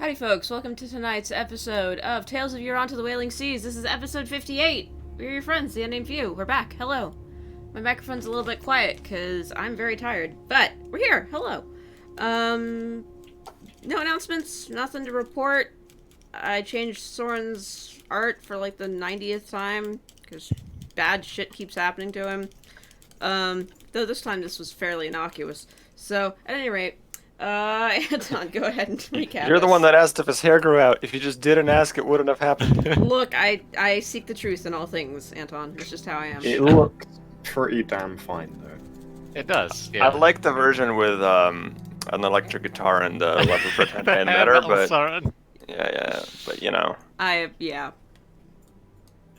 Howdy folks, welcome to tonight's episode of Tales of Yoranta the Wailing Seas. This is episode 58. We're your friends, the Unnamed Few. We're back. Hello. My microphone's a little bit quiet because I'm very tired, but we're here. Hello. No announcements, nothing to report. I changed Soren's art for like the 90th time because bad shit keeps happening to him. Though this time this was fairly innocuous. So, at any rate, Anton, go ahead and recap. You're the one that asked if his hair grew out. If you just didn't ask, it wouldn't have happened. Look, I seek the truth in all things, Anton. It's just how I am. It looks pretty damn fine, though. It does, yeah. I like the version with an electric guitar and the leather pretend band better, but yeah, but you know. Yeah.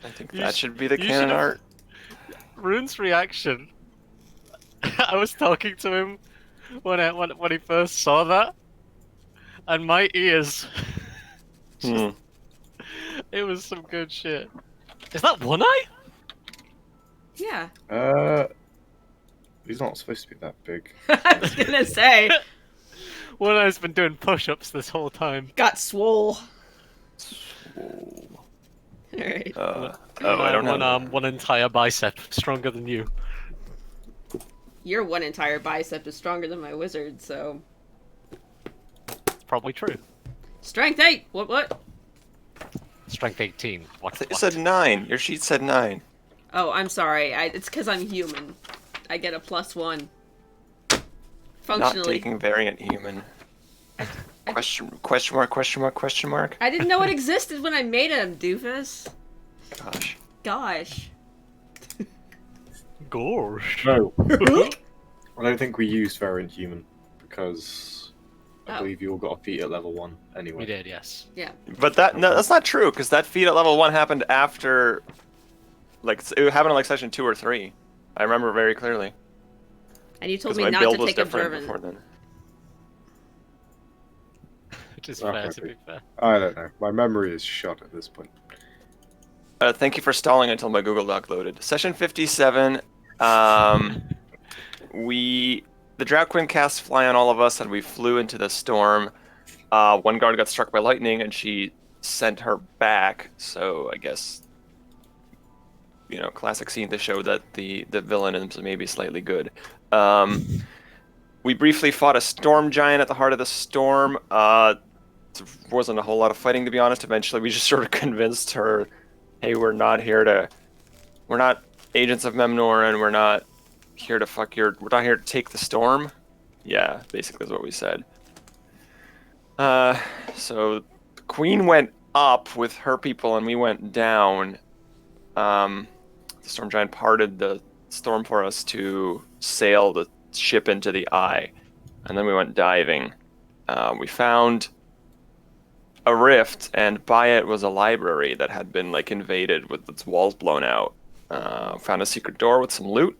I think that should be the canon art. Rune's reaction. I was talking to him when he first saw that, and my ears. It was some good shit. Is that One Eye? Yeah. He's not supposed to be that big. I was gonna say. One Eye's been doing push-ups this whole time. Got swole. Alright. I don't know. One arm, one entire bicep, stronger than you. Your one entire bicep is stronger than my wizard, so. Probably true. Strength 8! What? Strength 18. I thought you said 9. Your sheet said 9. Oh, I'm sorry. It's because I'm human. I get a +1. Functionally. Not taking variant human. Question mark. I didn't know it existed when I made him, doofus. Gosh. Gosh. No. I don't think we used variant human, because I believe you all got a feat at level 1 anyway. We did, yes. Yeah. But that's not true, because that feat at level 1 happened after, like, it happened in like session 2 or 3. I remember very clearly. And you told me my not build to was take different observant. before then. Which is fair, to be fair. I don't know. My memory is shot at this point. Thank you for stalling until my Google Doc loaded. Session 57. The Drought Queen cast Fly on all of us, and we flew into the storm. One guard got struck by lightning, and she sent her back. So I guess, classic scene to show that the villain is maybe slightly good. We briefly fought a storm giant at the heart of the storm. There wasn't a whole lot of fighting, to be honest. Eventually, we just sort of convinced her, hey, we're not agents of Memnor, and we're not here to take the storm. Yeah, basically is what we said. So the queen went up with her people, and we went down. The storm giant parted the storm for us to sail the ship into the eye, and then we went diving. We found a rift, and by it was a library that had been invaded with its walls blown out. Found a secret door with some loot,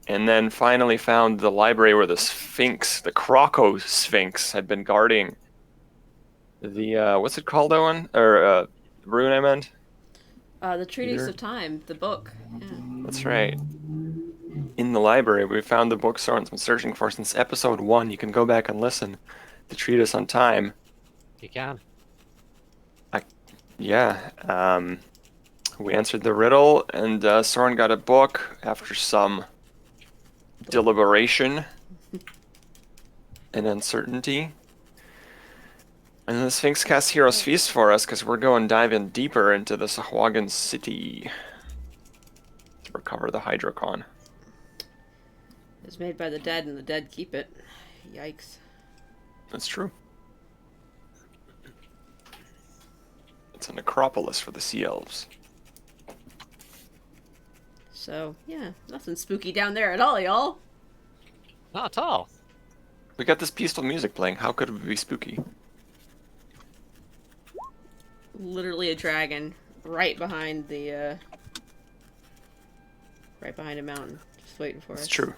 and then finally found the library where the Sphinx, the Croco Sphinx, had been guarding the what's it called, Owen? Or rune, I meant? The Treatise of Time, the book. Yeah. That's right. In the library, we found the book Soren's been searching for since episode 1. You can go back and listen. The Treatise on Time. You can. Yeah. We answered the riddle, and Soren got a book after some deliberation and uncertainty. And the Sphinx cast Hero's Feast for us, because we're going diving deeper into the Sahuagin city to recover the Hydrocon. It's made by the dead, and the dead keep it. Yikes. That's true. It's a necropolis for the sea elves. So, yeah, nothing spooky down there at all, y'all. Not at all. We got this peaceful music playing. How could it be spooky? Literally a dragon right behind the, right behind a mountain. Just waiting for us. It's true.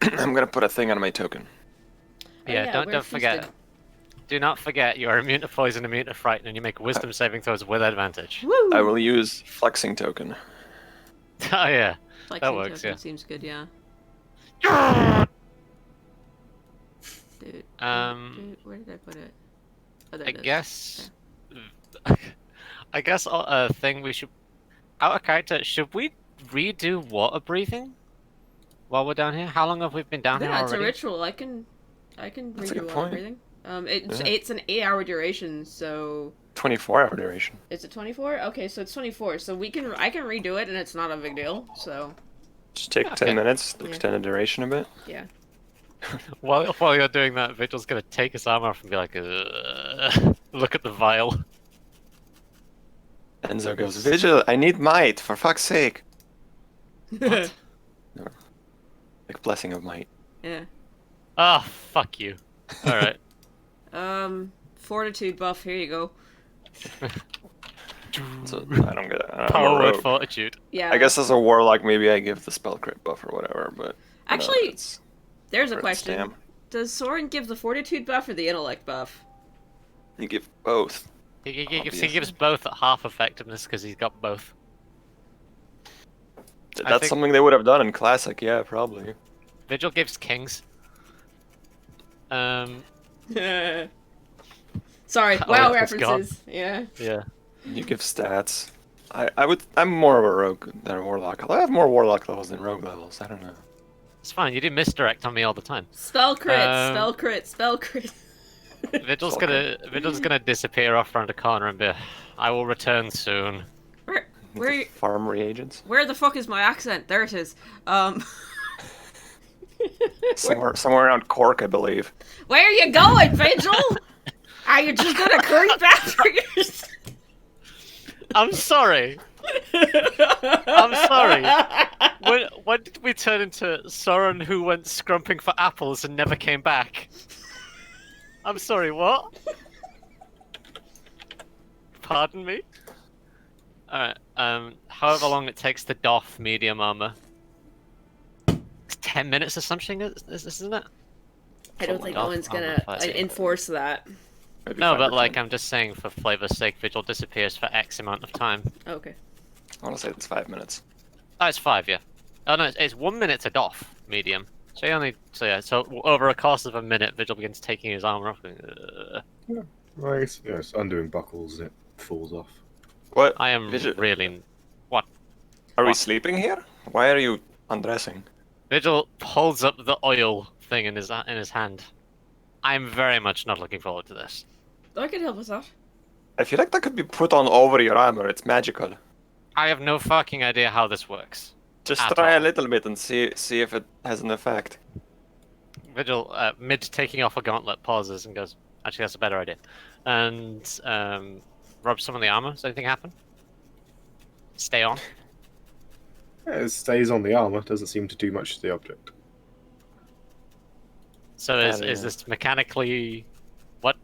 I'm gonna put a thing on my token. Yeah, don't forget. Do not forget you are immune to poison, immune to frighten, and you make wisdom saving throws with advantage. Woo! I will use flexing token. Oh yeah, Flexing that works. token Yeah. seems good, yeah. Dude, Um. where did I put it? Other I than this. guess. I guess a thing we should. Out of character, should we redo water breathing while we're down here? How long have we been down here Yeah, it's a already? ritual. I can That's a redo good water point. breathing. It's Yeah. it's an 8-hour duration, so 24-hour duration. is it 24? Okay, so it's 24. So I can redo it, and it's not a big deal. So Just take Okay. 10 minutes, Yeah. extend the duration a bit. yeah. While you're doing that, Vigil's gonna take his armor off and be like, look at the vial. Enzo goes, Vigil, I need might, for fuck's sake. What? Like blessing of might. Yeah. Ah, fuck you. Alright. Fortitude buff. Here you go. So I don't get it. I'm a Power word rogue. fortitude. Yeah. I guess as a warlock, maybe I give the spell crit buff or whatever, but Actually, it's there's a for question. stam. Does Soren give the fortitude buff or the intellect buff? You give both. He Obviously. gives both at half effectiveness because he's got both. I That's think- something they would have done in classic, yeah, probably. Vigil gives kings. Sorry, Oh, WoW it's gone. references. Yeah. Yeah. You give stats. I'm more of a rogue than a warlock. I have more warlock levels than rogue levels. I don't know. It's fine. You do misdirect on me all the time. Spell crit, Um, spell crit. Vigil's Okay. gonna disappear off around a corner and be, I will return soon. Where Farm reagents. where the fuck is my accent? There it is. Somewhere around Cork, I believe. Where are you going, Vigil? Are you just gonna creep after yours? I'm sorry. I'm sorry. When did we turn into Soren who went scrumping for apples and never came back? I'm sorry, what? Pardon me? Alright, however long it takes to doff medium armor. It's 10 minutes or something, isn't it? I don't think Off Owen's armor gonna fighting. enforce that. Maybe No, 5 but or like, 10. I'm just saying for flavor's sake, Vigil disappears for X amount of time. Okay. I want to say it's 5 minutes. Oh, it's 5, yeah. Oh no, it's 1 minute to doff medium. So over a course of a minute, Vigil begins taking his armor off. Right. Yeah, it's undoing buckles and it falls off. What? I am Vigil, really. Are we what? sleeping here? Why are you undressing? Vigil holds up the oil thing in his hand. I'm very much not looking forward to this. I can help with that. I feel like that could be put on over your armor. It's magical. I have no fucking idea how this works. Just At try a all. little bit and see if it has an effect. Vigil, mid taking off a gauntlet, pauses and goes, actually, that's a better idea. And rubs some of the armor. Does anything happen? Stay on. Yeah, it stays on the armor, doesn't seem to do much to the object. So is this mechanically... What?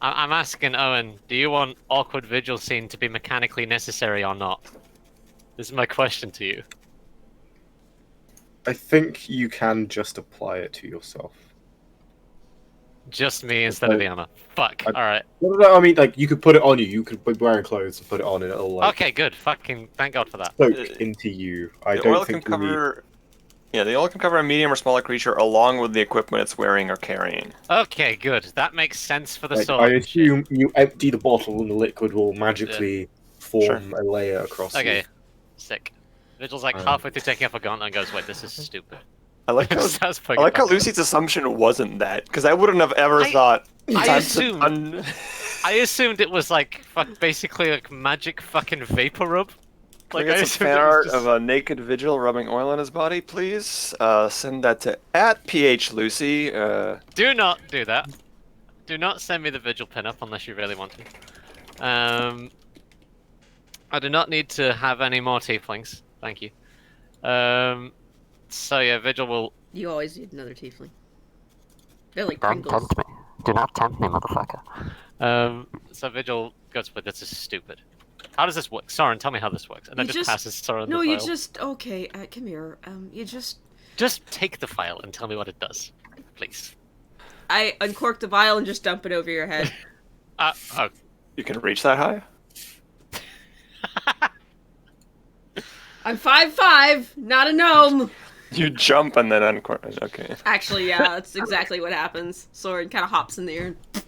I'm asking Owen, do you want awkward Vigil scene to be mechanically necessary or not? This is my question to you. I think you can just apply it to yourself. Just me instead of the armor. Fuck. Alright. No, I mean, like, you could put it on you. You could be wearing clothes and put it on and it'll, like, Okay, good. Fucking thank God for that. soak into you. I The don't oil can think we need... cover. Yeah, the oil can cover a medium or smaller creature along with the equipment it's wearing or carrying. Okay, good. That makes sense for the Like, sword. I assume you empty the bottle and the liquid will magically form Sure. a layer across Okay. you. Sick. Vigil's like Um, halfway through taking off a gauntlet and goes, wait, this is stupid. I like how, Starts I putting it like how back on. Lucy's assumption wasn't that, because I wouldn't have ever thought. I time to assumed- un- I assumed it was like basically like magic fucking vapor rub. Can we Like I get some assumed fan it was art just... of a naked Vigil rubbing oil on his body, please? Send that to @phlucy. Do not do that. Do not send me the Vigil pinup unless you really want to. I do not need to have any more tieflings. Thank you. So yeah, Vigil will... You always need another tiefling. They're like Don't Pringles. tempt me. Do not tempt me, motherfucker. So Vigil goes, but this is stupid. How does this work? Soren, tell me how this works. And then You just passes Soren No, the you file. just okay. Come here. You just. Just take the file and tell me what it does. Please. I uncork the vial and just dump it over your head. Oh. You can reach that high? I'm 5'5", not a gnome. You jump and then uncork. Okay. Actually, yeah, that's exactly what happens. Soren kind of hops in the air. And...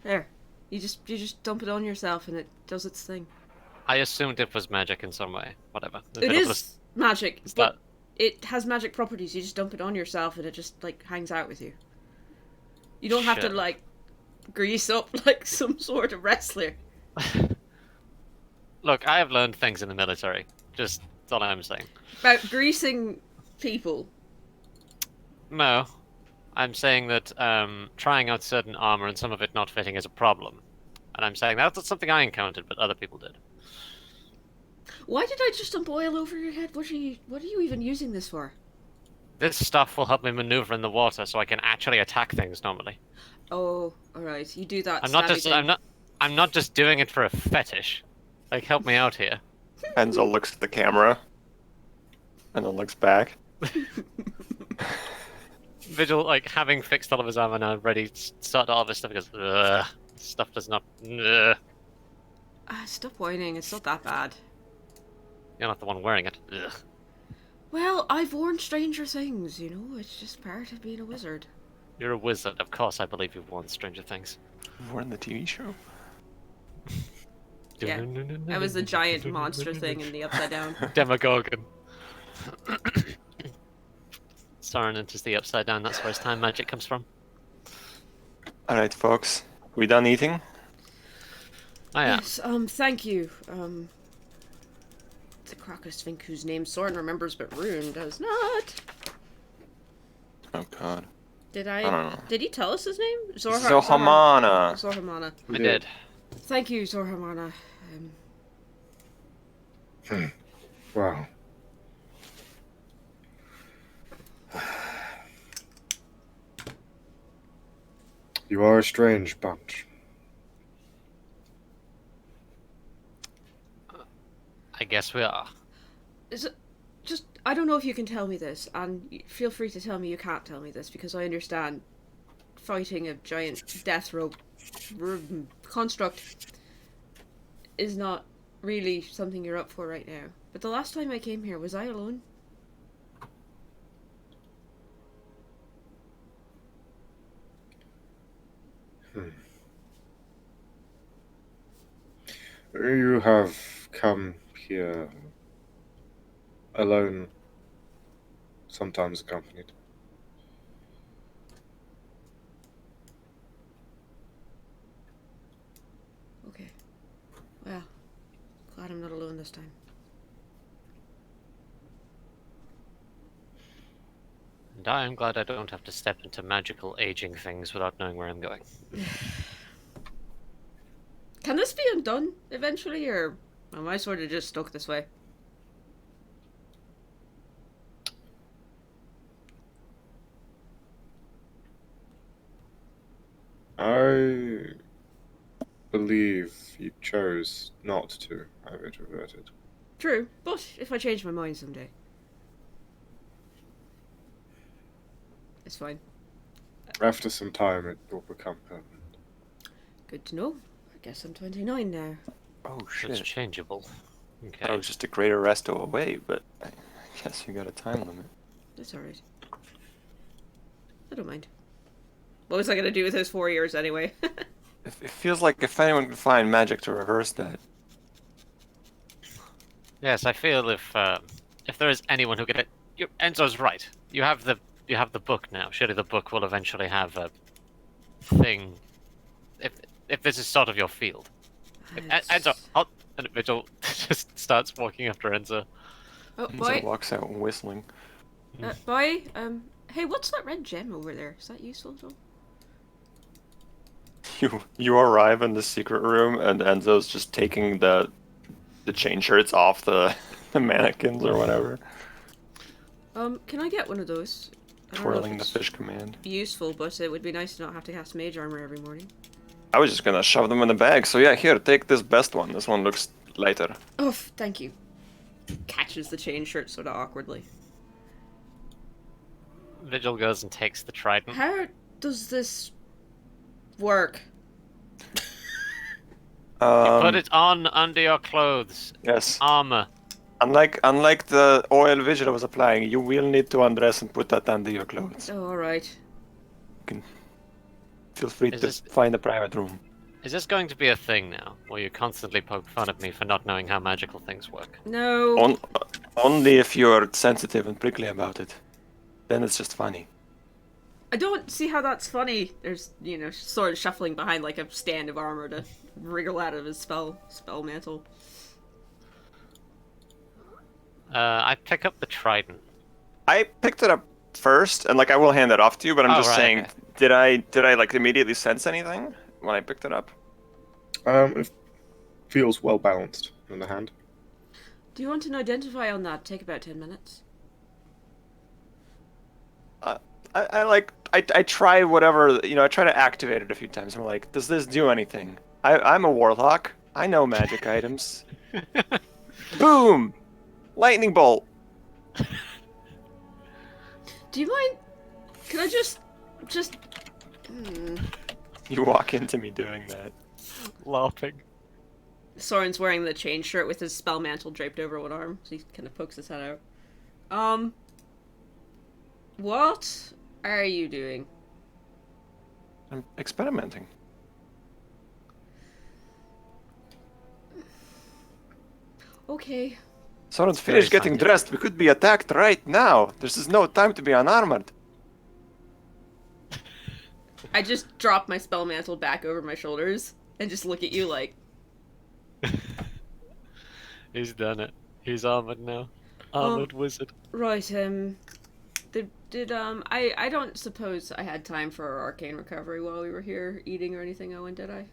There. You just dump it on yourself and it does its thing. I assumed it was magic in some way. Whatever. It is magic, Is but that- it has magic properties. You just dump it on yourself and it just, like, hangs out with you. You don't have to, Shit. like, grease up like some sort of wrestler. Look, I have learned things in the military. Just that's all I'm saying. About greasing people. No, I'm saying that trying out certain armor and some of it not fitting is a problem. And I'm saying that's not something I encountered, but other people did. Why did I just dump oil over your head? What are you even using this for? This stuff will help me maneuver in the water so I can actually attack things normally. Oh, alright. You do that. I'm not just doing it for a fetish. Like, help me out here. Enzo looks at the camera. And then looks back. Vigil, like, having fixed all of his armor now, ready to start all of his stuff, goes, ugh, stuff does not, ugh. Stop whining. It's not that bad. You're not the one wearing it. Ugh. Well, I've worn stranger things, you know? It's just part of being a wizard. You're a wizard, of course I believe you've worn Stranger Things. We're in the TV show. Yeah. I was the giant monster thing in the Upside Down. Demogorgon. Soren enters the Upside Down, that's where his time magic comes from. Alright, folks. We done eating? Oh yeah. Yes, thank you. The Crocosfink whose name Soren remembers but Rune does not. Oh god. Did I don't know. Did he tell us his name? Zohamana. Zorhamana. I did. Thank you, Zorhamana. Wow. You are a strange bunch. I guess we are. Is it just? I don't know if you can tell me this, and feel free to tell me you can't tell me this because I understand fighting a giant death rope construct is not really something you're up for right now. But the last time I came here, was I alone? You have come here alone, sometimes accompanied. Okay. Well, glad I'm not alone this time. And I am glad I don't have to step into magical aging things without knowing where I'm going. Can this be undone eventually, or am I sort of just stuck this way? I believe you chose not to have it reverted. True, but if I change my mind someday, it's fine. After some time, it will become permanent. Good to know. I guess I'm 29 now. Oh It's shit. changeable. I Okay. thought it was just a greater resto away, but I guess you got a time limit. That's alright. I don't mind. What was I gonna do with those 4 years anyway? It feels like if anyone can find magic to reverse that. Yes, I feel if there is anyone who could, Enzo's right. You have the book now. Surely the book will eventually have a thing. If this is sort of your field. Enzo, and Vigil just starts walking after Enzo. Oh, Enzo boy. walks out whistling. Boy, hey, what's that red gem over there? Is that useful at all? You arrive in the secret room and Enzo's just taking the chain shirts off the mannequins or whatever. Can I get one of those? I don't know if Twirling the it's fish command. useful, but it would be nice to not have to cast mage armor every morning. I was just gonna shove them in the bag, so yeah, here, take this best one. This one looks lighter. Oh, thank you. Catches the chain shirt sort of awkwardly. Vigil goes and takes the trident. How does this work? You put it on under your clothes. Yes. Armor. Unlike the oil Vigil was applying, you will need to undress and put that under your clothes. Oh, all right. Feel free Is to this- find a private room. Is this going to be a thing now, where you constantly poke fun at me for not knowing how magical things work? No. Only if you're sensitive and prickly about it. Then it's just funny. I don't see how that's funny. There's, sort of shuffling behind like a stand of armor to wriggle out of his spell mantle. I pick up the trident. I picked it up first, and I will hand it off to you. But I'm Oh, just right, saying, okay. did I immediately sense anything when I picked it up? It feels well balanced in the hand. Do you want an identify on that? Take about 10 minutes. I try whatever, I try to activate it a few times. I'm like, does this do anything? I'm a warlock. I know magic items. Boom! Lightning bolt. Do you mind? Can I just... You walk into me doing that. Laughing. Soren's wearing the chain shirt with his spell mantle draped over one arm, so he kind of pokes his head out. What are you doing? I'm experimenting. Okay. Soren's Very finished getting scientific. dressed. We could be attacked right now. This is no time to be unarmored. I just drop my spell mantle back over my shoulders and just look at you like, He's done it. He's armored now. Armored wizard. right, I don't suppose I had time for our arcane recovery while we were here eating or anything, Owen, did I?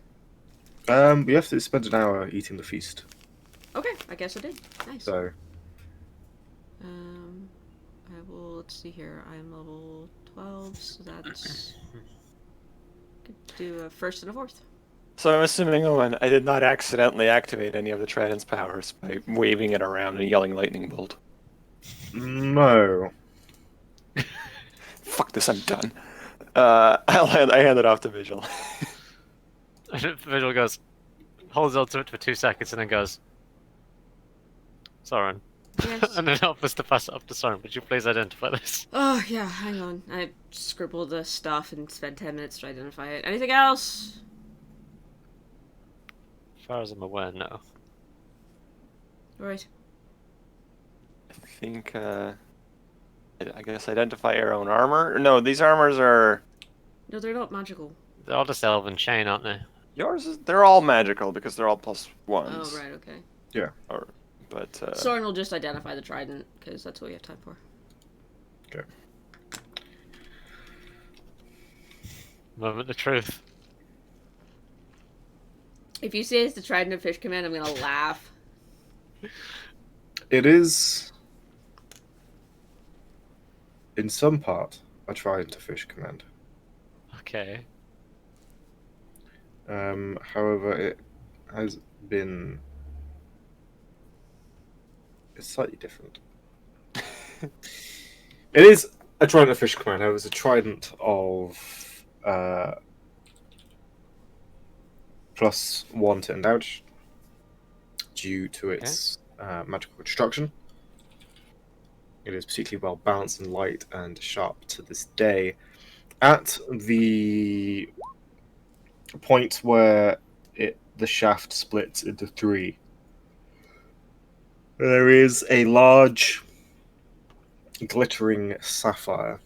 We have to spend an hour eating the feast. Okay, I guess I did. Nice. So, I will, let's see here, I am level 12, so that's... could do a first and a fourth. So I'm assuming, Owen, I did not accidentally activate any of the Trident's powers by waving it around and yelling lightning bolt. no. Fuck this, I'm done. I hand it off to Vigil. Vigil goes, holds on to it for 2 seconds and then goes, Soren. Yes. And then offers to pass it up to Soren. Would you please identify this? Oh, yeah, hang on. I scribbled the stuff and spent 10 minutes to identify it. Anything else? As far as I'm aware, no. Right. I think, I guess identify our own armor? No, these armors are... No, they're not magical. They're all just elven chain, aren't they? They're all magical because they're all +1s. Oh, right, okay. But, Soren will just identify the trident, because that's what we have time for. Okay. Moment of truth. If you say it's the trident of fish command, I'm gonna laugh. It is, in some part, a trident to fish command. Okay. However, it has been... It's slightly different. It is a trident of fish command, however, it's a trident of +1 to endowage due to its magical construction. It is particularly well balanced and light and sharp to this day. At the point where the shaft splits into 3, there is a large glittering sapphire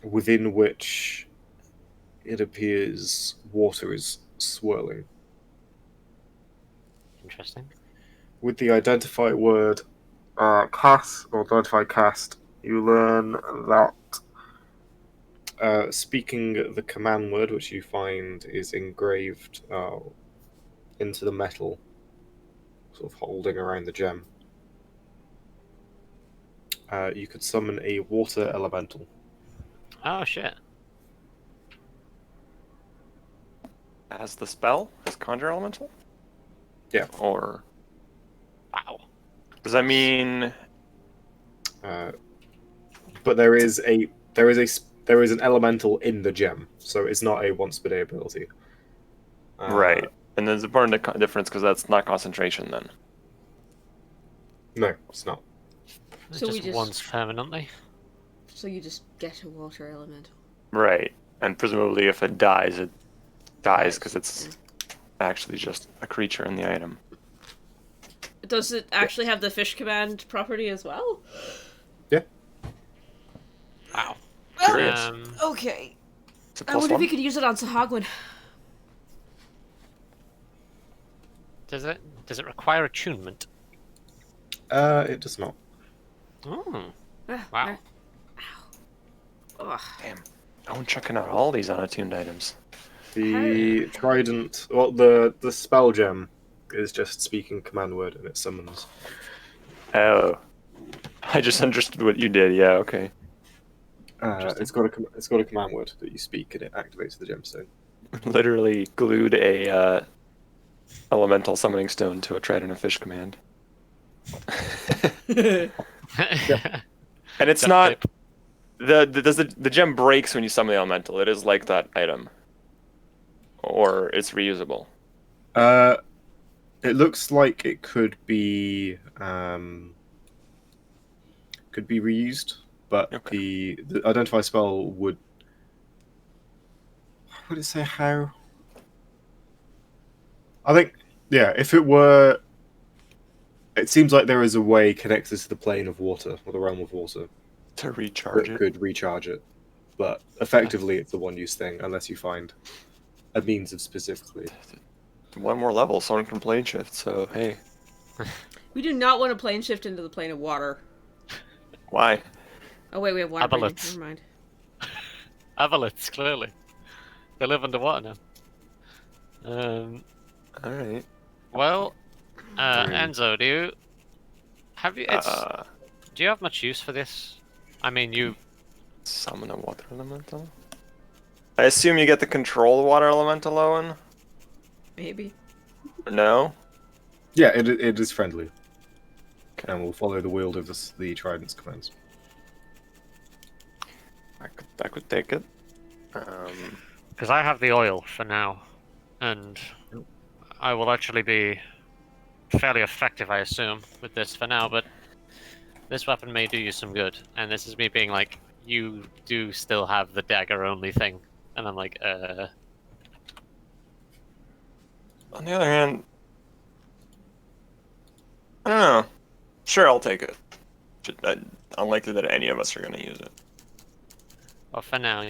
within which it appears water is swirling. Interesting. With the identify word cast or identify cast, you learn that speaking the command word, which you find is engraved into the metal, sort of holding around the gem, you could summon a water elemental. Oh, shit. as the spell? As Conjure Elemental? Yeah. Or... Wow. Does that mean... But there is an elemental in the gem, so it's not a once per day ability. Right. And there's a part of the difference because that's not concentration then. No, it's not. So we just just- once permanently. So you just get a water elemental. Right. And presumably if it dies because it's actually just a creature in the item. Does it actually have the fish command property as well? Yeah. Wow. Curious. Okay. It's a I plus wonder if one? we could use it on Sahagwin. Does it require attunement? It does not. Oh. Wow. Wow. Ugh. Damn. I'm checking out all these unattuned items. The trident, well, the spell gem is just speaking command word and it summons. Oh. I just understood what you did. Yeah, okay. It's got a command word that you speak and it activates the gemstone. Literally glued a elemental summoning stone to a trident of fish command. And it's Duct not tape. the gem breaks when you summon the elemental. It is like that item. Or it's reusable. It looks like it could be reused, but Okay. the identify spell would it say how? I think if it were, it seems like there is a way connected to the plane of water or the realm of water To recharge that it. could recharge it, but effectively it's a one-use thing unless you find a means of specifically. One more level, someone can plane shift, so hey. We do not want to plane shift into the plane of water. Why? Oh wait, we have water breathing. Aboleths. Never mind. Avaliths, clearly. They live underwater now. Alright. Well, Enzo, do you have much use for this? I mean, you Summon a water elemental? I assume you get to control the water elemental, Owen? Maybe. No? Yeah, it is friendly, and will follow the wield of the trident's commands. I could take it. because I have the oil for now, and I will actually be fairly effective, I assume, with this for now. But this weapon may do you some good, and this is me being like, you do still have the dagger only thing, and I'm like, On the other hand, I don't know. Sure, I'll take it. Unlikely that any of us are gonna use it. well, for now,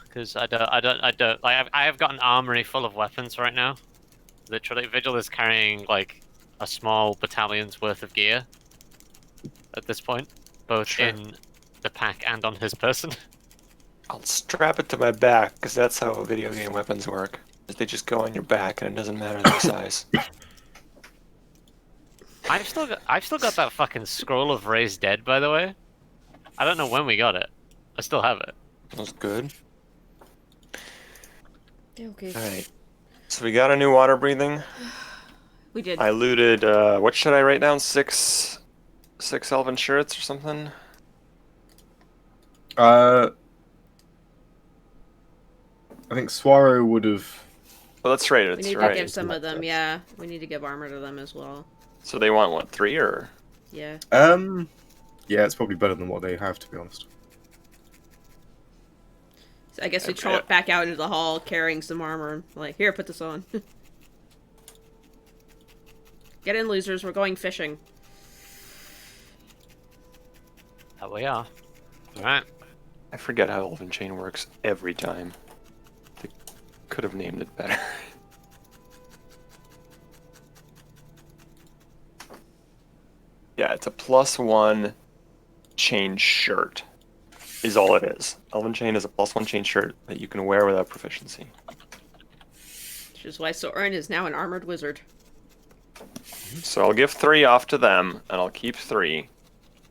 because I don't like I have got an armory full of weapons right now. Literally, Vigil is carrying like a small battalion's worth of gear at this point, both Sure. in the pack and on his person. I'll strap it to my back, because that's how video game weapons work. They just go on your back, and it doesn't matter their size. I've still got that fucking scroll of Raised Dead, by the way. I don't know when we got it. I still have it. That's good. Okay. Alright. So we got a new water breathing. We did. I looted, what should I write down? Six elven shirts or something? I think Swaro would have. Well, that's right, We it's need to right. give some of them, yeah. We need to give armor to them as well. So they want, what, 3 or? Yeah. Yeah, it's probably better than what they have, to be honest. So I guess we Okay. trot back out into the hall carrying some armor. Like, here, put this on. Get in, losers. We're going fishing. That we are. Alright. I forget how Elven Chain works every time. They could have named it better. Yeah, it's a +1 chain shirt. Is all it is. Elven Chain is a +1 chain shirt that you can wear without proficiency. Which is why Soren is now an armored wizard. So I'll give 3 off to them, and I'll keep 3.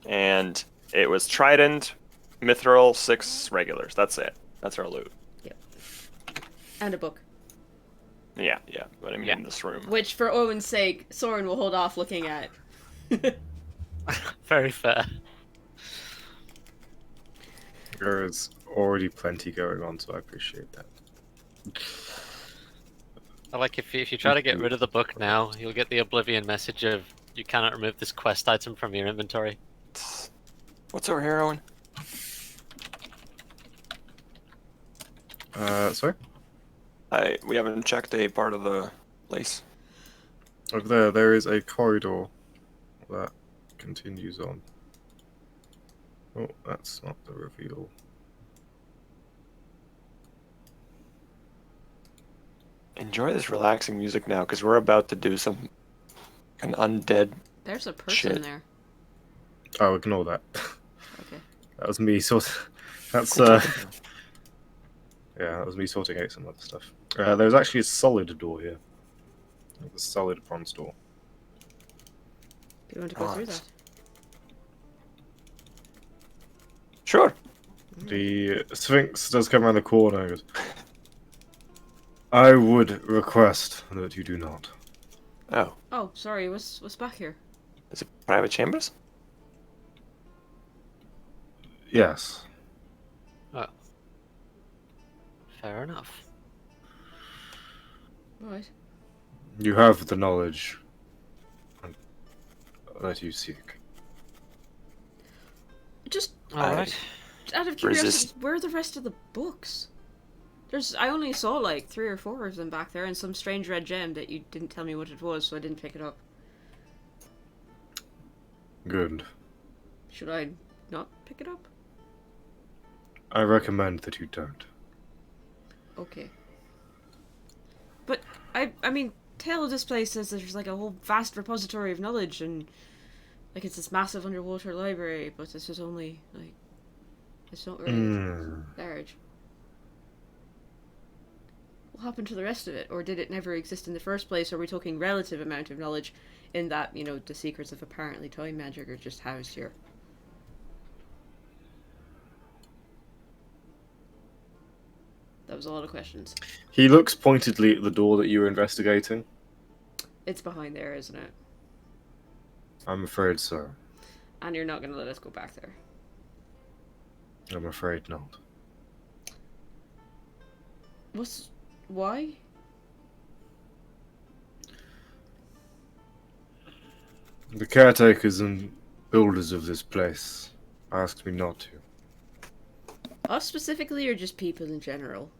And it was Trident, Mithril, 6 regulars. That's it. That's our loot. And a book. Yeah, but I mean Yeah. in this room. Which, for Owen's sake, Soren will hold off looking at. Very fair. There is already plenty going on, so I appreciate that. I like if you try to get rid of the book now, you'll get the Oblivion message of You cannot remove this quest item from your inventory. What's over here, Owen? Sorry? We haven't checked a part of the place. Over there is a corridor that continues on. Oh, that's not the reveal. Enjoy this relaxing music now, because we're about to do some an undead. There's a person Shit. there. Oh, ignore that. Okay. That was me That's yeah, that was me sorting out some other stuff. There's actually a solid door here. A solid bronze door. Do you want to go through Nice. that? Sure. The Sphinx does come around the corner and goes, I would request that you do not. Oh, Oh, sorry. What's back here? is it private chambers? Yes. Oh. Fair enough. Right. You have the knowledge that you seek. Just Alright. out of curiosity, Resist. where are the rest of the books? I only saw like 3 or 4 of them back there, and some strange red gem that you didn't tell me what it was, so I didn't pick it up. Good. Should I not pick it up? I recommend that you don't. Okay. But I mean, tale of this place says there's like a whole vast repository of knowledge, and like it's this massive underwater library, but this is only like it's not really large. What happened to the rest of it, or did it never exist in the first place? Or are we talking relative amount of knowledge in that, you know, the secrets of apparently time magic are just housed here? That was a lot of questions. He looks pointedly at the door that you were investigating. It's behind there, isn't it? I'm afraid so. And you're not going to let us go back there. I'm afraid not. Why? The caretakers and builders of this place asked me not to. Us specifically, or just people in general?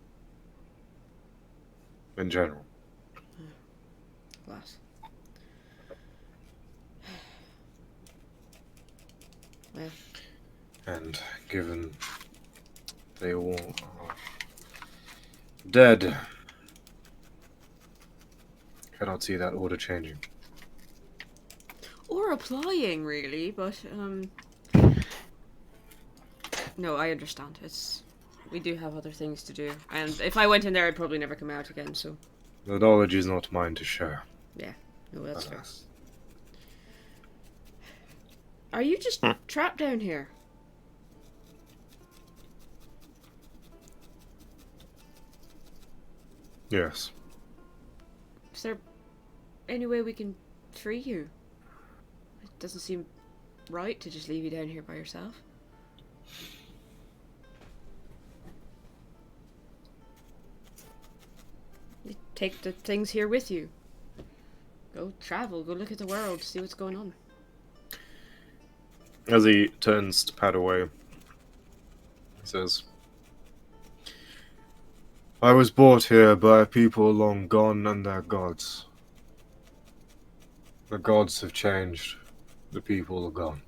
In general. Glass. Well, And given they all are dead, cannot see that order changing. or applying, really, but, no, I understand. We do have other things to do. And if I went in there, I'd probably never come out again, so... The knowledge is not mine to share. Yeah. No, that's fair. Alas. Are you just trapped down here? Yes. Is there any way we can free you? It doesn't seem right to just leave you down here by yourself. You take the things here with you. Go travel, go look at the world, see what's going on. As he turns to pad away, he says, I was brought here by a people long gone and their gods. The gods have changed. The people are gone.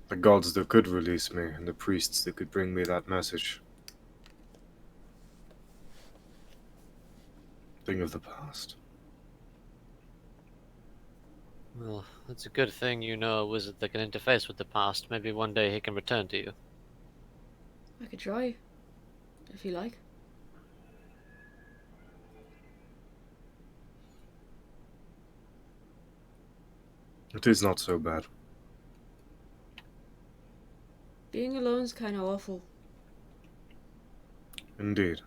The gods that could release me, and the priests that could bring me that message. Thing of the past. Well, it's a good thing you know a wizard that can interface with the past. Maybe one day he can return to you. I could try, if you like. It is not so bad. Being alone's kind of awful. Indeed.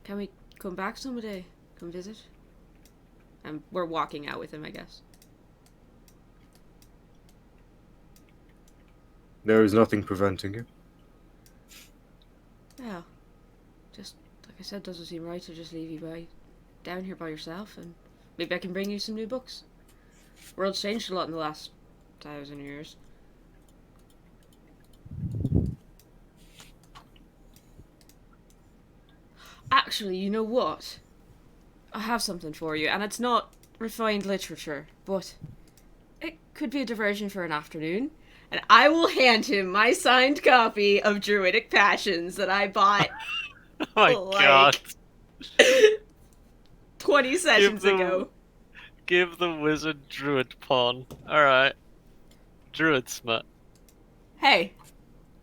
Can we come back someday? Come visit? And we're walking out with him, I guess. There is nothing preventing you. Yeah. Just Like I said, doesn't seem right to just leave you down here by yourself, and maybe I can bring you some new books. World's changed a lot in the last 1,000 years. Actually, you know what? I have something for you, and it's not refined literature, but it could be a diversion for an afternoon. And I will hand him my signed copy of Druidic Passions that I bought Oh my god. 20 sessions ago. Give the wizard druid pawn. Alright. Druid smut. Hey,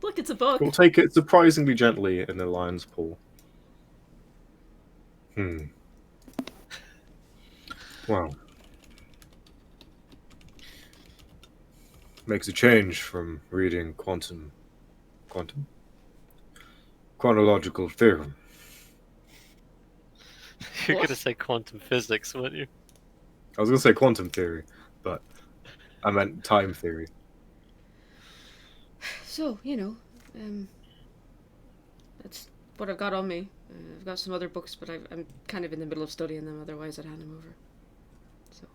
look, it's a book. We'll take it surprisingly gently in the lion's paw. Wow. Makes a change from reading chronological theorem. You're What? gonna say quantum physics, weren't you? I was going to say quantum theory, but I meant time theory. So, that's what I've got on me. I've got some other books, but I'm kind of in the middle of studying them, otherwise I'd hand them over. So.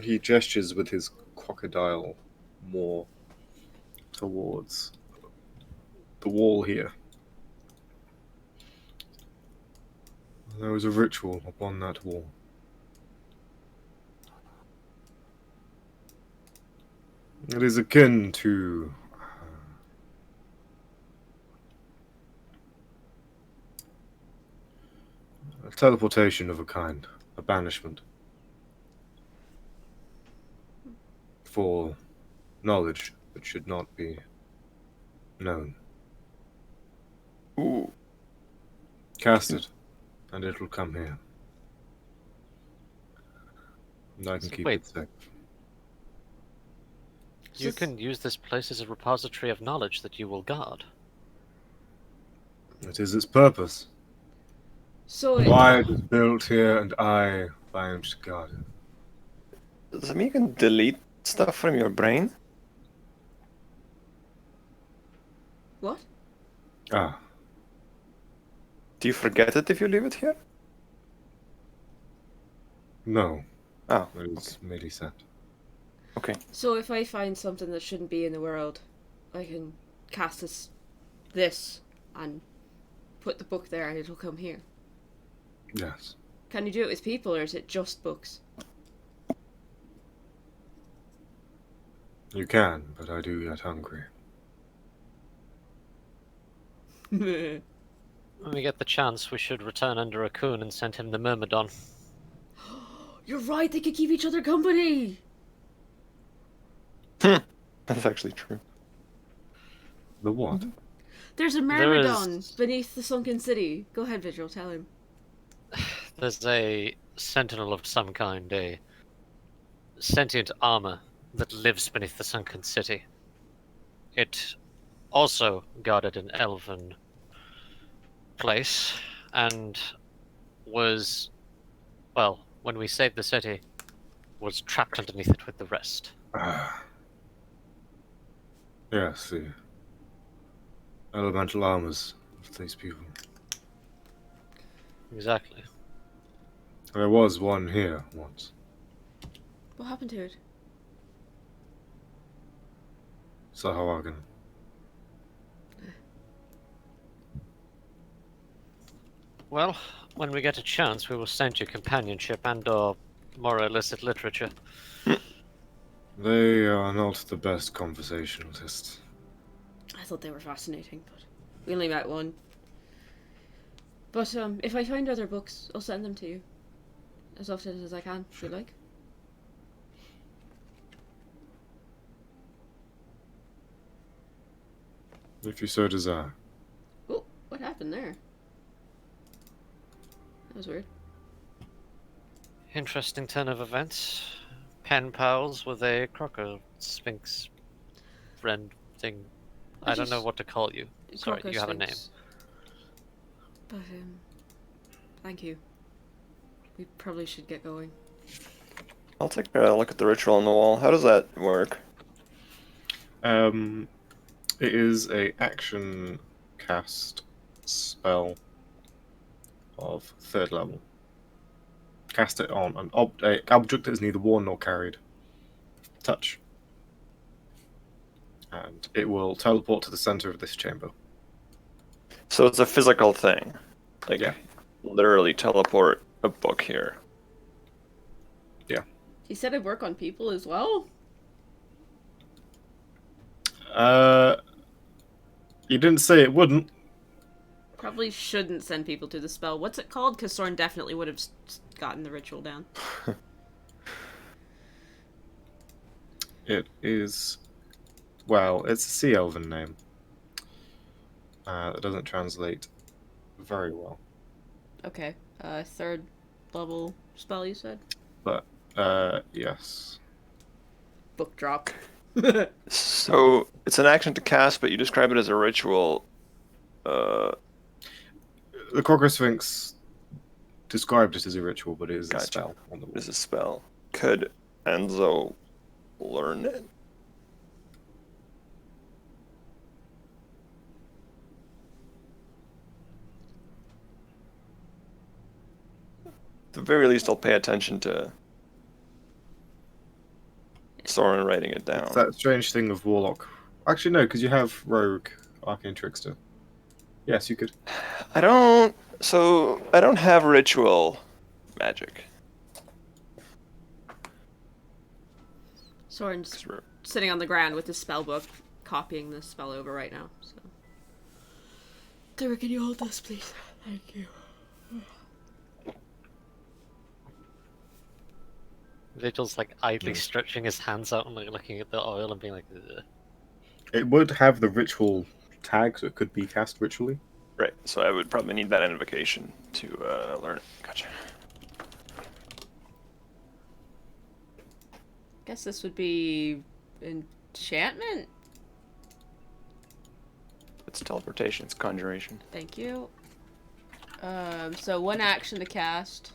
He gestures with his crocodile more towards the wall here. There was a ritual upon that wall. It is akin to a teleportation of a kind, a banishment for knowledge that should not be known. Ooh. Cast it, and it will come here. And I can So keep wait. it safe. You can use this place as a repository of knowledge that you will guard. It is its purpose. So Why it was built here, and I am to guard it. Does that mean you can delete stuff from your brain? What? Ah, Do you forget it if you leave it here? no. Oh, It is merely set. okay. So if I find something that shouldn't be in the world, I can cast this and put the book there and it'll come here. Yes. Can you do it with people, or is it just books? You can, but I do get hungry. When we get the chance, we should return under Raccoon and send him the Myrmidon. You're right, they could keep each other company! That's actually true. The what? There's a Myrmidon beneath the sunken city. Go ahead, Vigil, tell him. There's a sentinel of some kind, a sentient armor that lives beneath the sunken city. It also guarded an elven place and was, well, when we saved the city, was trapped underneath it with the rest. Ah. Yes, the elemental armors of these people. Exactly. There was one here once. What happened to it? Sahawagan. Well, when we get a chance, we will send you companionship and/or more illicit literature. They are not the best conversationalists. I thought they were fascinating, but we only met one. But if I find other books, I'll send them to you. As often as I can, if you like. If you so desire. Oh, what happened there? That was weird. Interesting turn of events. Pen pals with a croco sphinx friend thing. I don't know what to call you. Sorry, Croco you have a name. Sphinx. But thank you. We probably should get going. I'll take a look at the ritual on the wall. How does that work? It is a action cast spell of 3rd level. Cast it on an object that is neither worn nor carried. Touch. And it will teleport to the center of this chamber. So it's a physical thing. Like, Yeah. literally teleport a book here. He said it'd work on people as well? You didn't say it wouldn't. Probably shouldn't send people to the spell. What's it called? Because Soren definitely would have gotten the ritual down. It is... Well, it's a Sea Elven name. That doesn't translate very well. Okay. 3rd level spell, you said? But, yes. Book drop. So it's an action to cast, but you describe it as a ritual. The Crocker Sphinx described it as a ritual, but it is Gotcha. a spell on the It wall. is a spell. Could Enzo learn it? At the very least, I'll pay attention to Soren writing it down. It's that strange thing of Warlock. Actually, no, because you have Rogue, Arcane Trickster. Yes, you could. I don't have ritual magic. Soren's sitting on the ground with his spell book, copying the spell over right now. So, Sarah, can you hold this, please? Thank you. Vigil's like idly stretching his hands out and like looking at the oil and being like, ugh. It would have the ritual tag, so it could be cast ritually. Right, so I would probably need that invocation to learn it. Gotcha. Guess this would be enchantment? It's teleportation, it's conjuration. Thank you. So 1 action to cast.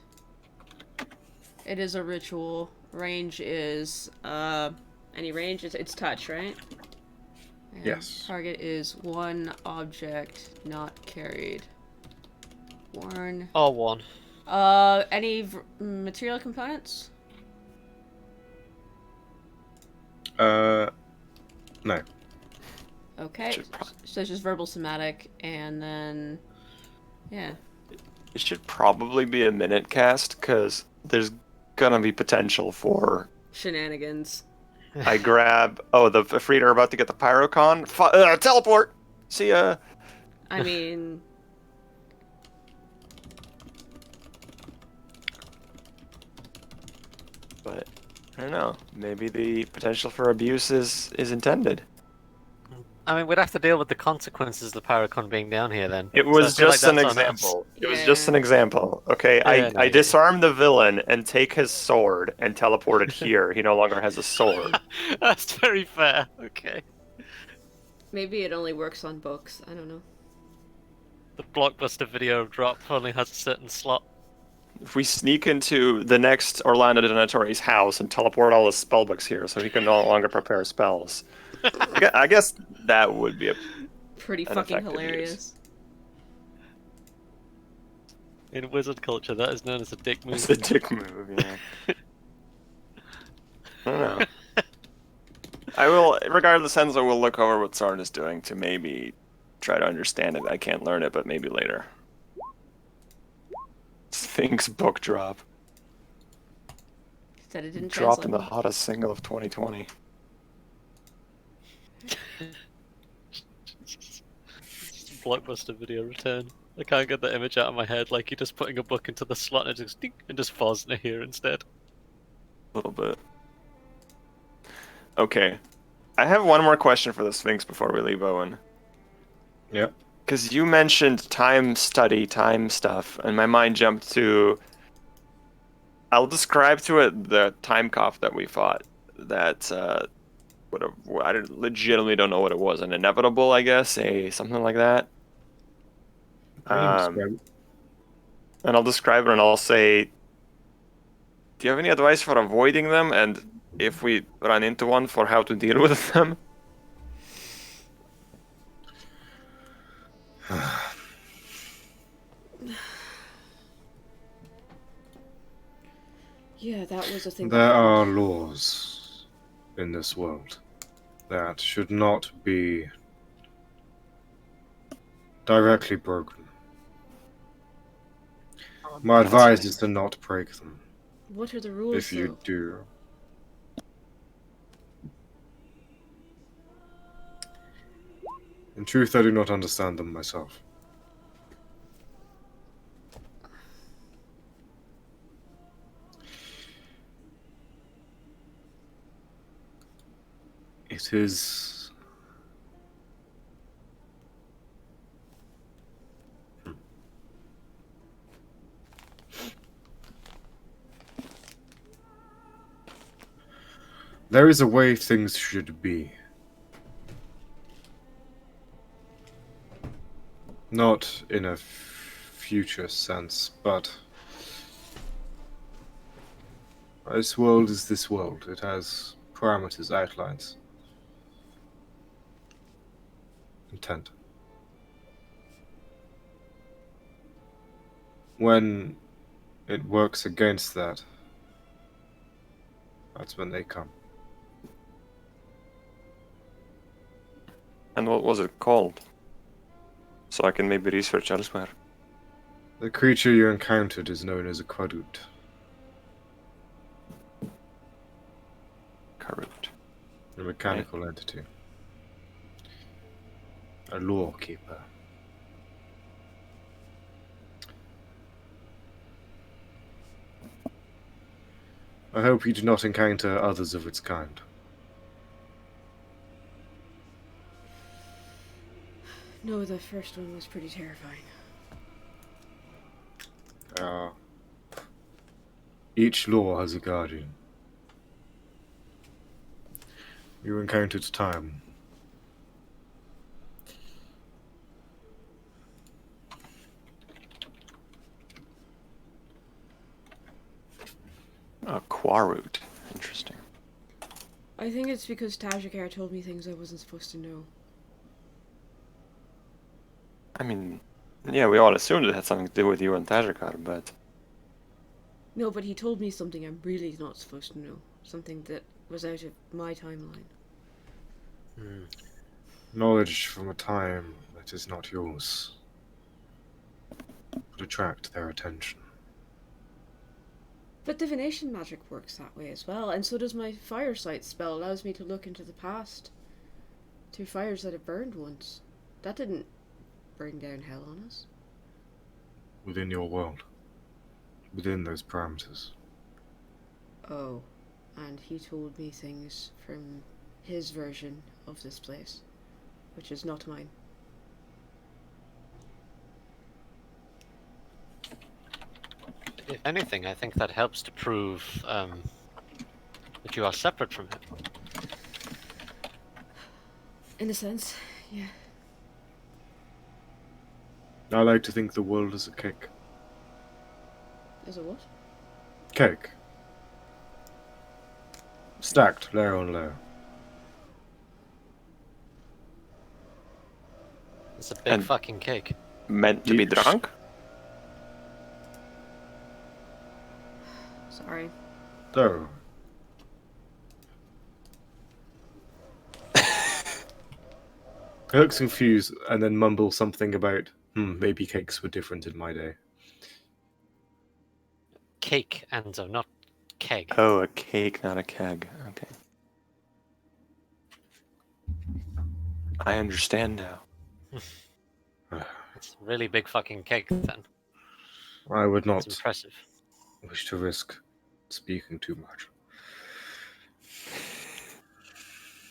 It is a ritual. Range is, any range? It's touch, right? And Yes. Target is 1 object not carried. Worn. Or 1. Any material components? No. Okay. Should pro- So it's just verbal somatic, and then, yeah. It should probably be a minute cast, because there's gonna be potential for... Shenanigans. I grab... Oh, the Frida are about to get the Pyrocon. Teleport! See ya! I mean... But, I don't know. Maybe the potential for abuse is intended. I mean, we'd have to deal with the consequences of the Paracon being down here then. It So I was feel like just an that's on us. example. It was Yeah. just an example. Okay, Yeah, no, I yeah. disarm the villain and take his sword and teleport it here. He no longer has a sword. That's very fair. Okay. Maybe it only works on books. I don't know. The blockbuster video drop only has a certain slot. If we sneak into the next Orlando Donatore's house and teleport all his spellbooks here so he can no longer prepare spells, I guess that would be Pretty An fucking effective hilarious. In wizard culture, that is known as a dick move. it's a dick move, yeah. I don't know. I will, regardless, Enzo will look over what Soren is doing to maybe try to understand it. I can't learn it, but maybe later. Sphinx book drop. Said it didn't Dropped in the translate. hottest single of 2020. Blockbuster video return. I can't get the image out of my head. Like you're just putting a book into the slot and it just ding, and just falls in here instead. A little bit. Okay. I have one more question for the Sphinx before we leave Owen. Yep. Because you mentioned time study, time stuff, and my mind jumped to... I'll describe to it the time cop that we fought. That, I legitimately don't know what it was. An inevitable, I guess? Something like that? And I'll describe it and I'll say, do you have any advice for avoiding them? And if we run into one, for how to deal with them? Yeah, that was a thing. There are laws in this world that should not be directly broken. My advice is to not break them. What are the rules, If you though? do. In truth, I do not understand them myself. It is... There is a way things should be. Not in a future sense, but this world is this world. It has parameters, outlines, intent. When it works against that, that's when they come. And what was it called? So I can maybe research elsewhere. The creature you encountered is known as a Quadut. Karut. A mechanical entity. A law keeper. I hope you do not encounter others of its kind. No, the first one was pretty terrifying. Each law has a guardian. You encountered time. Oh, Quarut. Interesting. I think it's because Tajikar told me things I wasn't supposed to know. I mean, yeah, we all assumed it had something to do with you and Tajikar, but... No, but he told me something I'm really not supposed to know. Something that was out of my timeline. Knowledge from a time that is not yours would attract their attention. But divination magic works that way as well, and so does my firesight spell. Allows me to look into the past. Through fires that have burned once. That didn't bring down hell on us. Within your world. Within those parameters. Oh, and he told me things from his version of this place, which is not mine. If anything, I think that helps to prove that you are separate from him. In a sense, yeah. I like to think the world is a cake. Is it what? Cake. Stacked, layer on layer. It's a big And- fucking cake. Meant to be Each- drunk? Sorry. So. He looks confused and then mumbles something about, maybe cakes were different in my day. Cake, Enzo, not keg. Oh, a cake, not a keg. Okay. I understand now. It's a really big fucking cake then. I would It's not impressive. wish to risk speaking too much.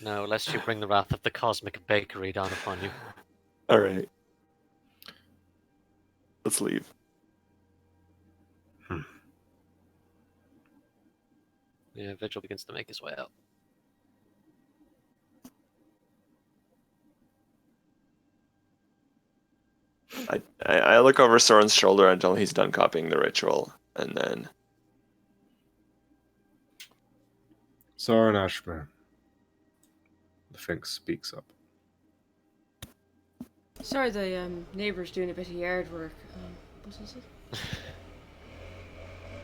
No, lest you bring the wrath of the cosmic bakery down upon you. Alright. Let's leave. Yeah, Vigil begins to make his way out. I look over Soren's shoulder until he's done copying the ritual, and then... Soren Ashmer. The Sphinx speaks up. Sorry, the neighbour's doing a bit of yard work. What is it?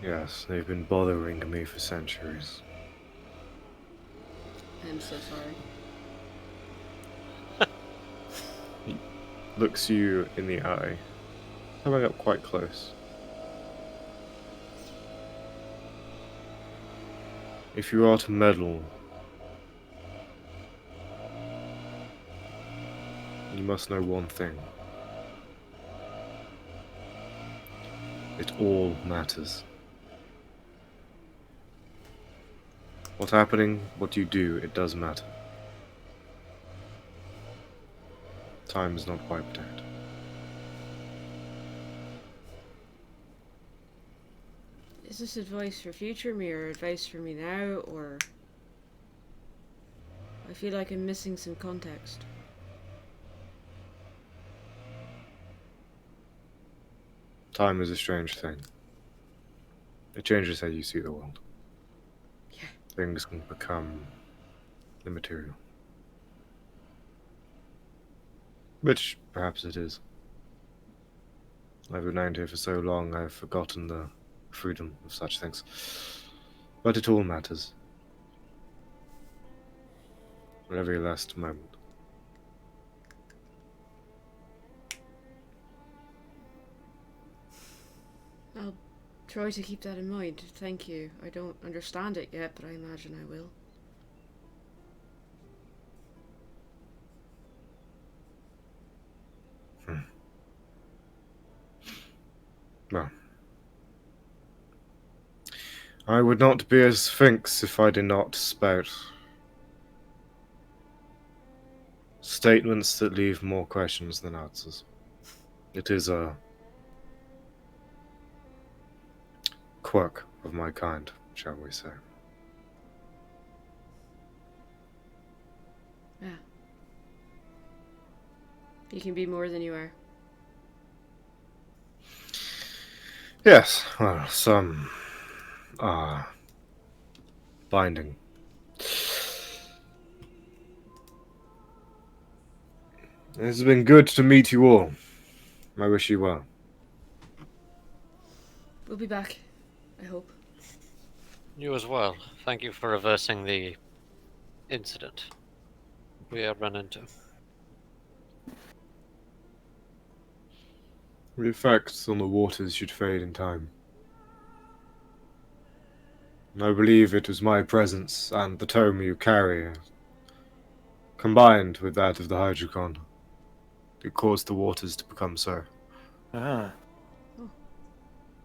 Yes, they've been bothering me for centuries. I'm so sorry. Looks you in the eye, coming up quite close. If you are to meddle, you must know one thing. It all matters. What's happening, what you do, it does matter. Time is not wiped out. Is this advice for future me or advice for me now, or... I feel like I'm missing some context. Time is a strange thing. It changes how you see the world. Yeah. Things can become immaterial. Which, perhaps it is. I've remained here for so long, I've forgotten the freedom of such things. But it all matters. At every last moment. I'll try to keep that in mind. Thank you. I don't understand it yet, but I imagine I will. Well, I would not be a sphinx if I did not spout statements that leave more questions than answers. It is a quirk of my kind, shall we say. Yeah. You can be more than you are. Yes, well, some are binding. It has been good to meet you all. I wish you well. We'll be back. I hope. You as well. Thank you for reversing the incident we have run into. The effects on the waters should fade in time. I believe it was my presence and the tome you carry, combined with that of the Hydrocon, that caused the waters to become so. Ah. Oh.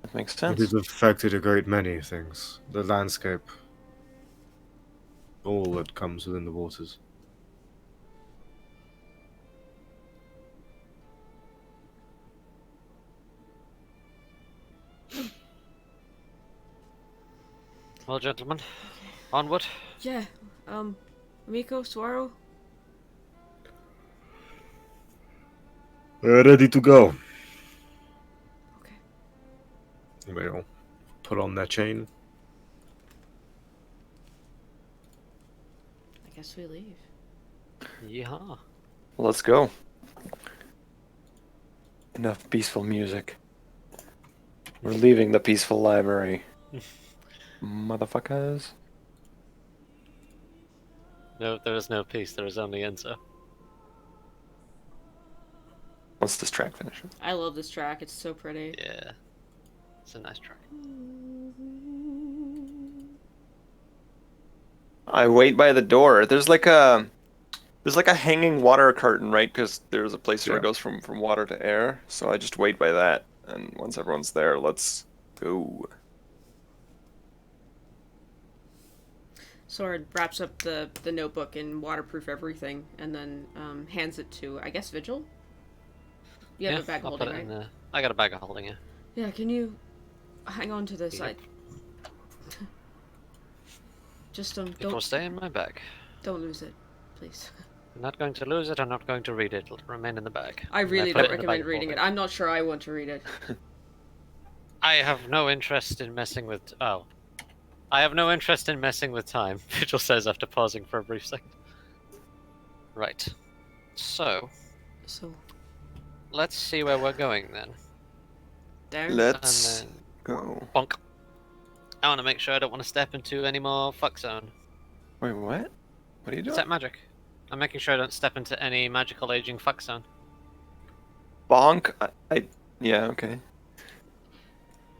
That makes It sense. has affected a great many things. The landscape. All that comes within the waters. Well, gentlemen, onward. Yeah. Miko, Swaro? We're ready to go. Okay. They all put on their chain. I guess we leave. Yeah. Let's go. Enough peaceful music. We're leaving the peaceful library. Motherfuckers. No, there is no peace. There is only Enzo. Once this track finishes. I love this track. It's so pretty. Yeah. It's a nice track. I wait by the door. There's like a hanging water curtain, right? Because there's a place where it Yeah. goes from water to air. So I just wait by that, and once everyone's there, let's go. Sword wraps up the notebook and waterproof everything, and then hands it to, I guess, Vigil? You have a bag of I'll holding, put it right? in there. I got a bag of holding, yeah. Yeah, can you hang on to this? Yep. Just It will don't stay in my bag. lose it, please. I'm not going to lose it. I'm not going to read it. It'll remain in the bag. I And really put don't it in the bag recommend of reading it. holding. I'm not sure I want to read it. I have no interest in messing with. Oh. I have no interest in messing with time, Vigil says after pausing for a brief second. Right. So, So, let's see where we're going then. down? Let's And then. go. Bonk. I want to make sure I don't want to step into any more fuck zone. Wait, what? What are you doing? Set magic. I'm making sure I don't step into any magical aging fuck zone. Bonk? Yeah, okay.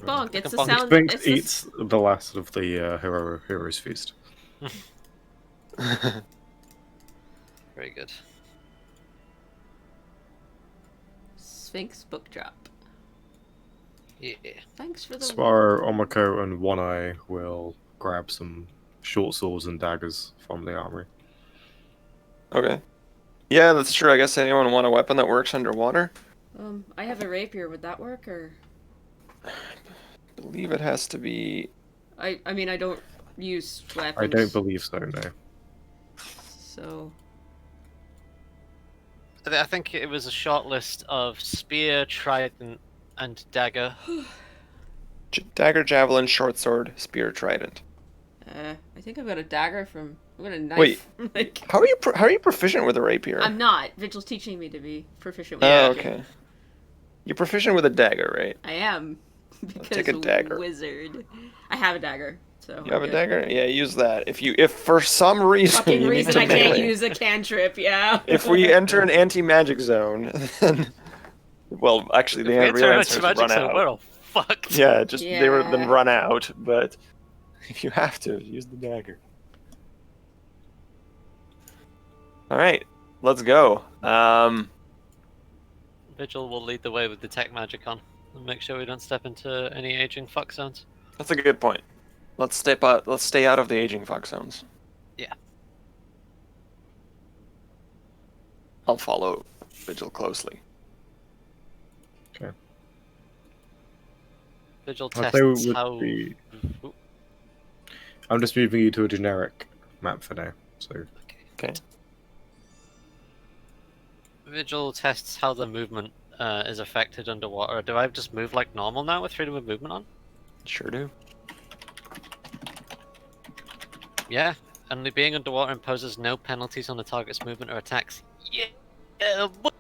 Bonk. It's the Bonk. sound. Sphinx It's the eats the last of the hero's feast. Very good. Sphinx book drop. Yeah. Thanks for the. Sparrow, Omako, and One Eye will grab some short swords and daggers from the armory. Okay. Yeah, that's true. I guess anyone want a weapon that works underwater? I have a rapier. Would that work, or? I believe it has to be... I mean, I don't use weapons. I don't believe so, no. So. I think it was a short list of spear, trident, and dagger. Dagger, javelin, short sword, spear, trident. I think I've got a dagger from. I've got a knife. Wait. Like, How are you proficient with a rapier? I'm not. Vigil's teaching me to be proficient with. Oh, a rapier. okay. You're proficient with a dagger, right? I am. Because take a dagger. Wizard. I have a dagger. So You have a good. dagger? Yeah, use that. If for some reason Fucking you reason need I to can't melee- use a cantrip, yeah. If we enter an anti-magic zone, then... Well, actually, If the we enter real a answer is magic run zone, out. we're all fucked. Yeah, just they were then Yeah. run out, but if you have to, use the dagger. Alright, let's go. Vigil will lead the way with detect magic on, and make sure we don't step into any aging fuck zones. That's a good point. Let's stay out of the aging fuck zones. Yeah. I'll follow Vigil closely. Okay. Vigil I'd tests say it would how. be- Ooh, I'm just moving you to a generic map for now, so... Okay. Vigil tests how the movement is affected underwater. Do I just move like normal now with freedom of movement on? Sure do. Yeah. Only being underwater imposes no penalties on the target's movement or attacks. Yeah. Boy.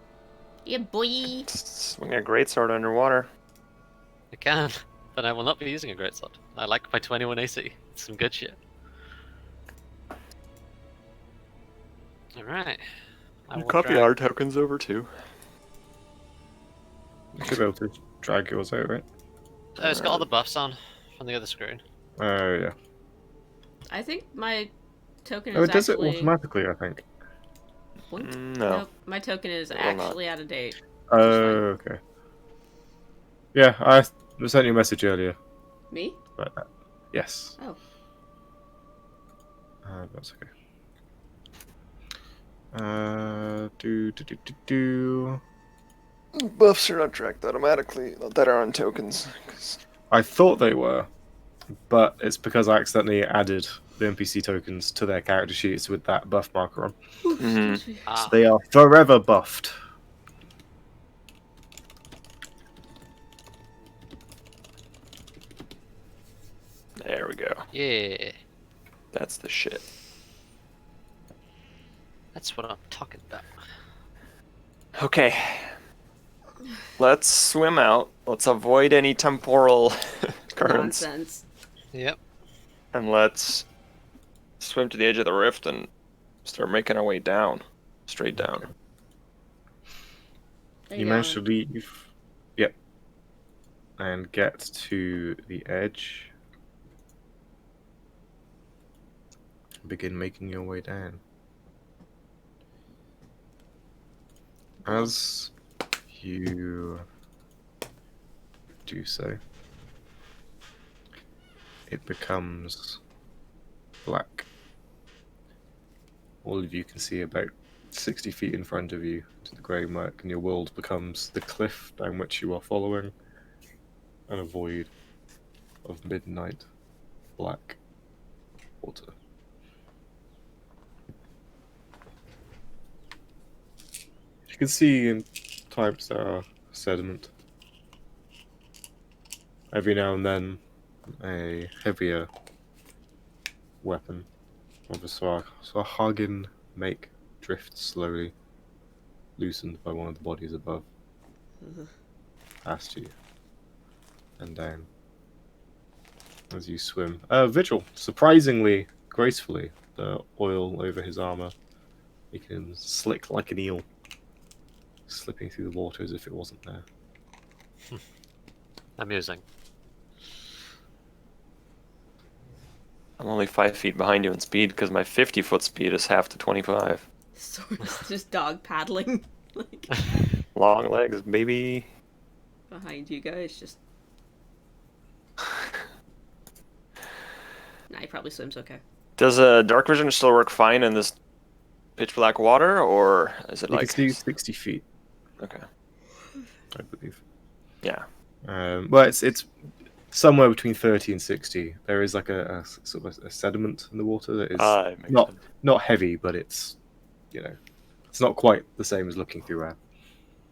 Yeah, boy. Swing a greatsword underwater. I can, but I will not be using a greatsword. I like my 21 AC. It's some good shit. Alright. I will Copy drag- our tokens over too. You should be able to drag yours out, right? It's got all the buffs on from the other screen. Oh, yeah. I think my token Oh, is it does actually. it automatically, I think. What? No. Nope, my token is It will not. actually out of date. Oh, okay. Yeah, I sent you a message earlier, Me? but yes. Oh. That's okay. Do. Buffs are not tracked automatically that are on tokens. 'Cause- I thought they were, but it's because I accidentally added the NPC tokens to their character sheets with that buff marker on. Mhm. So Ah, they are forever buffed. There we go. yeah. That's the shit. That's what I'm talking about. Okay. Let's swim out. Let's avoid any temporal currents. Nonsense. Yep. And let's swim to the edge of the rift and start making our way down. Straight down. There You go. managed to leave. Yep. And get to the edge. Begin making your way down. As you do so, it becomes black. All of you can see about 60 feet in front of you to the grey murk, and your world becomes the cliff down which you are following, and a void of midnight black water. You can see in types that are sediment. Every now and then, a heavier weapon of a Swahagan make drift slowly, loosened by one of the bodies above, past you and down. as you swim. Vigil, surprisingly gracefully, the oil over his armor. He can slick like an eel, slipping through the water as if it wasn't there. Amusing. I'm only 5 feet behind you in speed because my 50-foot speed is half to 25. Soren's just dog paddling like Long legs, baby. behind you guys. Just nah, he probably swims okay. Does dark vision still work fine in this pitch black water, or is it You like... can see 60 feet, Okay. I believe. Yeah. Well, it's somewhere between 30 and 60. There is like a sort of a sediment in the water that is It makes not sense. not heavy, but it's it's not quite the same as looking through air.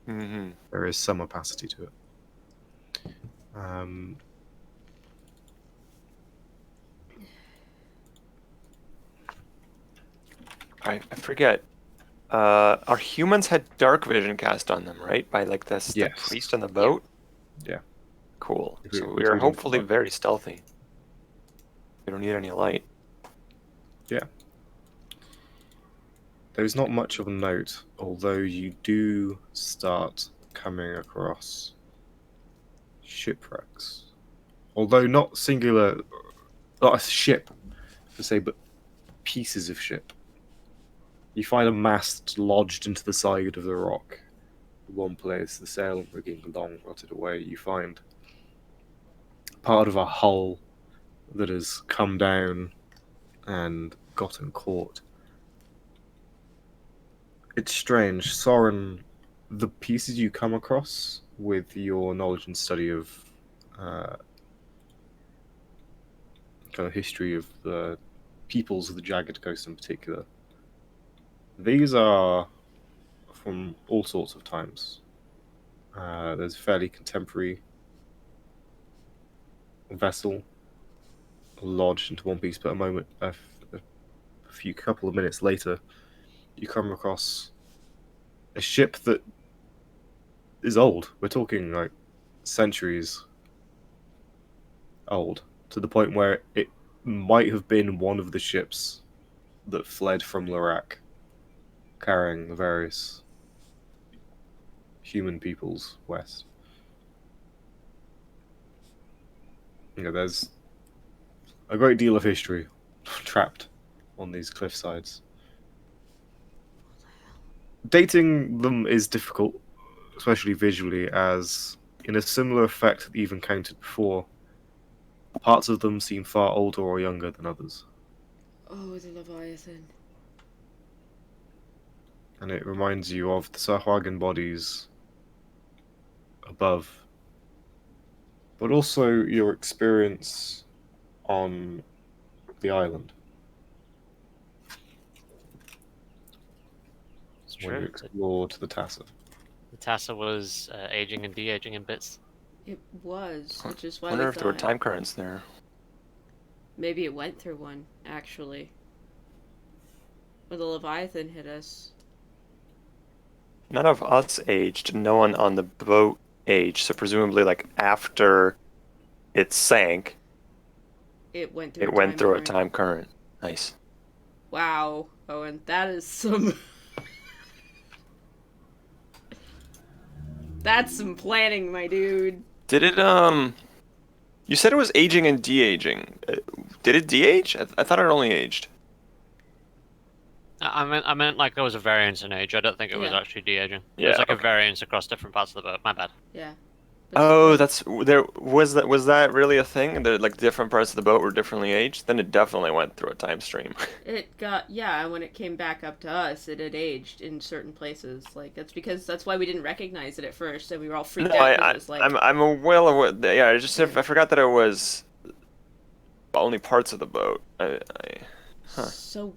Mm-hmm. There is some opacity to it. I forget. Our humans had dark vision cast on them, right? By like the Yes. priest on the boat? Yeah. Cool. If we- So if we we are don't hopefully fuck. very stealthy. We don't need any light. Yeah. There's not much of a note, although you do start coming across shipwrecks. Although not singular, not a ship per se, but pieces of ship. You find a mast lodged into the side of the rock. One place, the sail rigging long rotted away. You find part of a hull that has come down and gotten caught. It's strange. Soren, the pieces you come across with your knowledge and study of kind of history of the peoples of the Jagged Coast in particular, these are from all sorts of times. There's a fairly contemporary vessel lodged into one piece, but a few couple of minutes later, you come across a ship that is old. We're talking like centuries old, to the point where it might have been one of the ships that fled from Lorac, carrying the various human peoples west. There's a great deal of history trapped on these cliff sides. Dating them is difficult, especially visually, as in a similar effect that you've encountered before, parts of them seem far older or younger than others. Oh, the Leviathan. And it reminds you of the Sahuagin bodies above, but also your experience on the island. It's When you true. explored the Tassa. The Tassa was aging and de-aging in bits. It was, which is why I wonder we if there were thought time currents there. maybe it went through one, actually. When the Leviathan hit us. None of us aged. No one on the boat aged. So presumably, like after it sank, It went through it went through a time current. Nice. Wow, Owen, that is some... That's some planning, my dude. Did it You said it was aging and de-aging. Did it de-age? I thought it only aged. I meant like there was a variance in age. I don't think it was Yeah. actually de-aging. Yeah, There's like a okay. variance across different parts of the boat. My bad. Yeah. Oh, that's there was that really a thing? That like different parts of the boat were differently aged? Then it definitely went through a time stream. It got, yeah, when it came back up to us, it had aged in certain places. Like, that's why we didn't recognize it at first, and we were all freaked No, out. 'Cause it was like, I'm well aware. Yeah, I forgot that it was only parts of the boat. Huh. So,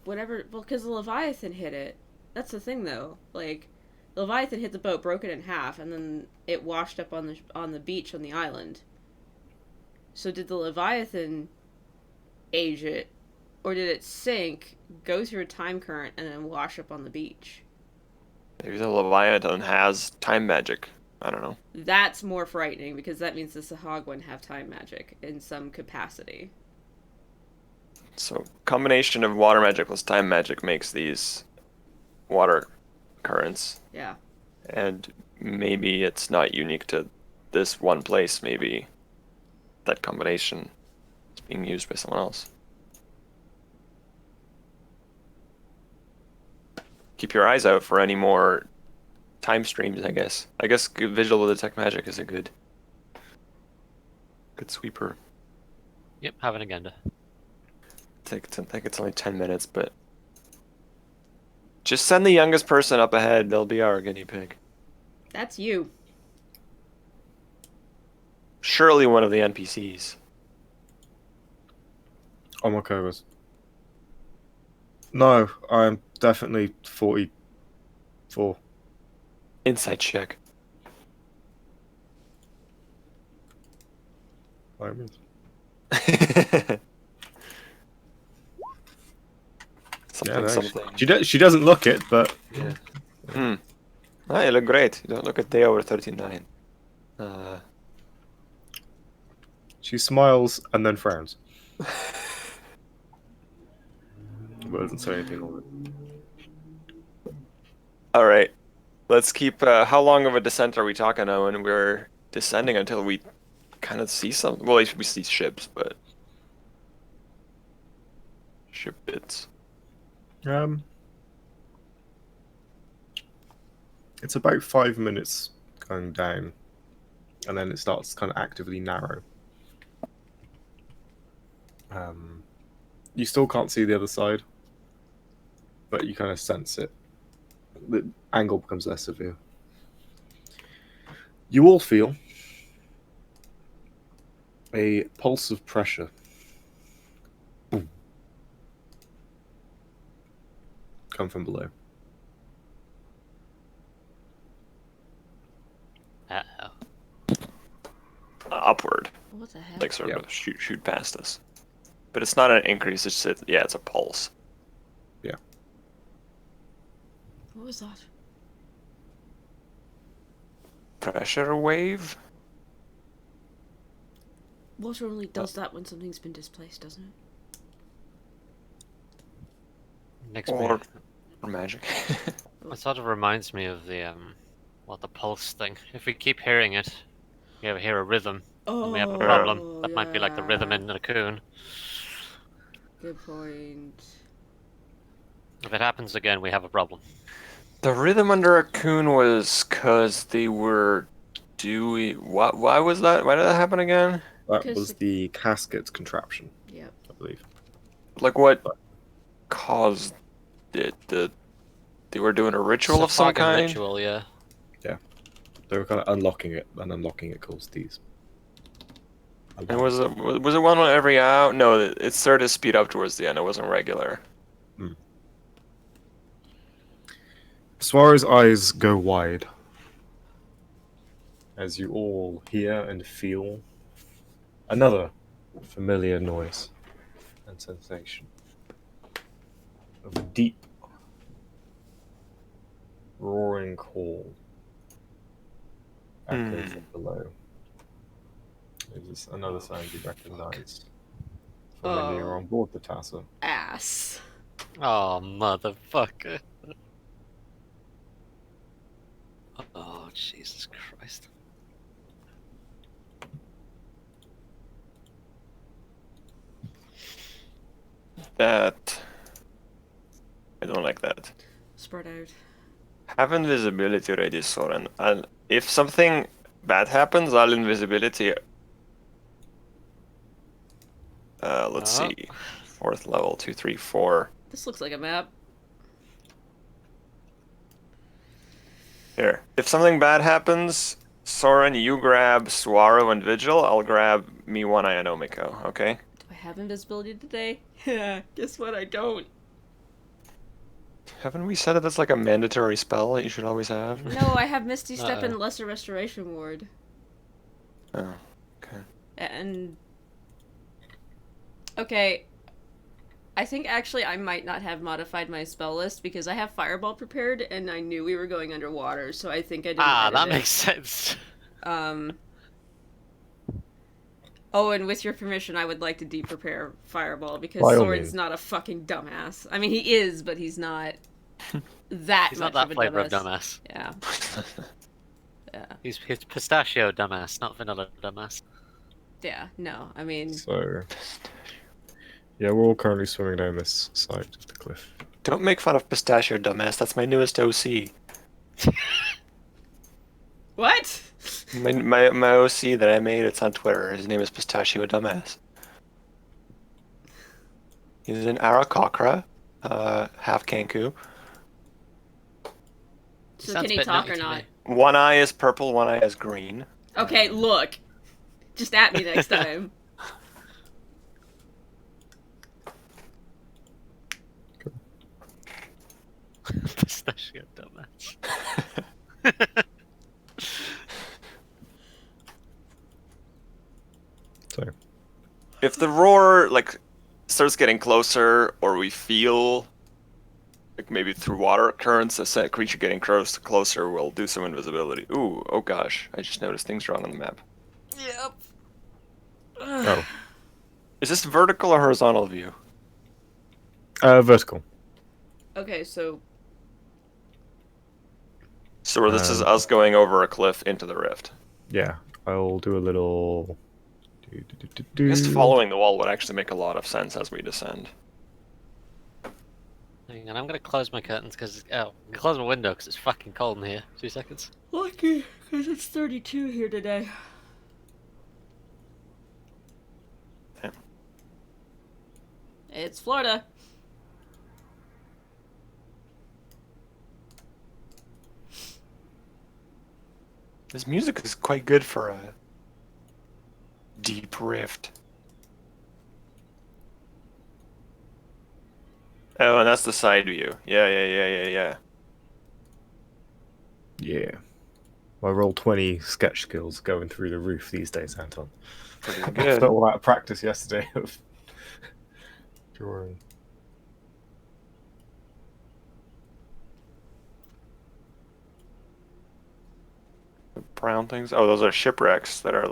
whatever, well, because the Leviathan hit it. That's the thing, though. Like, the Leviathan hit the boat, broke it in half, and then it washed up on the beach on the island. So did the Leviathan age it, or did it sink, go through a time current, and then wash up on the beach? Maybe the Leviathan has time magic. I don't know. That's more frightening because that means the Sahagwin have time magic in some capacity. So combination of water magic plus time magic makes these water currents, Yeah. and maybe it's not unique to this one place. Maybe that combination is being used by someone else. Keep your eyes out for any more time streams, I guess. I guess visual detect magic is a good sweeper. Yep, have an agenda. I think it's only 10 minutes, but just send the youngest person up ahead. They'll be our guinea pig. That's you. Surely one of the NPCs. Oh my goodness. No, I'm definitely 44. Insight check. Moments. Something, no, something. She doesn't look it, but Yeah. Ah, you look great. You don't look a day over 39. she smiles and then frowns. But doesn't say anything on it. All right. Let's keep. How long of a descent are we talking, Owen? We're descending until we kind of see something. Well, we see ships, but ship bits. It's about 5 minutes going down, and then it starts kind of actively narrow. You still can't see the other side, but you kind of sense it. The angle becomes less severe. You all feel a pulse of pressure. Boom. Come from below. Uh-oh. Upward, What the heck? like sort Yeah. of shoot past us. But it's not an increase. It's a pulse. What was that? Pressure wave. Water only does that when something's been displaced, doesn't it? Next Or magic. It sort of reminds me of the the pulse thing. If we keep hearing it, we ever hear a rhythm, and we have a problem. That might be like the rhythm in a cocoon. Good point. If it happens again, we have a problem. The rhythm under a coon was because they were doing. Why was that? Why did that happen again? That Because was the casket contraption, Yep. I believe. Like what caused it? They were doing a ritual of some Fucking kind. ritual, yeah. They were kind of unlocking it, and unlocking it caused these. And was it one every hour? No, it started to speed up towards the end. It wasn't regular. Suara's eyes go wide as you all hear and feel another familiar noise and sensation of a deep, roaring call echoing from below. Is this another sound you recognize? Familiar Oh. on board the Tassa. Ass. Oh, motherfucker. Oh, Jesus Christ. That. I don't like that. Spread out. Have invisibility ready, Soren. And if something bad happens, I'll invisibility. Let's see. 4th level, 2, 3, 4. This looks like a map. Here. If something bad happens, Soren, you grab Suaro and Vigil. I'll grab me One Eye and Omiko, okay? Do I have invisibility today? Yeah. Guess what? I don't. Haven't we said that that's like a mandatory spell that you should always have? No, I have Misty Step Uh-oh. and Lesser Restoration Ward. Oh, okay. And okay, I think actually I might not have modified my spell list because I have Fireball prepared and I knew we were going underwater, so I think I didn't edit that it. makes sense. Oh, and with your permission, I would like to de-prepare Fireball because By all Soren's means. not a fucking dumbass. I mean, he is, but he's not that He's much not that of a flavor dumbass. of dumbass. Yeah. Yeah. He's pistachio dumbass, not vanilla dumbass. Yeah. No, I mean, So, yeah, we're all currently swimming down this side of the cliff. Don't make fun of Pistachio, dumbass. That's my newest OC. what? My OC that I made, it's on Twitter. His name is Pistachio Dumbass. He's an Arakocra, half Kanku. So Sounds can a he bit talk nutty or to not? me. One eye is purple, one eye is green. Okay, look. Just at me next time. Pistachio dumbass. So, If the roar starts getting closer, or we feel maybe through water currents, a creature getting closer, we'll do some invisibility. Ooh, oh gosh! I just noticed things wrong on the map. Yep. oh, Is this vertical or horizontal view? vertical. Okay, so So this is us going over a cliff into the rift. Yeah, I'll do a little. I guess following the wall would actually make a lot of sense as we descend. Hang on, I'm gonna close my curtains because I'm gonna close my window because it's fucking cold in here. 2 seconds. lucky, because it's 32 here today. Yeah. It's Florida. This music is quite good for a deep rift. Oh, and that's the side view. Yeah. Yeah. My roll 20 sketch skills going through the roof these days, Anton. Pretty I good. spent all that practice yesterday of drawing. Brown things. Oh, those are shipwrecks that are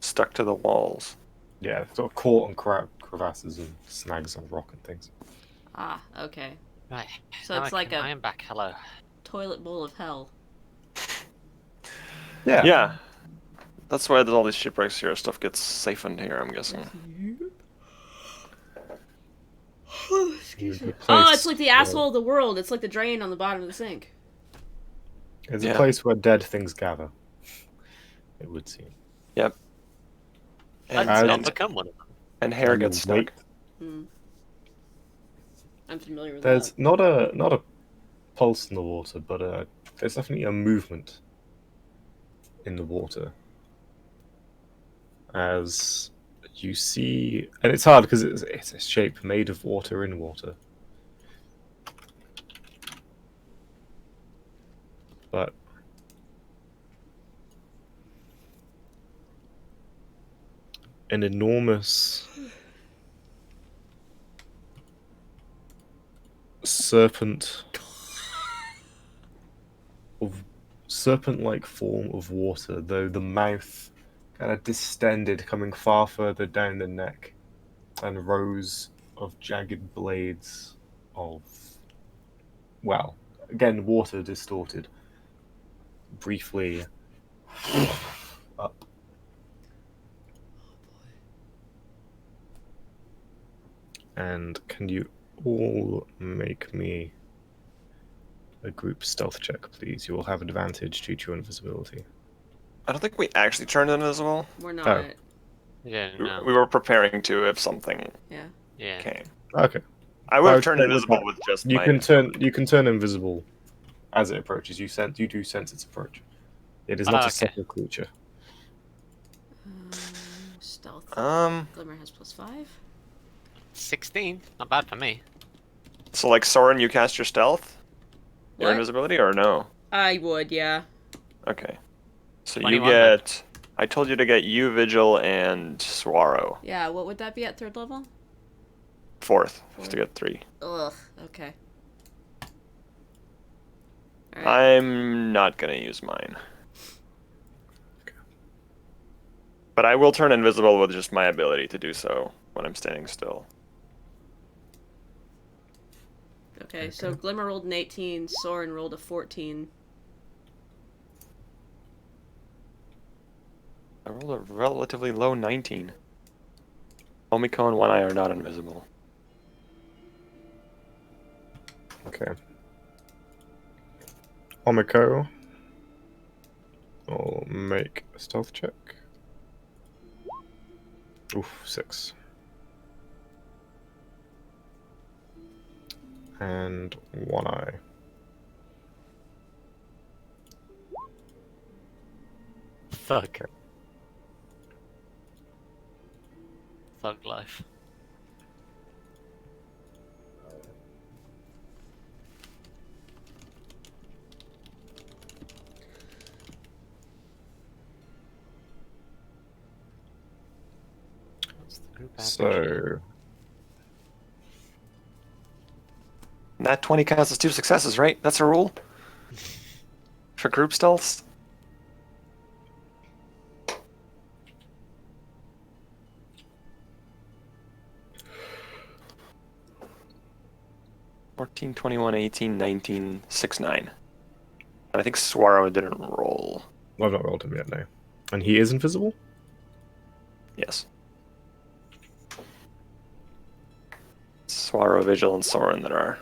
stuck to the walls. Yeah, sort of caught on crevasses and snags on rock and things. Ah, okay. Right. So now it's like I a am back. Hello. toilet bowl of hell. Yeah. Yeah. That's why there's all these shipwrecks here. Stuff gets siphoned here, I'm guessing. Excuse me. The Oh, place it's like the where- asshole of the world. It's like the drain on the bottom of the sink. It's Yeah. a place where dead things gather. It would seem. Yep. I'd As- not become one of them. And hair And gets wait. stuck. Hmm. I'm familiar with There's that. not a pulse in the water, but there's definitely a movement in the water. As you see, and it's hard because it's a shape made of water in water. But an enormous serpent-like form of water, though the mouth kind of distended, coming far further down the neck, and rows of jagged blades of, well, again, water distorted, briefly up. And can you all make me a group stealth check, please? You will have advantage due to your invisibility. I don't think we actually turned invisible. We're not. Oh. Yeah, We- no. We were preparing to if something Yeah. Yeah. came. Okay. I would I have would turned say with invisible that, with just You my... can turn invisible as it approaches. You do sense its approach. It is not Ah, a okay. subtle creature. Stealth. Um, Glimmer has +5. 16. Not bad for me. so Soren, you cast your stealth? Your What? invisibility, or no? I would, yeah. Okay. So you 21 then. get... I told you to get you, Vigil, and Swaro. Yeah, what would that be at 3rd level? Fourth to get 3. Ugh. Okay. All right. I'm not gonna use mine. But I will turn invisible with just my ability to do so when I'm standing still. Okay, so Glimmer rolled an 18, Soren rolled a 14. I rolled a relatively low 19. Omiko and One Eye are not invisible. Okay. Omiko will make a stealth check. Oof, 6. And One Eye. Thug. Thug life. What's the group average? So, That 20 counts as 2 successes, right? That's a rule? For group stealths? "14, 21, 18, 19, 6, 9. And I think Swaro didn't roll. I've not rolled him yet, no. And he is invisible? Yes. Swaro, Vigil, and Soren that are.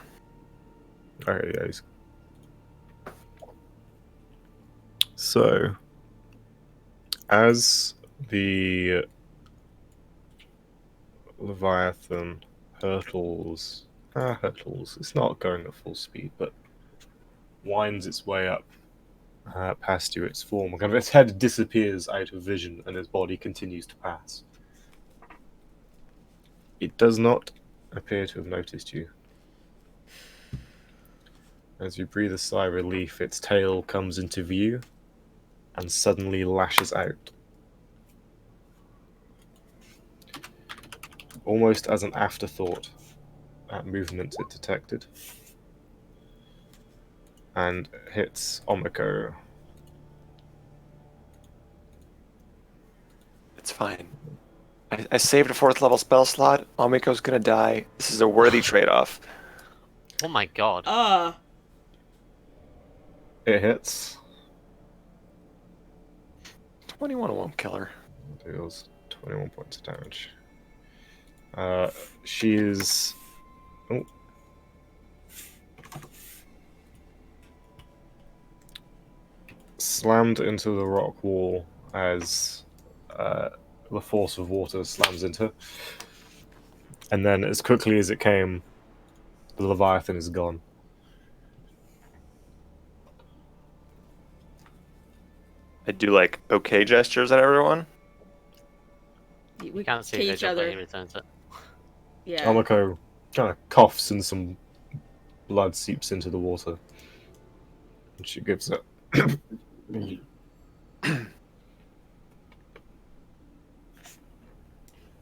Okay, yeah, he's... So, as the Leviathan hurtles, it's not going at full speed, but winds its way up past you, its form. Kind of its head disappears out of vision and its body continues to pass. It does not appear to have noticed you. As you breathe a sigh of relief, its tail comes into view and suddenly lashes out. Almost as an afterthought, that movement it detected. And hits Omiko. It's fine. I saved a 4th level spell slot. Omiko's gonna die. This is a worthy trade-off. Oh my god. It hits. 21 won't kill her. Deals 21 points of damage. She is... Oh. Slammed into the rock wall as the force of water slams into her. And then, as quickly as it came, the Leviathan is gone. I do like okay gestures at everyone. We Can't see to each Vigil, but other. he returns it. Yeah. Omiko kind of coughs and some blood seeps into the water. And she gives it.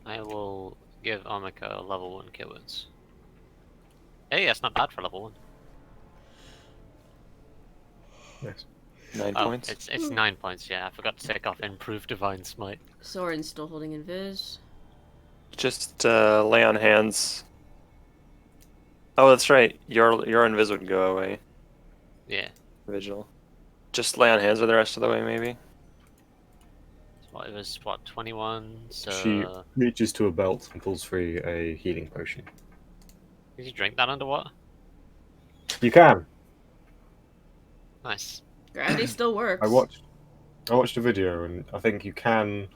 I will give Omiko a level 1 cure wounds. Hey, that's not bad for level 1. Yes. 9 Oh, points. it's 9 points, yeah. I forgot to take off Improved Divine Smite. Soren's still holding invis. Just lay on hands. Oh, that's right. Your invis would go away. Yeah. Vigil. Just lay on hands for the rest of the way, maybe. What, it was, what, 21? So... She reaches to a belt and pulls free a healing potion. Did you drink that underwater? You can. Nice. Gravity still works. I watched a video, and I think you can.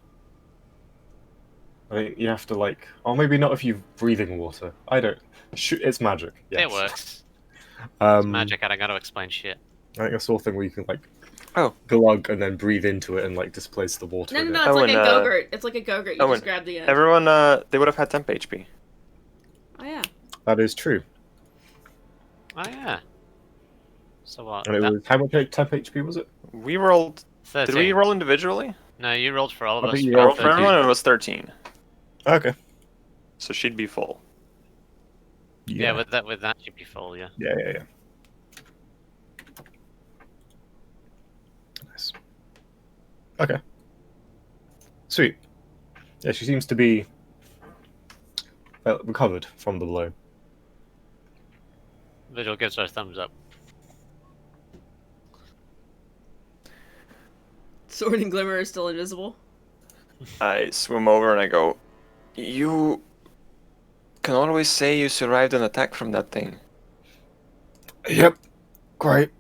I think you have to like, or maybe not if you're breathing water. I don't. It's magic. Yes. It works. It's Um, magic, I don't gotta explain shit. I think I saw a thing where you can like, Oh. glug and then breathe into it and like displace the water. No, in no, it. no, it's Oh, like and, a Go-Gurt. It's like a Go-Gurt. You oh, just and grab the end. Everyone, they would have had temp HP. Oh, yeah. That is true. Oh yeah. So what? And it was how much temp HP was it? We rolled. 13. Did we roll individually? No, you rolled for all of I us. think you for rolled Rolled for 13. everyone, and it was 13. Okay. So she'd be full. Yeah, with that you'd be full, yeah. Yeah. Nice. Okay. Sweet. Yeah, she seems to be recovered from the blow. Vigil gives her a thumbs up. Sword and Glimmer are still invisible. I swim over and I go, you can always say you survived an attack from that thing. Yep. Great.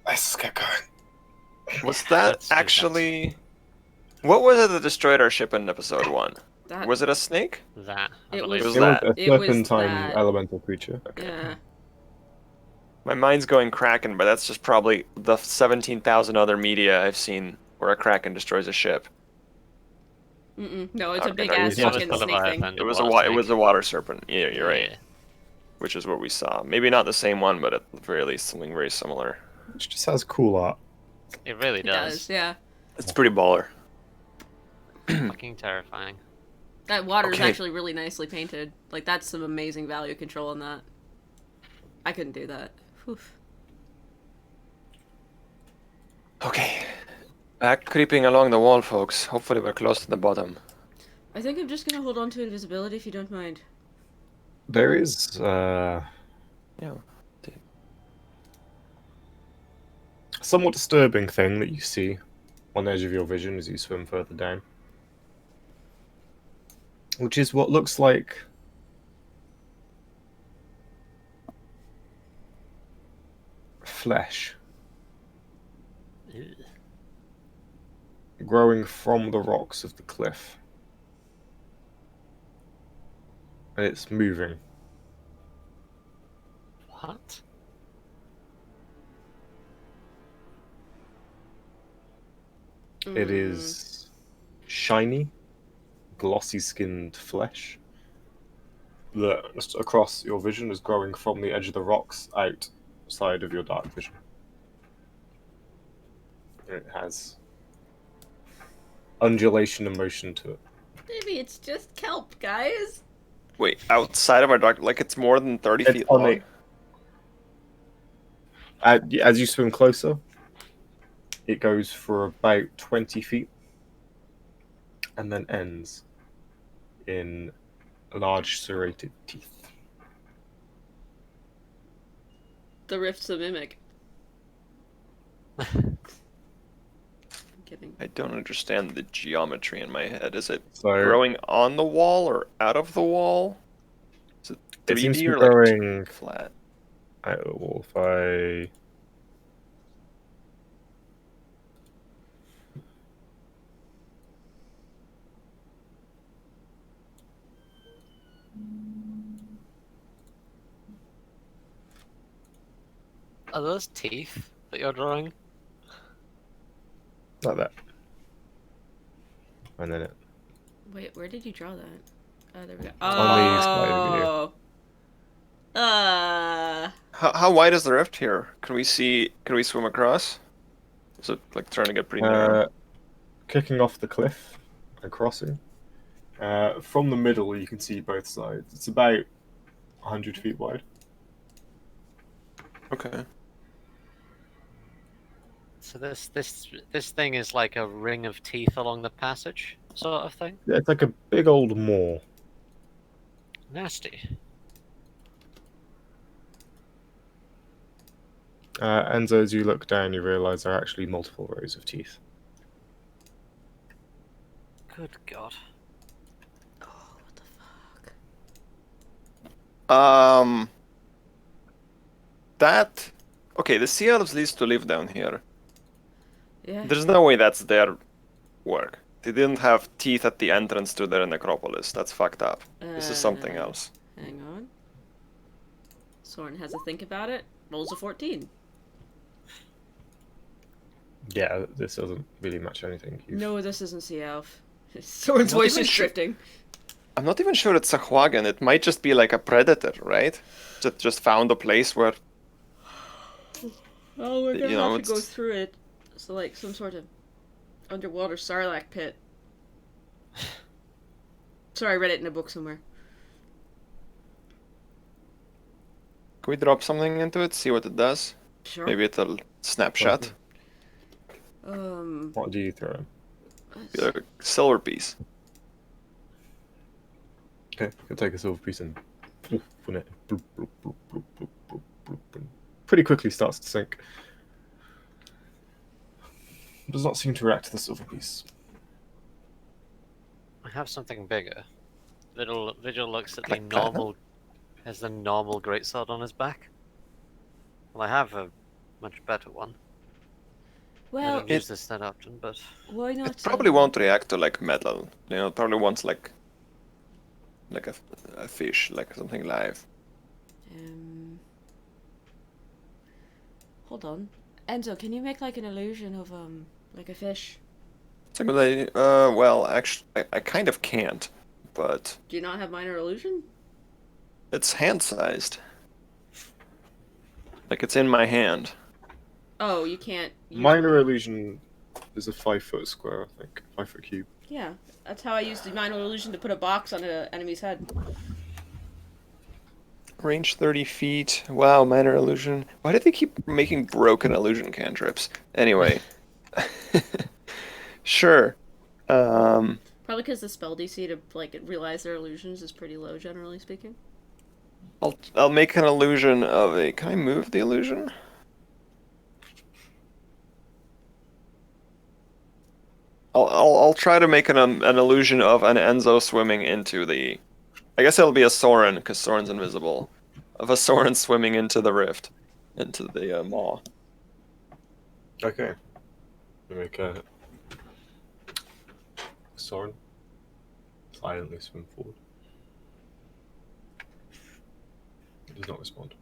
Let's get going. Was that Let's do that. actually... What was it that destroyed our ship in episode 1? That Was it a snake? That, I It believe. was It that. was a It was serpentine that. elemental creature. Okay. yeah. My mind's going Kraken, but that's just probably the 17,000 other media I've seen where a Kraken destroys a ship. No, it's a Okay, big no, ass he's not fucking full of snake thing. Leviathan. It was water it was a snake. water serpent. Yeah, you're right. Yeah. Which is what we saw. Maybe not the same one, but at the very least something very similar. Which just has cool art. It really It does. does, yeah. It's pretty baller. Fucking terrifying. That water is Okay. actually really nicely painted. Like, that's some amazing value control in that. I couldn't do that. Whew. Okay. Back creeping along the wall, folks. Hopefully we're close to the bottom. I think I'm just gonna hold on to invisibility if you don't mind. There is Yeah. a somewhat disturbing thing that you see on the edge of your vision as you swim further down. Which is what looks like flesh Ew. growing from the rocks of the cliff. And it's moving. What? It is shiny, glossy skinned flesh that just across your vision is growing from the edge of the rocks outside of your dark vision. And it has undulation and motion to it. Maybe it's just kelp, guys. Wait, outside of our dark, like it's more than 30 It's feet on long? As you swim closer, it goes for about 20 feet and then ends in large serrated teeth. The rift's a mimic. I'm kidding. I don't understand the geometry in my head. Is it So growing on the wall or out of the wall? Is it 3D it seems to be or like growing flat? if I Are those teeth that you're drawing? like that. And then it Wait, where did you draw that? Oh, there we go. on the side of the Oh. How wide is the rift here? Can we see? Can we swim across? Is it like trying to get pretty narrow? kicking off the cliff and crossing. From the middle, you can see both sides. It's about 100 feet wide. Okay. So this thing is like a ring of teeth along the passage, sort of thing. Yeah, it's like a big old maw. Nasty. And as you look down, you realise there are actually multiple rows of teeth. Good God. Oh, what the fuck? That. Okay, the sea elves used to live down here. Yeah. There's no way that's their work. They didn't have teeth at the entrance to their necropolis. That's fucked up. This is something else. Hang on. Soren has a think about it. Rolls a 14. Yeah, this doesn't really match anything. No, this isn't Sea Elf. Soren's Not voice even is sure. shifting. I'm not even sure it's a Huagin. It might just be like a predator, right? That just found a place where. Oh, we're gonna You know, have to go it's- through it. So, like, some sort of underwater sarlacc pit. swear I read it in a book somewhere. Can we drop something into it? See what it does? Sure. Maybe it'll snapshot. What do you throw in? A silver piece. Okay, you can take a silver piece and when it pretty quickly starts to sink. It does not seem to react to the silver piece. I have something bigger. Little Vigil looks at the Like platinum? normal, has the normal greatsword on his back. Well, I have a much better one. I Well, don't use this that often, but why not? It probably won't react to like metal. You know, it probably wants like a fish, like something live. Hold on, Enzo. Can you make like an illusion of like a fish? It's a good idea. Well, actually, I kind of can't, but Do you not have minor illusion? it's hand-sized. Like it's in my hand. Oh, you can't. Minor illusion is a 5-foot square, I think. 5-foot cube. Yeah, that's how I used the minor illusion to put a box on an enemy's head. Range 30 feet. Wow, minor illusion. Why did they keep making broken illusion cantrips? Anyway. Sure. Probably because the spell DC to like realize their illusions is pretty low, generally speaking. I'll make an illusion of a. Can I move the illusion? I'll try to make an illusion of an Enzo swimming into the. I guess it'll be a Soren because Soren's invisible. Of a Soren swimming into the rift, into the maw. Okay. We make a Soren silently swim forward. It does not respond.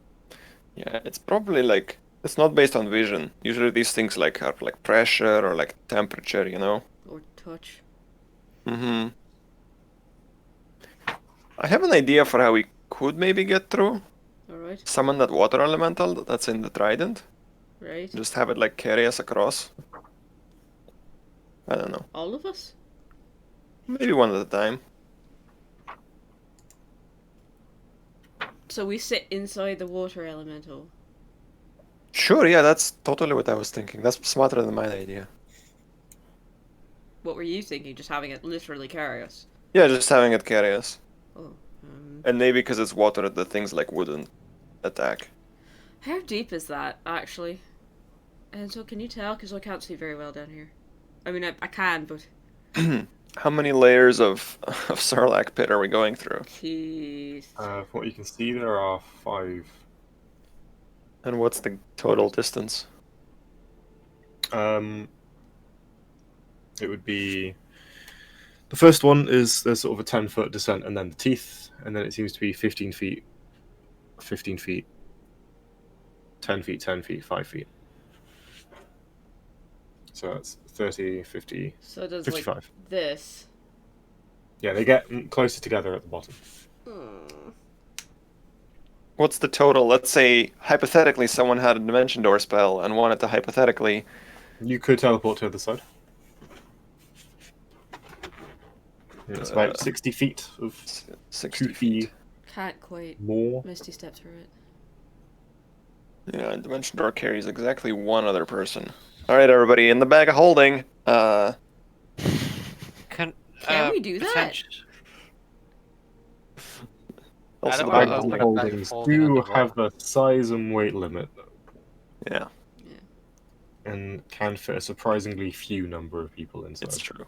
Yeah, it's probably like it's not based on vision. Usually these things like are like pressure or like temperature, you know. Or touch. Mm-hmm. I have an idea for how we could maybe get through. Alright. Summon that water elemental that's in the trident. Right. Just have it like carry us across. I don't know. All of us? Maybe one at a time. So we sit inside the water elemental. Sure, yeah, that's totally what I was thinking. That's smarter than my idea. What were you thinking? Just having it literally carry us? Yeah, just having it carry us. Oh. And maybe because it's water, the things like wouldn't attack. How deep is that, actually? And so can you tell? Because I can't see very well down here. I mean, I can, but... How many layers of Sarlacc pit are we going through? Jeez. From what you can see, there are 5. And what's the total distance? It would be the first one is there's sort of a 10-foot descent, and then the teeth, and then it seems to be 15 feet, 15 feet, 10 feet, 10 feet, 5 feet. So that's 30, 50, So it does 55. like this. Yeah, they get closer together at the bottom. What's the total? Let's say, hypothetically, someone had a dimension door spell and wanted to hypothetically... You could teleport to the other side. It's about 60 feet of 60 2 feet. Can't quite more. misty step through it. Yeah, and dimension door carries exactly one other person. Alright, everybody, in the bag of holding, can we do that? also the don't bag know. of Bag holding. holdings holding do underwater. have a size and weight limit, Yeah, and can fit a surprisingly few number of people inside. it's true.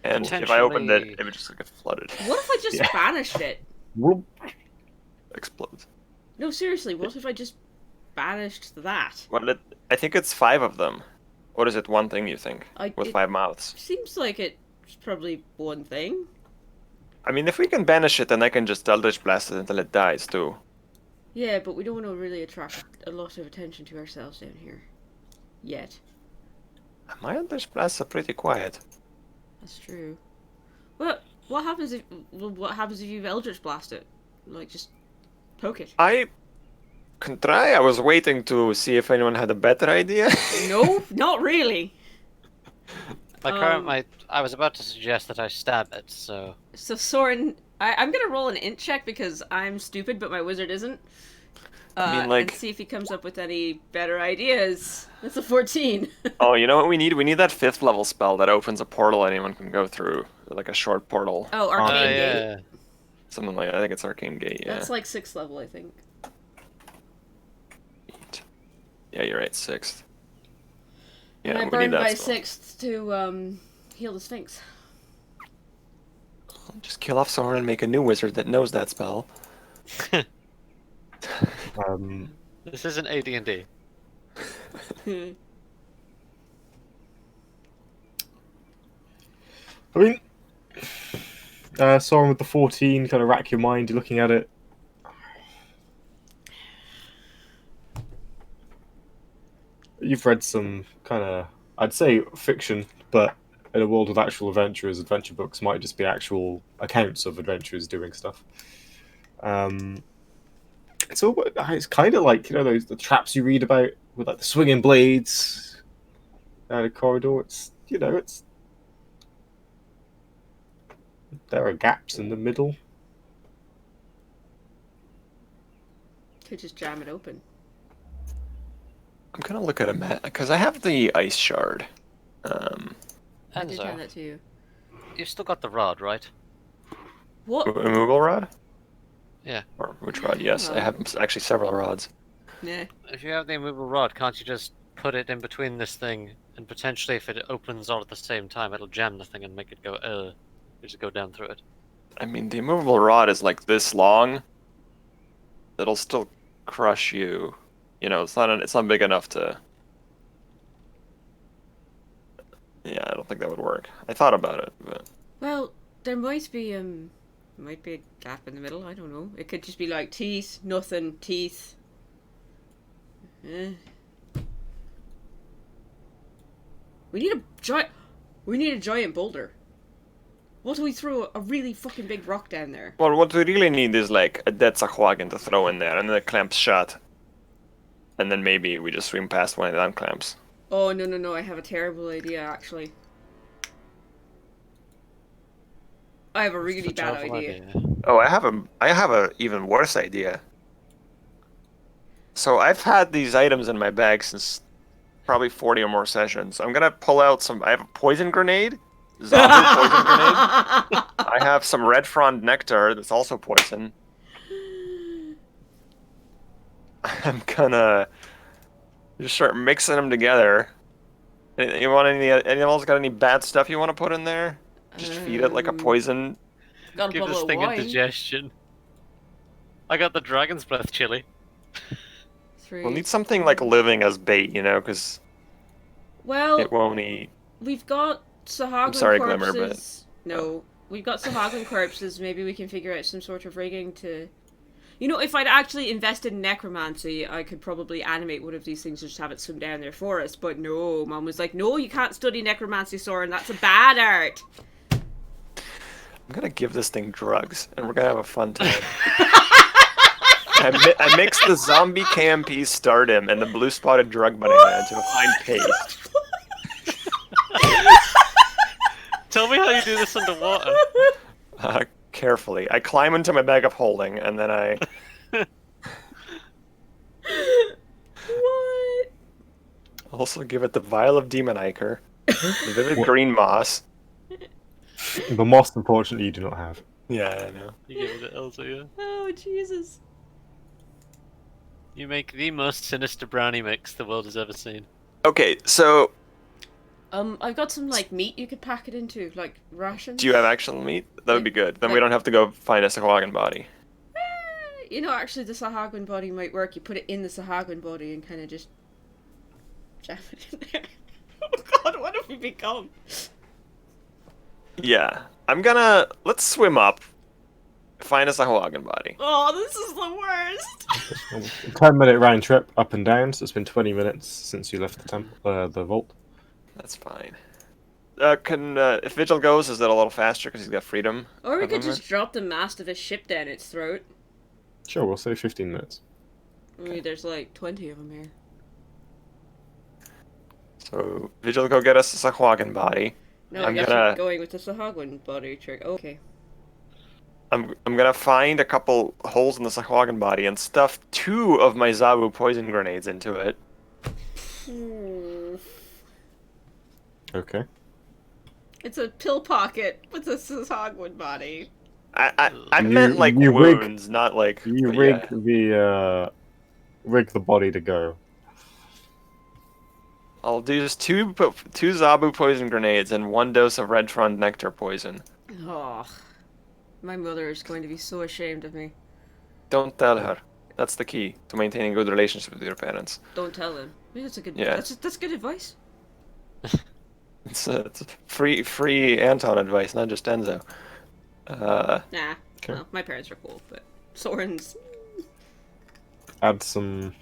And if I opened it, Potentially- it would just get flooded. What if I just Yeah. banished it? Whoop. Explodes. No, seriously, what if I just banished that? Well, I think it's 5 of them. Or is it one thing, you think? With It 5 mouths? seems like it's probably one thing. I mean, if we can banish it, then I can just Eldritch Blast it until it dies, too. Yeah, but we don't want to really attract a lot of attention to ourselves down here. Yet. My Eldritch Blasts are pretty quiet. That's true. Well, what happens if you Eldritch Blast it? Like, just poke it. I can try. I was waiting to see if anyone had a better idea. No, not really. I was about to suggest that I stab it, so... So Soren, I'm gonna roll an int check because I'm stupid, but my wizard isn't. I mean, And like, see if he comes up with any better ideas. That's a 14. oh, you know what we need? We need that 5th level spell that opens a portal anyone can go through, like a short portal. Oh, Arcane Gate. yeah. Something like I think it's Arcane Gate. Yeah. That's like 6th level, I think. Yeah, you're right. 6th. Yeah, And I we burned need that my spell. 6th to heal the Sphinx. Just kill off Soren and make a new wizard that knows that spell. This isn't AD&D. I mean, Soren with the 14, kind of rack your mind, you're looking at it. You've read some kind of, I'd say, fiction, but in a world of actual adventurers, adventure books might just be actual accounts of adventurers doing stuff. It's kind of like, the traps you read about with like the swinging blades down a corridor. It's there are gaps in the middle. Could just jam it open. I'm gonna look at a map because I have the ice shard. I did hand Enzo, that to you. you've still got the rod, right? What? Removal rod? Yeah. Or which rod? Yes, I have actually several rods. Nah. If you have the immovable rod, can't you just put it in between this thing, and potentially if it opens all at the same time, it'll jam the thing and make it go, just go down through it. I mean, the immovable rod is like this long. It'll still crush you. It's not big enough to. Yeah, I don't think that would work. I thought about it, but Well, there might be a gap in the middle. I don't know. It could just be like teeth, nothing, teeth. Eh. We need a giant boulder. What do we throw a really fucking big rock down there? well, what we really need is like a dead Sahuagin to throw in there, and then the clamps shut, and then maybe we just swim past one of the unclamps. Oh no! I have a terrible idea actually. I have a really bad idea. Oh, I have a even worse idea. So I've had these items in my bag since probably 40 or more sessions. I'm gonna pull out some. I have a poison grenade, zombie poison grenade. I have some red frond nectar that's also poison. I'm gonna just start mixing them together. You want anyone else got any bad stuff you want to put in there? Just feed it like a poison. Got a Give bottle this of thing wine. indigestion. I got the dragon's breath chili. 3. We'll need something like living as bait, because Well, it won't eat. we've got Sahuagin sorry, corpses. Glimmer, but- No, we've got Sahuagin corpses. Maybe we can figure out some sort of rigging to. If I'd actually invested in necromancy, I could probably animate one of these things and just have it swim down there for us. But no, Mom was like, "No, you can't study necromancy, Soren. That's a bad art." I'm gonna give this thing drugs, and we're gonna have a fun time. I mixed the zombie KMP stardom and the blue spotted drug bunny land to a fine paste. Tell me how you do this underwater. Carefully. I climb into my bag of holding, and then I... What? also give it the vial of demon ichor, the vivid green moss. The moss, unfortunately, you do not have. Yeah, I know. You give it to Elsa, yeah. Oh Jesus! You make the most sinister brownie mix the world has ever seen. Okay, so I've got some meat you could pack it into, like rations. do you have actual meat? That would be good. Then we don't have to go find a Sahuagin body. Actually, the Sahuagin body might work. You put it in the Sahuagin body and kind of just jam it in there. Oh God, what have we become? Yeah. Let's swim up. Find a Sahuagin body. Oh, this is the worst. 10-minute round trip up and down, so it's been 20 minutes since you left the vault. That's fine. If Vigil goes, is that a little faster because he's got freedom? Or we of could movement? just drop the mast of his ship down its throat. Sure, we'll say 15 minutes. There's 20 of them here. So Vigil go get us a Sahuagin body. No, I'm I guess gonna- you're going with the Sahagwan body trick. Okay. I'm gonna find a couple holes in the Sahuagin body and stuff 2 of my Zabu poison grenades into it. Okay. It's a pill pocket with a Sahagwan body. I You- meant like you rig- wounds, not like. You but rig yeah. the body to go. I'll do just two Zabu poison grenades and 1 dose of red frond nectar poison. Oh, my mother is going to be so ashamed of me. Don't tell her. That's the key to maintaining good relationships with your parents. Don't tell them. Maybe that's a good. Yeah. That's good advice. It's free Anton advice, not just Enzo. Nah. Okay. Well, my parents are cool, but Soren's. Add some.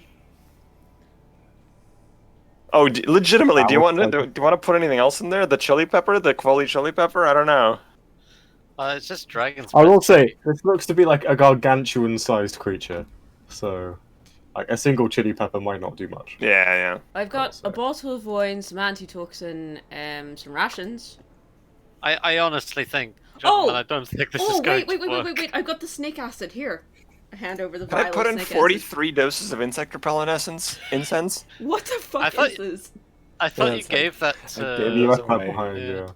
Oh, legitimately, do you want That to was do you want to put anything else in there? The chili pepper, the Quali chili pepper? I don't know. It's just dragon's I will breath. say this looks to be like a gargantuan-sized creature, so like a single chili pepper might not do much. Yeah. I've got Sorry. a bottle of wine, some antitoxin, some rations. I honestly think, Oh! gentlemen, I don't think this is going to work. Wait! I've got the snake acid here. I hand over the Can I vial put of in snake 43 doses of insect repellent incense? acid. What the fuck I thought- is this? I thought Yeah, you it's like- gave that I gave to... you that's left that alright, behind. yeah. Yeah.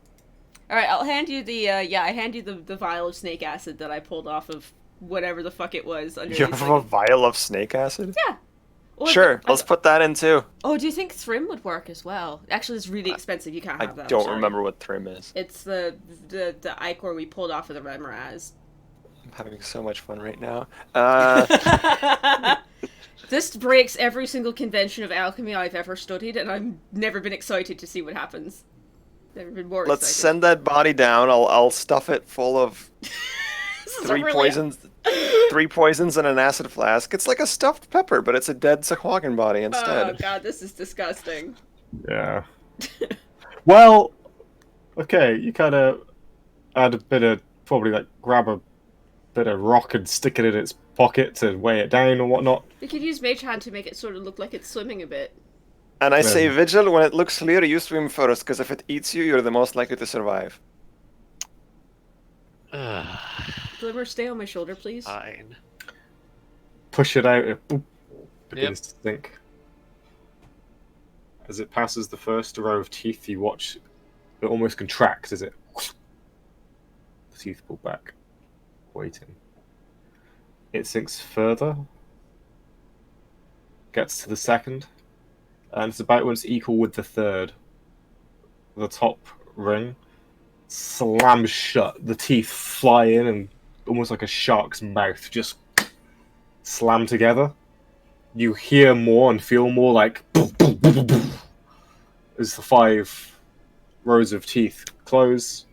All right, I'll hand you the I hand you the vial of snake acid that I pulled off of whatever the fuck it was You underneath. have a vial of snake acid? Yeah. Well, Sure, I- let's put that in too. Oh, do you think Thrim would work as well? Actually, it's really expensive. You can't I have that. I'm don't sorry. remember what Trim is. It's the ichor we pulled off of the Remoraz. I'm having so much fun right now. This breaks every single convention of alchemy I've ever studied, and I've never been excited to see what happens. Never been more Let's excited. send that body down. I'll stuff it full of This is a 3 really- poisons. 3 poisons and an acid flask. It's like a stuffed pepper, but it's a dead Sahuagin body Oh instead. god, this is disgusting. Yeah. Well, okay, you kind of add a bit of probably like grab a bit of rock and stick it in its pocket to weigh it down or whatnot. You could use Mage Hand to make it sort of look like it's swimming a bit. And I say, Yeah. Vigil, when it looks clear, you swim first, because if it eats you, you're the most likely to survive. Glimmer, stay on my shoulder, please. Fine. Push it out, it boop, begins to sink. As it passes the first row of teeth, you watch it almost contract as it. The teeth pull back, waiting. It sinks further, gets to the second, and it's about when it's equal with the third. The top ring slams shut, the teeth fly in, and almost like a shark's mouth just slam together. You hear more and feel more like as the 5 rows of teeth close.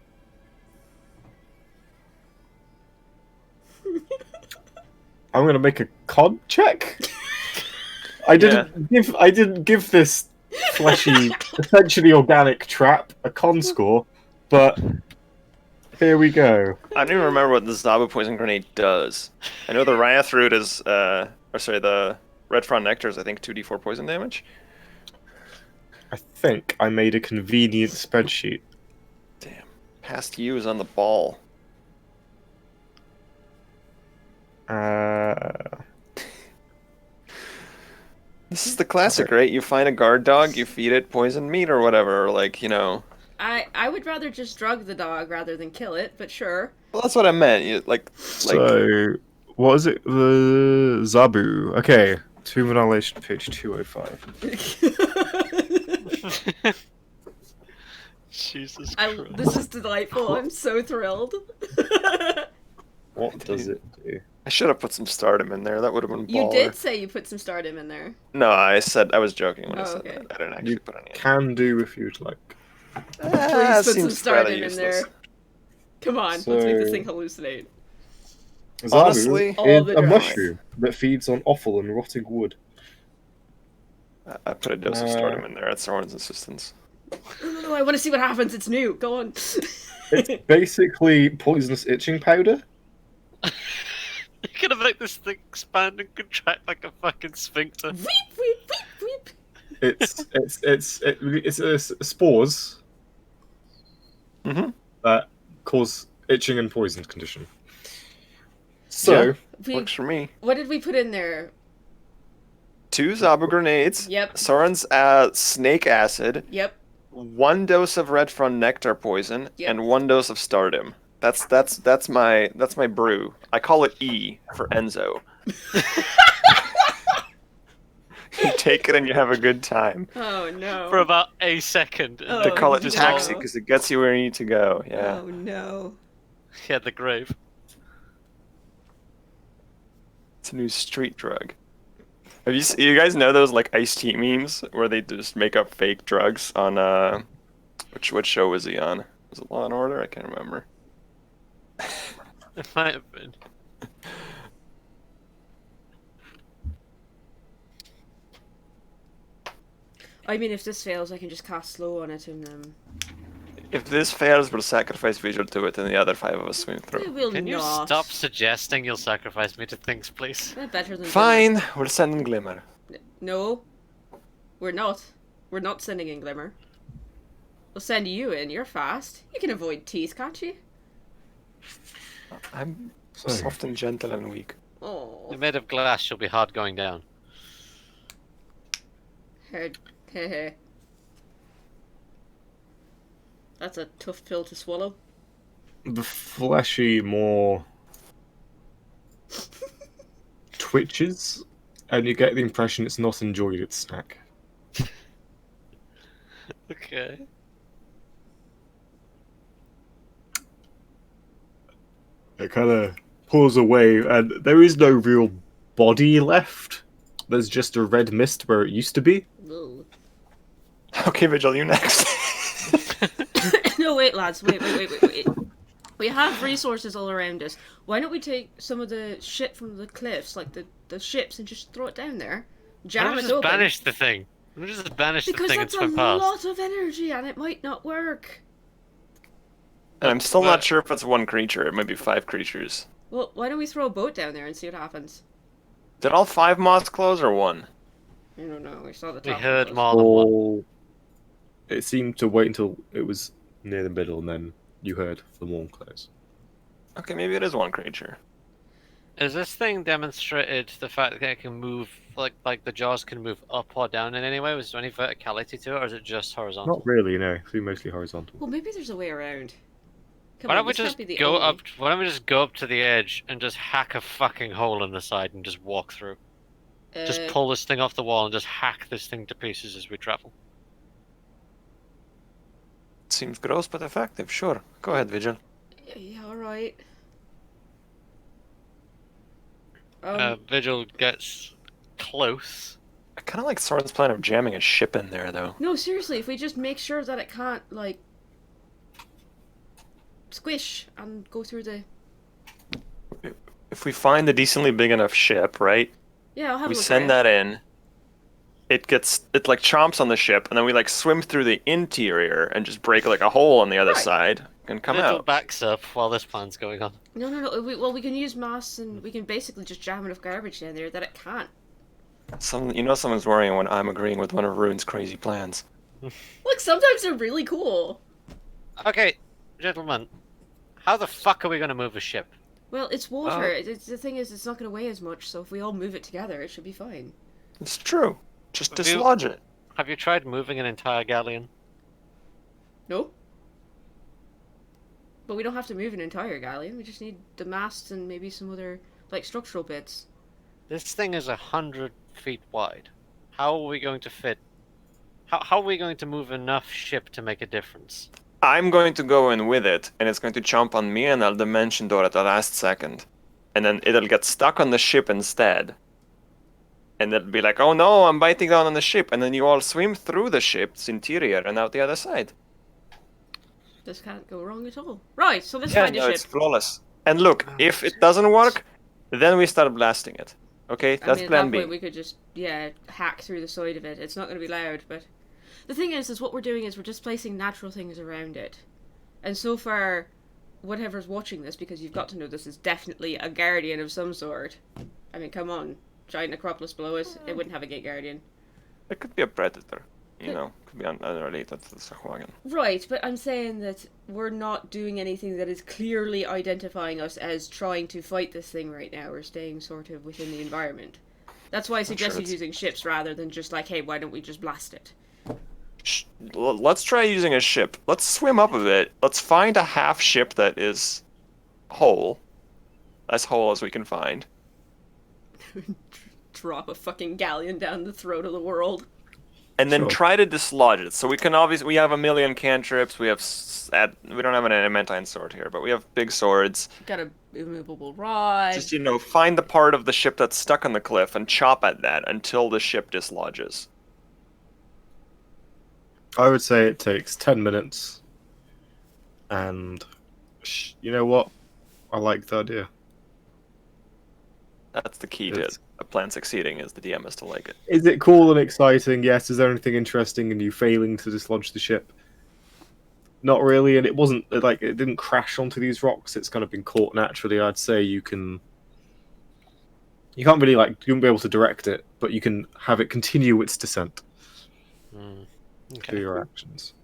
I'm gonna make a con check. I didn't give this fleshy, essentially organic trap a con score, but here we go. I don't even remember what the Zabu poison grenade does. I know the Wrath root is, the Red Frond Nectar is, I think, 2d4 poison damage. I think I made a convenient spreadsheet. Damn. Past you is on the ball. This is the classic, right? You find a guard dog, you feed it poisoned meat or whatever, or like, you know. I would rather just drug the dog rather than kill it, but sure. Well, that's what I meant. You, like So, what is it? The Zabu. Okay, Tomb Annihilation, page 205. Jesus Christ. This is delightful. I'm so thrilled. What does it do? I should have put some stardom in there. That would have been baller. You did say you put some stardom in there. No, I said I was joking when I Oh, said okay. that. I didn't actually You put any in. can do if you'd like. Please put some seems stardom rather in there. useless. Come on, let's make this So- thing hallucinate. Zabu Honestly, All is the a drugs. mushroom that feeds on offal and rotting wood. I put a dose of stardom in there at Soren's insistence. No, I want to see what happens. It's new. Go on. It's basically poisonous itching powder. You're gonna make this thing expand and contract like a fucking sphincter. Weep, weep, weep, weep. It's spores Mm-hmm. that cause itching and poison condition. So, Works for me. What did we put in there? 2 Zaba grenades. Yep. Soren's snake acid. Yep. 1 dose of red front nectar poison, Yep. and 1 dose of stardom. That's my brew. I call it E for Enzo. You take it and you have a good time. Oh no. For about a second. Oh, They call it no. taxi because it gets you where you need to go. Yeah. Oh no. Yeah, the grave. It's a new street drug. You guys know those like iced tea memes where they just make up fake drugs on which show was he on? Was it Law and Order? I can't remember. It might have been. I mean, if this fails, I can just cast slow on it and If this fails, we'll sacrifice Vigil to it, and the other 5 of us swim it through. will Can you not. stop suggesting you'll sacrifice me to things, please? Better than Fine, we'll send in Glimmer. No, we're not. We're not sending in Glimmer. We'll send you in. You're fast. You can avoid teeth, can't you? I'm Sorry. soft and gentle and weak. Oh. You're made of glass, she'll be hard going down. Head. Heh. That's a tough pill to swallow. the fleshy more twitches, and you get the impression it's not enjoyed its snack. Okay. It kind of pulls away, and there is no real body left. There's just a red mist where it used to be. Ugh. Okay, Vigil, you next. No, wait, lads. Wait. We have resources all around us. Why don't we take some of the shit from the cliffs, like the ships, and just throw it down there? Why Jam don't we it just open. banish the thing? Why don't we just banish the Because thing and that's a swim past? lot of energy, and it might not work. And I'm still not But- sure if it's 1 creature. It might be 5 creatures. Well, why don't we throw a boat down there and see what happens? Did all 5 moths close or 1? I don't know. We saw the top. We of heard those. more than one. Or it seemed to wait until it was near the middle, and then you heard the wall close. Okay, maybe it is 1 creature. Is this thing demonstrated the fact that it can move, like the jaws can move up or down in any way? Was there any verticality to it, or is it just horizontal? Not really, no. It's mostly horizontal. Well, maybe there's a way around. Come Why on, don't we this can't just be the go only- up? Why don't we just go up to the edge and just hack a fucking hole in the side and just walk through? Just pull this thing off the wall and just hack this thing to pieces as we travel. Seems gross but effective. Sure. Go ahead, Vigil. Yeah, all right. Vigil gets close. I kind of like Soren's plan of jamming a ship in there, though. No, seriously, if we just make sure that it can't, like, squish and go through the... If we find a decently big enough ship, right? Yeah, I'll have We a look send around. that in. It like chomps on the ship, and then we like swim through the interior and just break like a hole on the other Right. side and come Vigil out. backs up while this plan's going on. No. We can use mass and we can basically just jam enough garbage down there that it can't. Someone's worrying when I'm agreeing with one of Rune's crazy plans. Look, sometimes they're really cool. Okay, gentlemen, how the fuck are we gonna move a ship? Well, it's water. The thing is, it's not going to weigh as much, so if we all move it together, it should be fine. It's true. Just Have you- dislodge it. Have you tried moving an entire galleon? No? But we don't have to move an entire galleon. We just need the masts and maybe some other, like, structural bits. This thing is 100 feet wide. How are we going to fit? How are we going to move enough ship to make a difference? I'm going to go in with it, and it's going to chomp on me, and I'll dimension door at the last second. And then it'll get stuck on the ship instead. And it'll be like, oh no, I'm biting down on the ship. And then you all swim through the ship's interior and out the other side. This can't go wrong at all. Right, so let's Yeah, find a no, ship. it's flawless. And look, if it doesn't work, then we start blasting it. Okay, I that's mean, at plan that B. point, we could just, hack through the side of it. It's not going to be loud, but... The thing is what we're doing is we're just placing natural things around it. And so far, whatever's watching this, because you've got to know this is definitely a guardian of some sort. I mean, come on. Giant Necropolis below it, it wouldn't have a gate guardian. It could be a predator. you know, could be unrelated to the Sakwagan. Right, but I'm saying that we're not doing anything that is clearly identifying us as trying to fight this thing right now. We're staying sort of within the environment. That's why I suggested it's- using ships rather than just like, hey, why don't we just blast it? Let's try using a ship. Let's swim up a bit. Let's find a half ship that is whole. As whole as we can find. Drop a fucking galleon down the throat of the world. And then Sure. try to dislodge it. So we can we have a million cantrips. We have we don't have an adamantine sword here, but we have big swords. Got a immovable rod. Just find the part of the ship that's stuck on the cliff and chop at that until the ship dislodges. I would say it takes 10 minutes. And you know what? I like the idea. That's the key to It's- a plan succeeding, is the DM has to like it. Is it cool and exciting? Yes. Is there anything interesting in you failing to dislodge the ship? Not really, and it wasn't like it didn't crash onto these rocks. It's kind of been caught naturally. I'd say you can't really you won't be able to direct it, but you can have it continue its descent through Okay. your actions.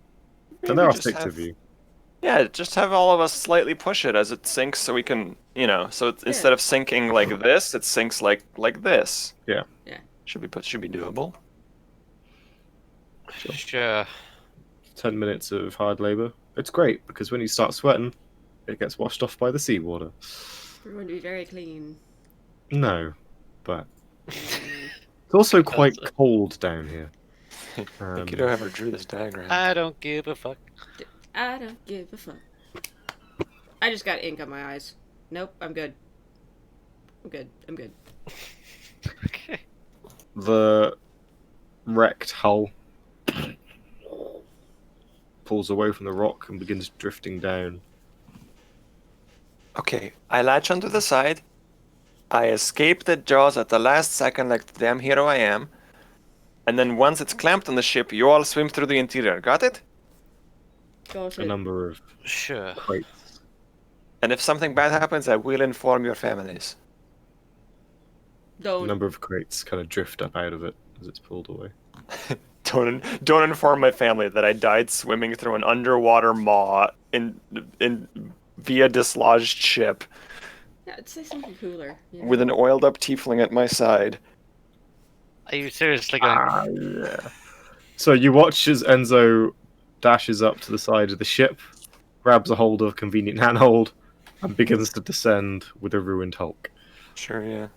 Maybe And there are just 6 have- of you. Yeah, just have all of us slightly push it as it sinks, so we can, so it's, instead of sinking like this, it sinks like this. Yeah. Yeah. Should be doable. Sure. 10 minutes of hard labor. It's great because when you start sweating, it gets washed off by the seawater. We're going to be very clean. No, but it's also quite cold down here. I think you ever drew this diagram. I don't give a fuck. I don't give a fuck. I just got ink on my eyes. Nope, I'm good. I'm good. Okay. The wrecked hull pulls away from the rock and begins drifting down. Okay, I latch onto the side. I escape the jaws at the last second like the damn hero I am. And then once it's clamped on the ship, you all swim through the interior. Got it? Got A it. number of Sure. crates. And if something bad happens, I will inform your families. A Don't. number of crates kind of drift up out of it as it's pulled away. Don't inform my family that I died swimming through an underwater maw in via dislodged ship Yeah, I'd say something cooler. You know? with an oiled up tiefling at my side. Are you seriously going? Yeah. So you watch as Enzo dashes up to the side of the ship, grabs a hold of a convenient handhold, and begins to descend with a ruined hulk. Sure, yeah.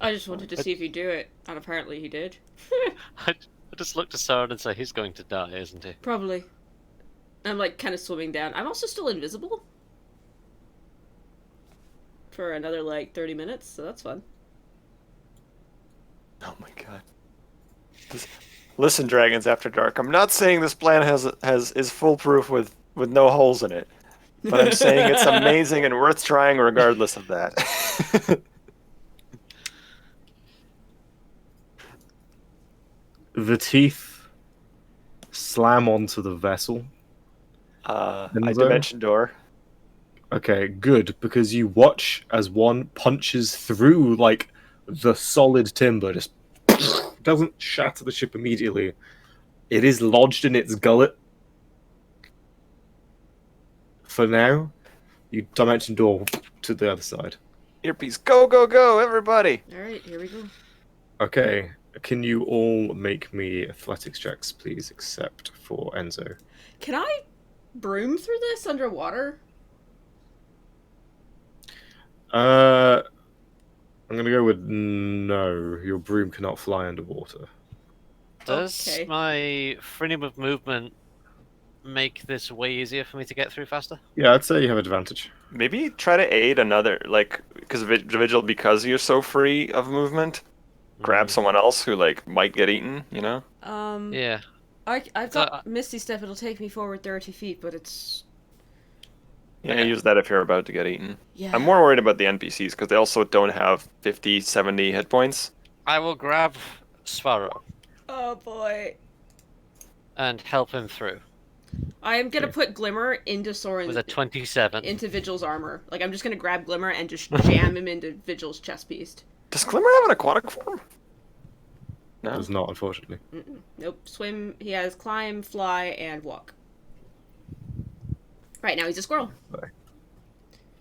I just wanted to see if he'd do it, and apparently he did. I just looked at Sauron and say, he's going to die, isn't he? Probably. I'm like kind of swimming down. I'm also still invisible. For another like 30 minutes, so that's fun. Oh my god. Listen, Dragons After Dark. I'm not saying this plan is foolproof with no holes in it, but I'm saying it's amazing and worth trying regardless of that. The teeth slam onto the vessel. I Enzo? dimension door. Okay, good, because you watch as one punches through, like, the solid timber, just doesn't shatter the ship immediately. It is lodged in its gullet. For now, you dimension door to the other side. Earpiece. Go, go, go, everybody! Alright, here we go. Okay, can you all make me athletics checks, please, except for Enzo? Can I broom through this underwater? I'm gonna go with no. Your broom cannot fly underwater. Does Okay. my freedom of movement make this way easier for me to get through faster? Yeah, I'd say you have advantage. Maybe try to aid another, because Vigil, because you're so free of movement, grab someone else who, might get eaten, you know? Yeah. I've So, got Misty Step, it'll take me forward 30 feet, but it's... Yeah, Yeah. use that if you're about to get eaten. Yeah. I'm more worried about the NPCs, because they also don't have 50, 70 hit points. I will grab Sparrow Oh boy. and help him through I am gonna put Glimmer into Soren's... with a 27. into Vigil's armor. Like, I'm just gonna grab Glimmer and just jam him into Vigil's chest piece. Does Glimmer have an aquatic form? No. Does not, unfortunately. Nope. Swim. He has climb, fly, and walk. Right now he's a squirrel.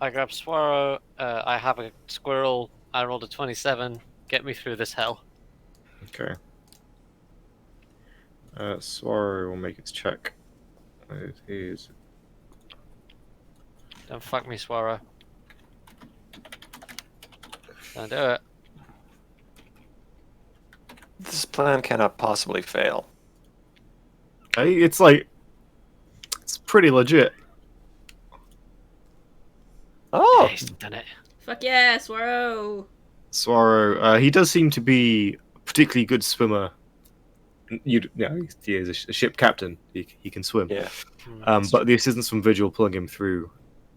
I grab Swaro. I have a squirrel. I rolled a 27. Get me through this hell. Okay. Swaro will make its check. It is. Don't fuck me, Swaro. Don't do it. This plan cannot possibly fail. Hey, it's like. It's pretty legit. Oh! He's done it. Fuck yeah, Swaro. Swaro, he does seem to be a particularly good swimmer. He is a ship captain. He can swim. Yeah. But the assistance from Vigil pulling him through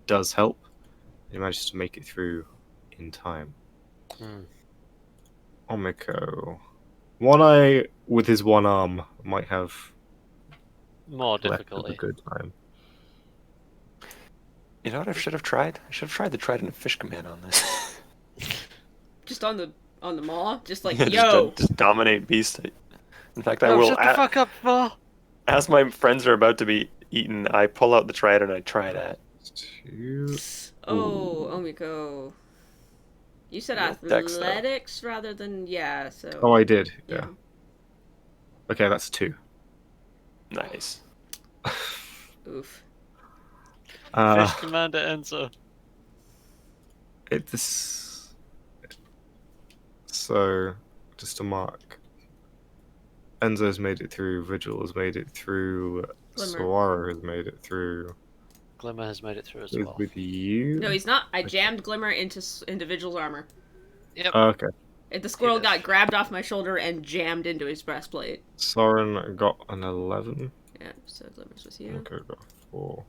does help. He manages to make it through in time. Omiko. One Eye with his one arm might have More left of a difficulty. good time. You know what I should have tried? I should have tried the Trident of Fish command on this. Just on the maw. Just like Yeah, yo. just dominate beast. In fact, I Oh, will. shut the fuck up, Paul. As my friends are about to be eaten, I pull out the Trident and I try that. Two. Oh, Omiko. You said Yeah, Dex, though. athletics rather than so. Oh, I did. Yeah. Okay, that's a 2. Nice. Oof. Fish Commander Enzo. So, just a mark. Enzo's made it through. Vigil has made it through. Glimmer. Swaro has made it through. Glimmer has made it through as well. With you. No, he's not. I jammed Glimmer into Vigil's armor. Yep. Okay. And the squirrel Yes. got grabbed off my shoulder and jammed into his breastplate. Soren got an 11. Yeah, so Glimmer's with you. Okay, got 4.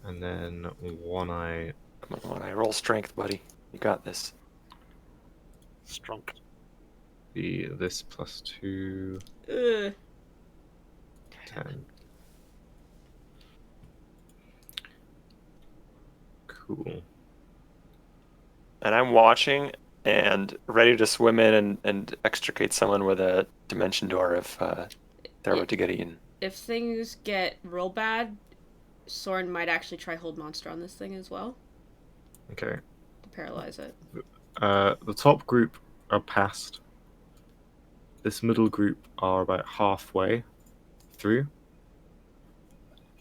And then One Eye. Come on, I roll strength, buddy. You got this. Strong. This plus 2. Ugh. 10. Cool. And I'm watching and ready to swim in and extricate someone with a dimension door if they're about to get eaten. If things get real bad, Soren might actually try hold monster on this thing as well Okay. to paralyze it. The top group are past. This middle group are about halfway through.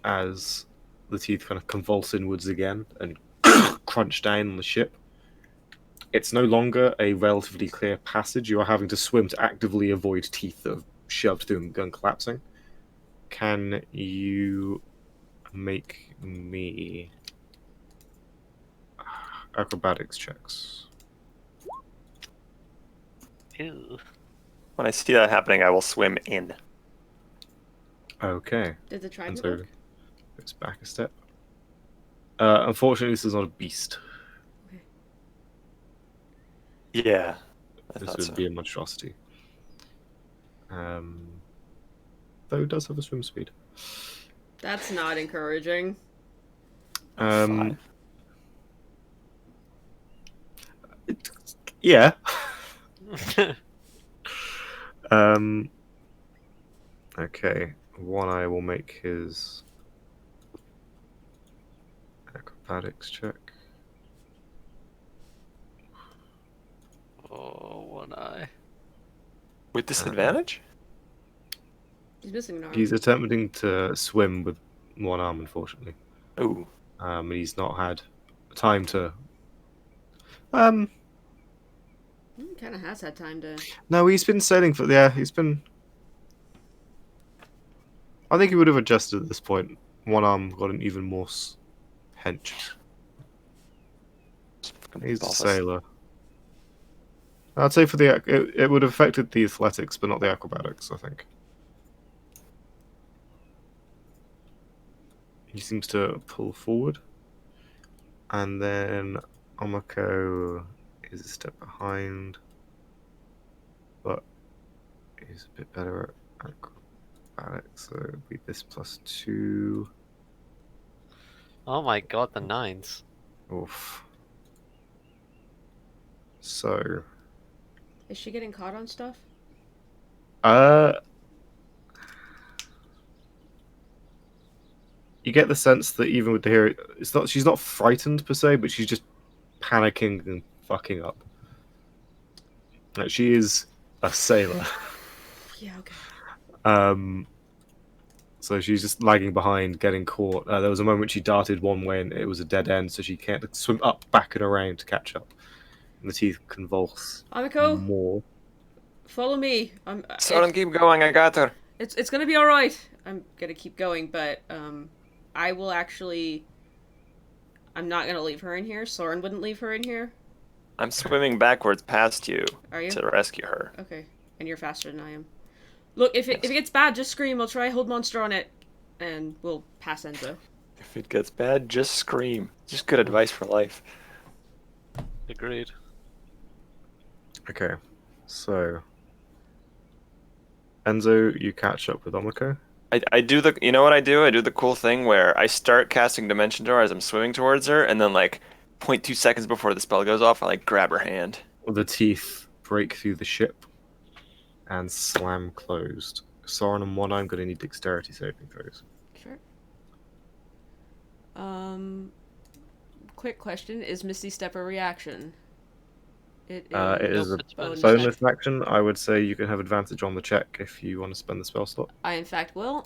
As the teeth kind of convulse inwards again and crunch down on the ship. It's no longer a relatively clear passage. You are having to swim to actively avoid teeth that have shoved through and gun collapsing. Can you make me acrobatics checks? Ew. When I see that happening, I will swim in. Okay. Did the And trident so work? goes back a step. Unfortunately, this is not a beast. Yeah. I This thought would so. be a monstrosity. Though it does have a swim speed. That's not encouraging. Um, yeah. Okay. One Eye will make his acrobatics check. Oh, One Eye. With disadvantage? He's missing an arm. He's attempting to swim with one arm, unfortunately. Ooh. He's not had time to. He kind of has had time to. No, he's been sailing for. Yeah, he's been. I think he would have adjusted at this point. One arm got an even more hench. He's a sailor. I'd say for the it would have affected the athletics, but not the acrobatics. I think he seems to pull forward, and then Omako is a step behind, but he's a bit better at acrobatics. So it'll be this plus 2. Oh my god, the 9s. Oof. So Is she getting caught on stuff? You get the sense that even with the hero, she's not frightened per se, but she's just panicking and fucking up. Like, she is a sailor. Yeah, okay. So she's just lagging behind, getting caught. There was a moment she darted one way and it was a dead end, so she can't swim up, back, and around to catch up. And the teeth convulse Amiko, more. follow me. Soren, keep going. I got her. It's gonna be all right. I'm gonna keep going, but I will actually. I'm not gonna leave her in here. Soren wouldn't leave her in here. I'm swimming backwards past you Are you? to rescue her. Okay, and you're faster than I am. Look, if it gets bad, just scream. I'll try hold monster on it, and we'll pass Enzo. If it gets bad, just scream. Just good advice for life. Agreed. Okay, so Enzo, you catch up with Omiko. I do the, you know what I do? I do the cool thing where I start casting Dimension Door as I'm swimming towards her, and then like 0.2 seconds before the spell goes off, I like grab her hand. The teeth break through the ship and slam closed. Soren and One, I'm going to need dexterity saving throws. Sure. Quick question: is Misty Step a reaction? It is a bonus. bonus action. I would say you can have advantage on the check if you want to spend the spell slot. I in fact will.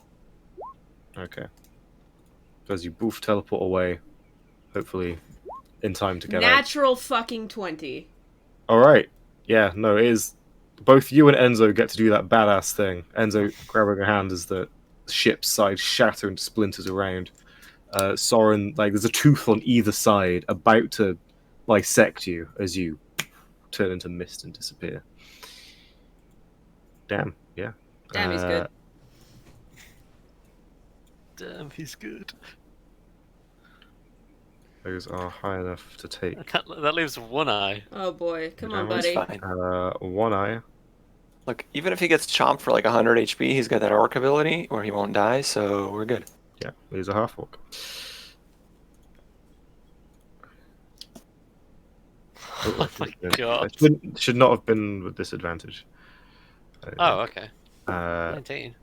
Okay. Because you boof teleport away, hopefully in time to get out. Natural fucking 20. Alright. Yeah, no, it is. Both you and Enzo get to do that badass thing. Enzo grabbing a hand as the ship's side shatter into splinters around. Soren, like, there's a tooth on either side about to bisect you as you turn into mist and disappear. Damn, yeah. Damn, he's good. Damn, he's good. Those are high enough to take. That leaves one eye. Oh boy, come on, It's buddy. fine. One eye. Look, even if he gets chomped for like 100 HP, he's got that orc ability where he won't die, so we're good. Yeah, he's a half orc. Oh my god. Should not have been with disadvantage. Oh, okay. 19. 19.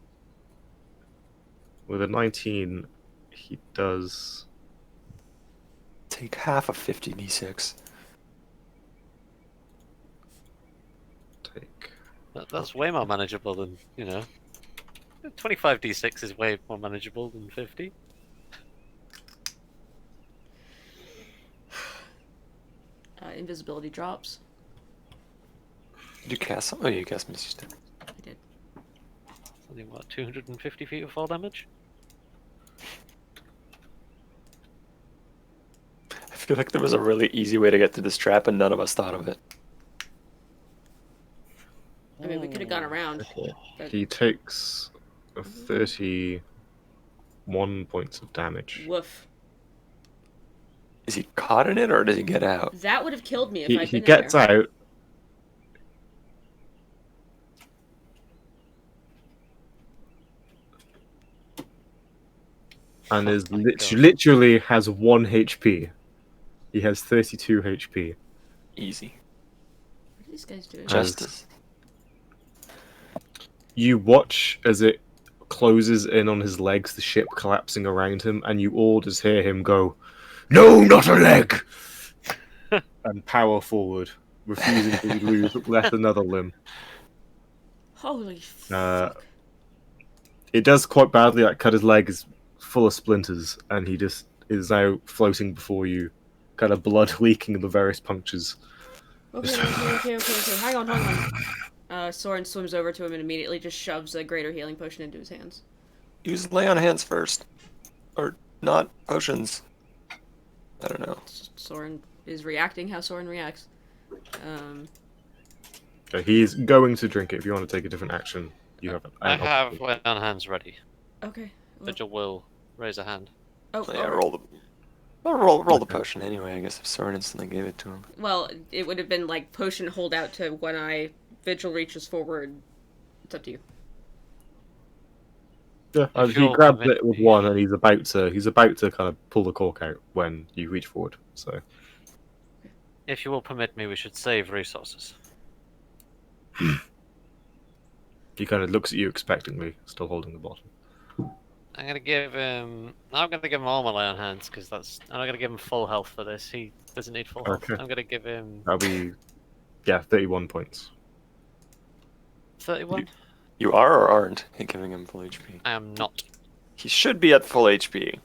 With a 19, he does. Take half of 50d6. Take. That's way more manageable than, 25d6 is way more manageable than 50. Invisibility drops. Did you cast something? Oh, you cast Misty Step. I did. Something, what, 250 feet of fall damage? I feel like there was a really easy way to get to this trap and none of us thought of it. I mean, we could have gone around. Okay. But... He takes 31 points of damage. Woof. Is he caught in it or does he get out? That would have killed me if I'd He been gets in there. out. And is literally has 1 HP. He has 32 HP. Easy. What are these guys doing? Justice. You watch as it closes in on his legs, the ship collapsing around him, and you all just hear him go, "No, not a leg!" and power forward, refusing to lose left another limb. Holy fuck. It does quite badly, like cut his leg is full of splinters, and he just is now floating before you, kind of blood leaking in the various punctures. Okay. Hang on. Soren swims over to him and immediately just shoves a greater healing potion into his hands. Use lay on hands first. Or not potions. I don't know. Soren is reacting how Soren reacts. Okay, he's going to drink it. If you want to take a different action, you have it. I have lay on hands ready. Okay. Well, Vigil will raise a hand. oh, Yeah, oh, roll the potion anyway, I guess, if Soren instantly gave it to him. well, it would have been like potion hold out to one eye, Vigil reaches forward. It's up to you. Yeah, If he you'll grabs permit it with me. one, and he's about to kind of pull the cork out when you reach forward. So If you will permit me, we should save resources. He kind of looks at you expectantly, still holding the bottle. I'm gonna give him. I'm gonna give him all my lay on hands because that's. I'm not gonna give him full health for this. He doesn't need full health. Okay. I'm gonna give him That'll be, yeah, 31 points. 31. You are or aren't giving him full HP? I am not. He should be at full HP.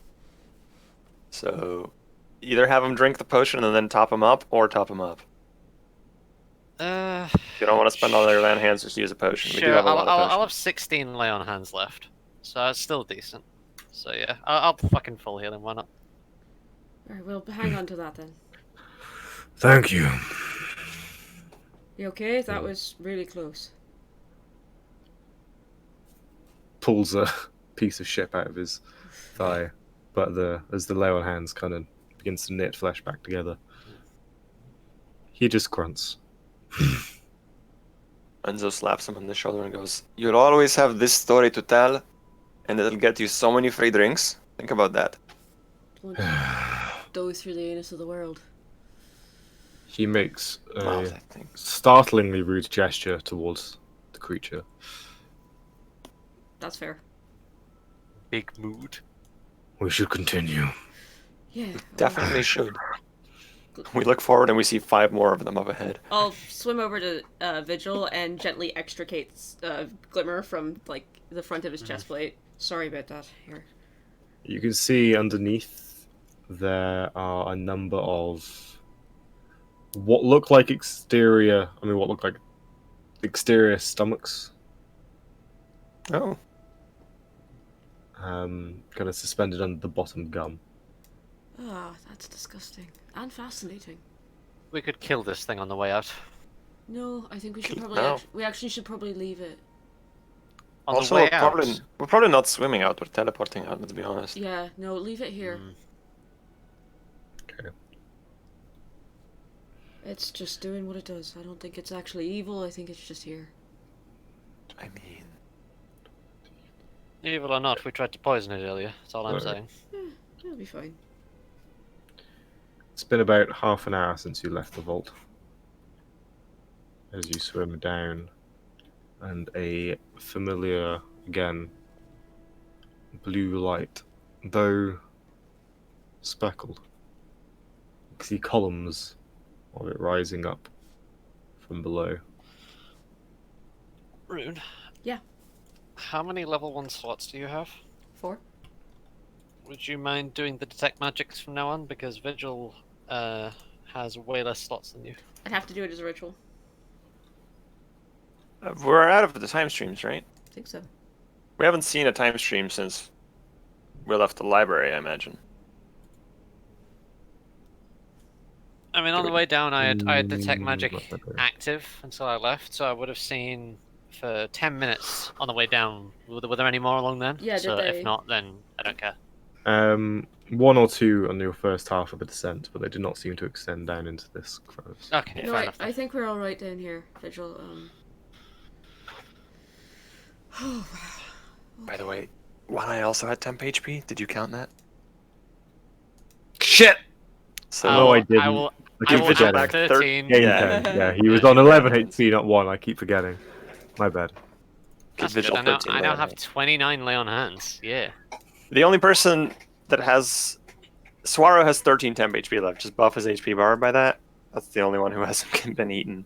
So, either have him drink the potion and then top him up, or top him up. If you don't want to spend all your lay on hands, just use a potion. We do Sure, have a lot of I'll potions. have 16 lay on hands left, so that's still decent. So yeah, I'll fucking full heal him. Why not? Alright, we'll hang on to that then. Thank you. You okay? That was really close. Pulls a piece of ship out of his thigh, but as the lay on hands kind of begins to knit flesh back together, he just grunts. Enzo slaps him on the shoulder and goes, "You'll always have this story to tell, and it'll get you so many free drinks. Think about that." Go through the anus of the world. He makes Wow, a that thing. startlingly rude gesture towards the creature. That's fair. Big mood. We should continue. Yeah. Definitely should. We look forward and we see 5 more of them up ahead. I'll swim over to Vigil and gently extricate Glimmer from like the front of his chest plate. Sorry about that. Here. You can see underneath there are a number of what look like exterior stomachs, Oh. kind of suspended under the bottom gum. Ah, that's disgusting and fascinating. We could kill this thing on the way out. No, I think we should probably No. we actually should probably leave it. On Also, the way out. we're probably not swimming out, we're teleporting out, let's be honest. Yeah, no, leave it here. Okay. It's just doing what it does. I don't think it's actually evil. I think it's just here. I mean, Evil or not, we tried to poison it earlier. That's all I'm Right. saying. It'll be fine. It's been about half an hour since you left the vault. As you swim down, and a familiar, again, blue light, though speckled. You can see columns of it rising up from below. Rune. Yeah. How many level 1 slots do you have? 4. Would you mind doing the detect magics from now on? Because Vigil has way less slots than you. I'd have to do it as a ritual. we're out of the time streams, right? I think so. We haven't seen a time stream since we left the library, I imagine. I mean, on the way down, I had detect magic Not that bad. active until I left, so I would have seen for 10 minutes on the way down. Were there any more along then? Yeah, So did they? if not, then I don't care. 1 or 2 on your first half of the descent, but they did not seem to extend down into this crevice. Okay, No, fair enough. I think we're all right down here, Vigil. Oh, By the way, one I also had temp HP. Did you count that? Shit! So No, I didn't. I will I keep have forgetting. back 13. Game Yeah. 10. Yeah, he was on 11 HP, not 1. I keep forgetting. My bad. That's Vigil good. 13 I now lay on have hands. 29 lay on hands. Yeah. The only person that has... Swaro has 13 temp HP left. Just buff his HP bar by that. That's the only one who hasn't been eaten.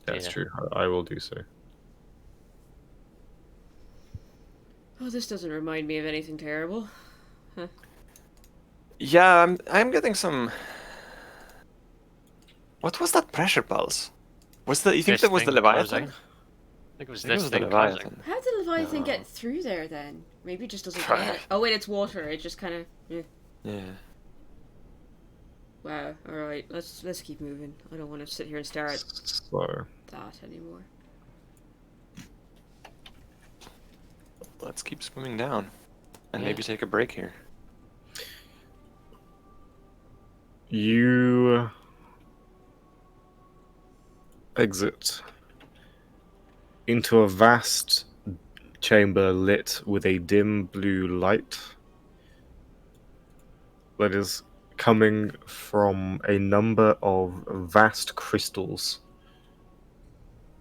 That's Yeah. true. I will do so. oh, this doesn't remind me of anything terrible. Yeah, I'm getting some... What was that pressure pulse? You think This that was the thing Leviathan? closing. I think it was I think this it was the thing closing. Leviathan. How did Leviathan No. get through there then? Maybe it just doesn't get it. Oh wait, it's water. It just kind of. Yeah. Wow. All right. Let's keep moving. I don't want to sit here and stare at So, that anymore. Let's keep swimming down. And Yeah. maybe take a break here. you exit into a vast chamber lit with a dim blue light that is coming from a number of vast crystals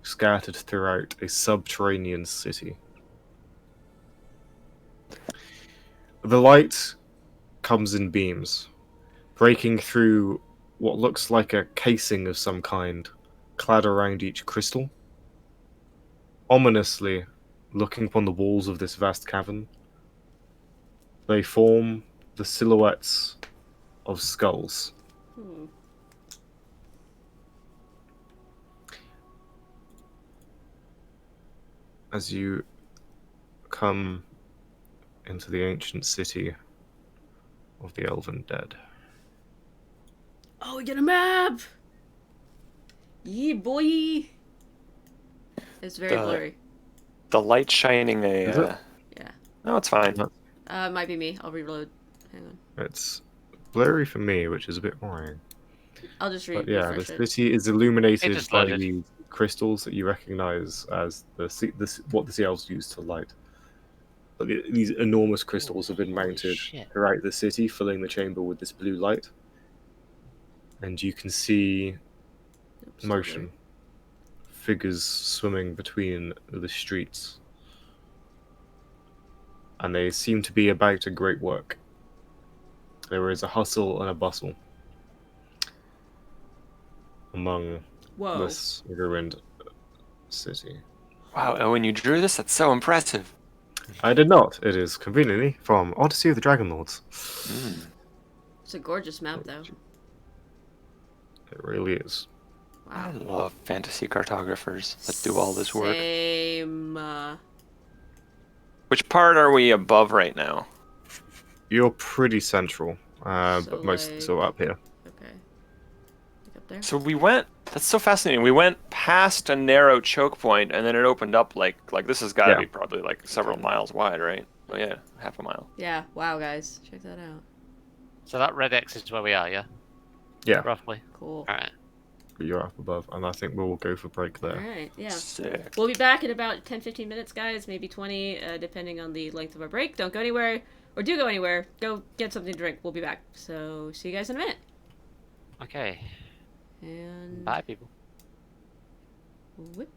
scattered throughout a subterranean city. The light comes in beams, breaking through what looks like a casing of some kind, clad around each crystal. Ominously, looking upon the walls of this vast cavern, they form the silhouettes of skulls. Hmm. As you come into the ancient city of the Elven Dead. Oh, we get a map! Yeah, boy! It's very The- blurry. The light shining a. Is it? Yeah. No, it's fine. It might be me. I'll reload. Hang on. It's blurry for me, which is a bit worrying. I'll just But yeah, the refresh it. city is It illuminated just by loaded. these crystals that you recognize as what the sea elves use to light. But these enormous crystals have been Holy mounted shit. throughout the city, filling the chamber with this blue light. And you can see Oops, still motion, figures swimming between the streets. And they seem to be about a great work. There is a hustle and a bustle among blurry. Whoa. this ruined city. Wow, Owen, you drew this? That's so impressive. I did not. It is conveniently from Odyssey of the Dragon Lords. Mm. It's a gorgeous map, though. It really is. I Wow. love fantasy cartographers that do all this work. Same. Which part are we above right now? You're pretty central, So, but most like- so up here. Okay. Like up there? So we went. That's so fascinating. We went past a narrow choke point, and then it opened up like this has got to Yeah. be probably like several miles wide, right? Oh yeah, half a mile. Yeah. Wow, guys. Check that out. So that red X is where we are, yeah? Yeah, Roughly. Cool. Alright. but you're up above, and I think we'll go for break there. Alright, yeah. Sick. We'll be back in about 10-15 minutes, guys. Maybe 20, depending on the length of our break. Don't go anywhere. Or do go anywhere. Go get something to drink. We'll be back. So, see you guys in a minute. Okay. And... Bye, people. Whip.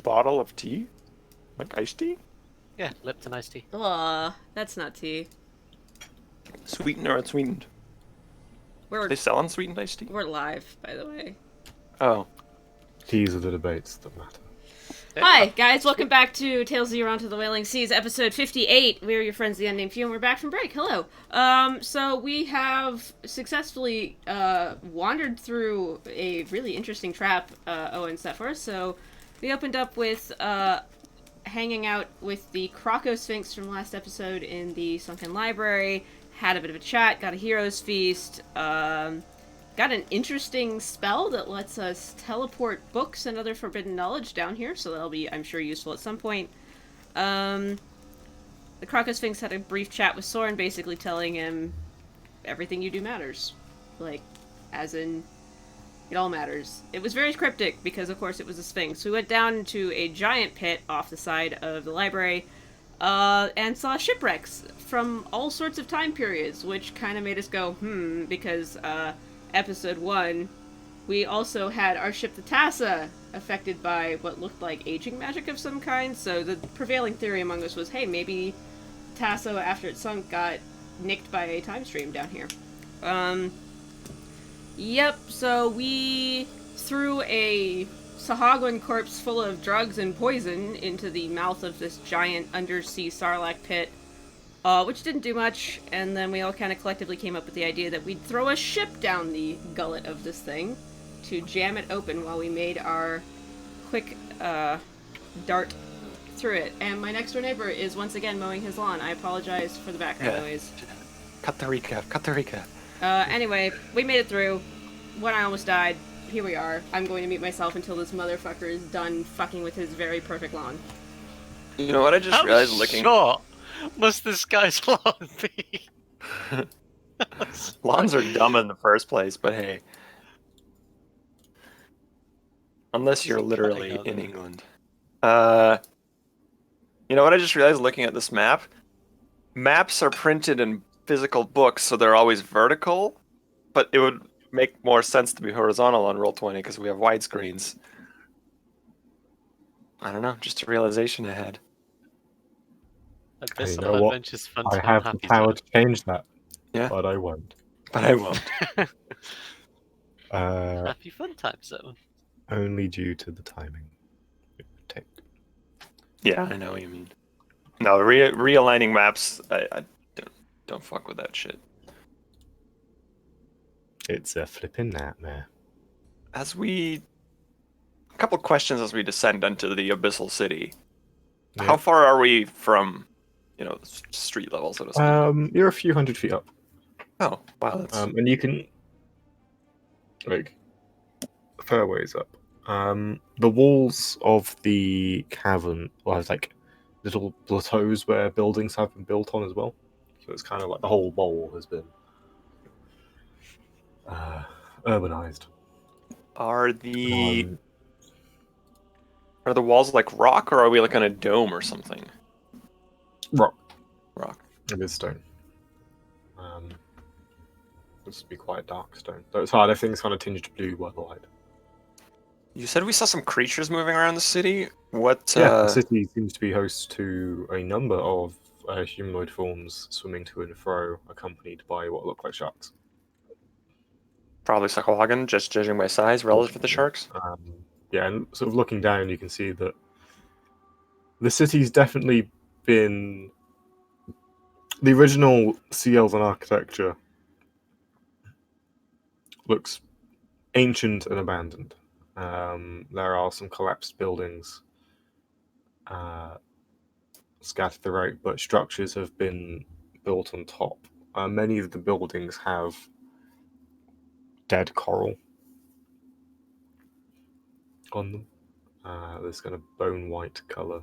bottle of tea? Like iced tea? Yeah, Lipton iced tea. That's not tea. Sweetened or unsweetened? We're They sell unsweetened iced tea? we're live, by the way. Oh. These are the debates that matter. Hi, guys. Welcome back to Tales of Yoranta, the Wailing Seas, episode 58. We're your friends, the Unnamed Few, and we're back from break. Hello. So we have successfully wandered through a really interesting trap Owen set for us. So we opened up with hanging out with the Croco Sphinx from last episode in the Sunken Library, had a bit of a chat, got a hero's feast, got an interesting spell that lets us teleport books and other forbidden knowledge down here, so that'll be, I'm sure, useful at some point. The Croco Sphinx had a brief chat with Soren, basically telling him everything you do matters. Like, as in, it all matters. It was very cryptic, because of course it was a Sphinx. We went down into a giant pit off the side of the library, and saw shipwrecks from all sorts of time periods, which kind of made us go, because, episode 1, we also had our ship the Tassa affected by what looked like aging magic of some kind, so the prevailing theory among us was, hey, maybe Tassa, after it sunk, got nicked by a time stream down here. Yep, so we threw a Sahagwan corpse full of drugs and poison into the mouth of this giant undersea sarlacc pit, which didn't do much, and then we all kind of collectively came up with the idea that we'd throw a ship down the gullet of this thing to jam it open while we made our quick dart through it. And my next door neighbor is once again mowing his lawn. I apologize for the background noise. Cut the recap. Anyway, we made it through. When I almost died, here we are. I'm going to mute myself until this motherfucker is done fucking with his very perfect lawn. You know what I just realized looking... Short must this guy's lawn be? Lawns are dumb in the first place, but hey. Unless you're literally in England. You know what I just realized looking at this map? Maps are printed in physical books, so they're always vertical, but it would make more sense to be horizontal on Roll20 because we have widescreens. I don't know, just a realization I had. You know what? I have the power to change that. Yeah. But I won't. Happy fun time zone. Only due to the timing it would take. Yeah, I know what you mean. No, realigning maps, I don't fuck with that shit. It's a flipping nightmare. A couple questions as we descend into the Abyssal City. Yeah. How far are we from, street level, so to speak? You're a few hundred feet up. Oh, wow. That's... and you can, a fair ways up. The walls of the cavern have, little plateaus where buildings have been built on as well. So it's kind of like the whole bowl has been urbanized. Are the walls like rock, or are we like on a dome or something? Rock. It is stone. This would be quite dark stone. Though it's hard, everything's kind of tinged blue by the light. You said we saw some creatures moving around the city? What? The city seems to be host to a number of humanoid forms swimming to and fro, accompanied by what look like sharks. Probably Sahagwan, just judging by size relative to the sharks. And sort of looking down, you can see that the city's definitely been... The original Sea Elven architecture looks ancient and abandoned. There are some collapsed buildings scattered throughout, but structures have been built on top. Many of the buildings have dead coral on them. This kind of bone white color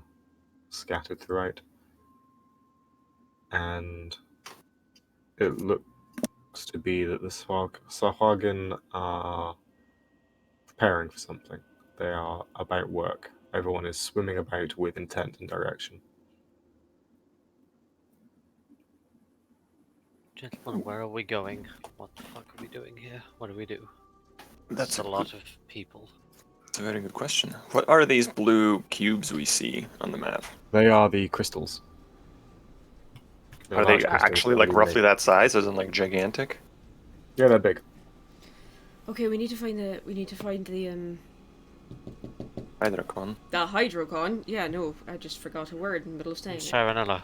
scattered throughout, and it looks to be that the Sahagwan are preparing for something. They are about work. Everyone is swimming about with intent and direction. Gentlemen, where are we going? What the fuck are we doing here? What do we do? That's a lot of people. That's a very good question. What are these blue cubes we see on the map? They are the crystals. They're Are they large crystals actually that like roughly illuminate. that size, as in like gigantic? Yeah, they're big. Okay, we need to find the Hydrocon. the hydrocon. Yeah, no, I just forgot a word in the middle of saying it. Saranella.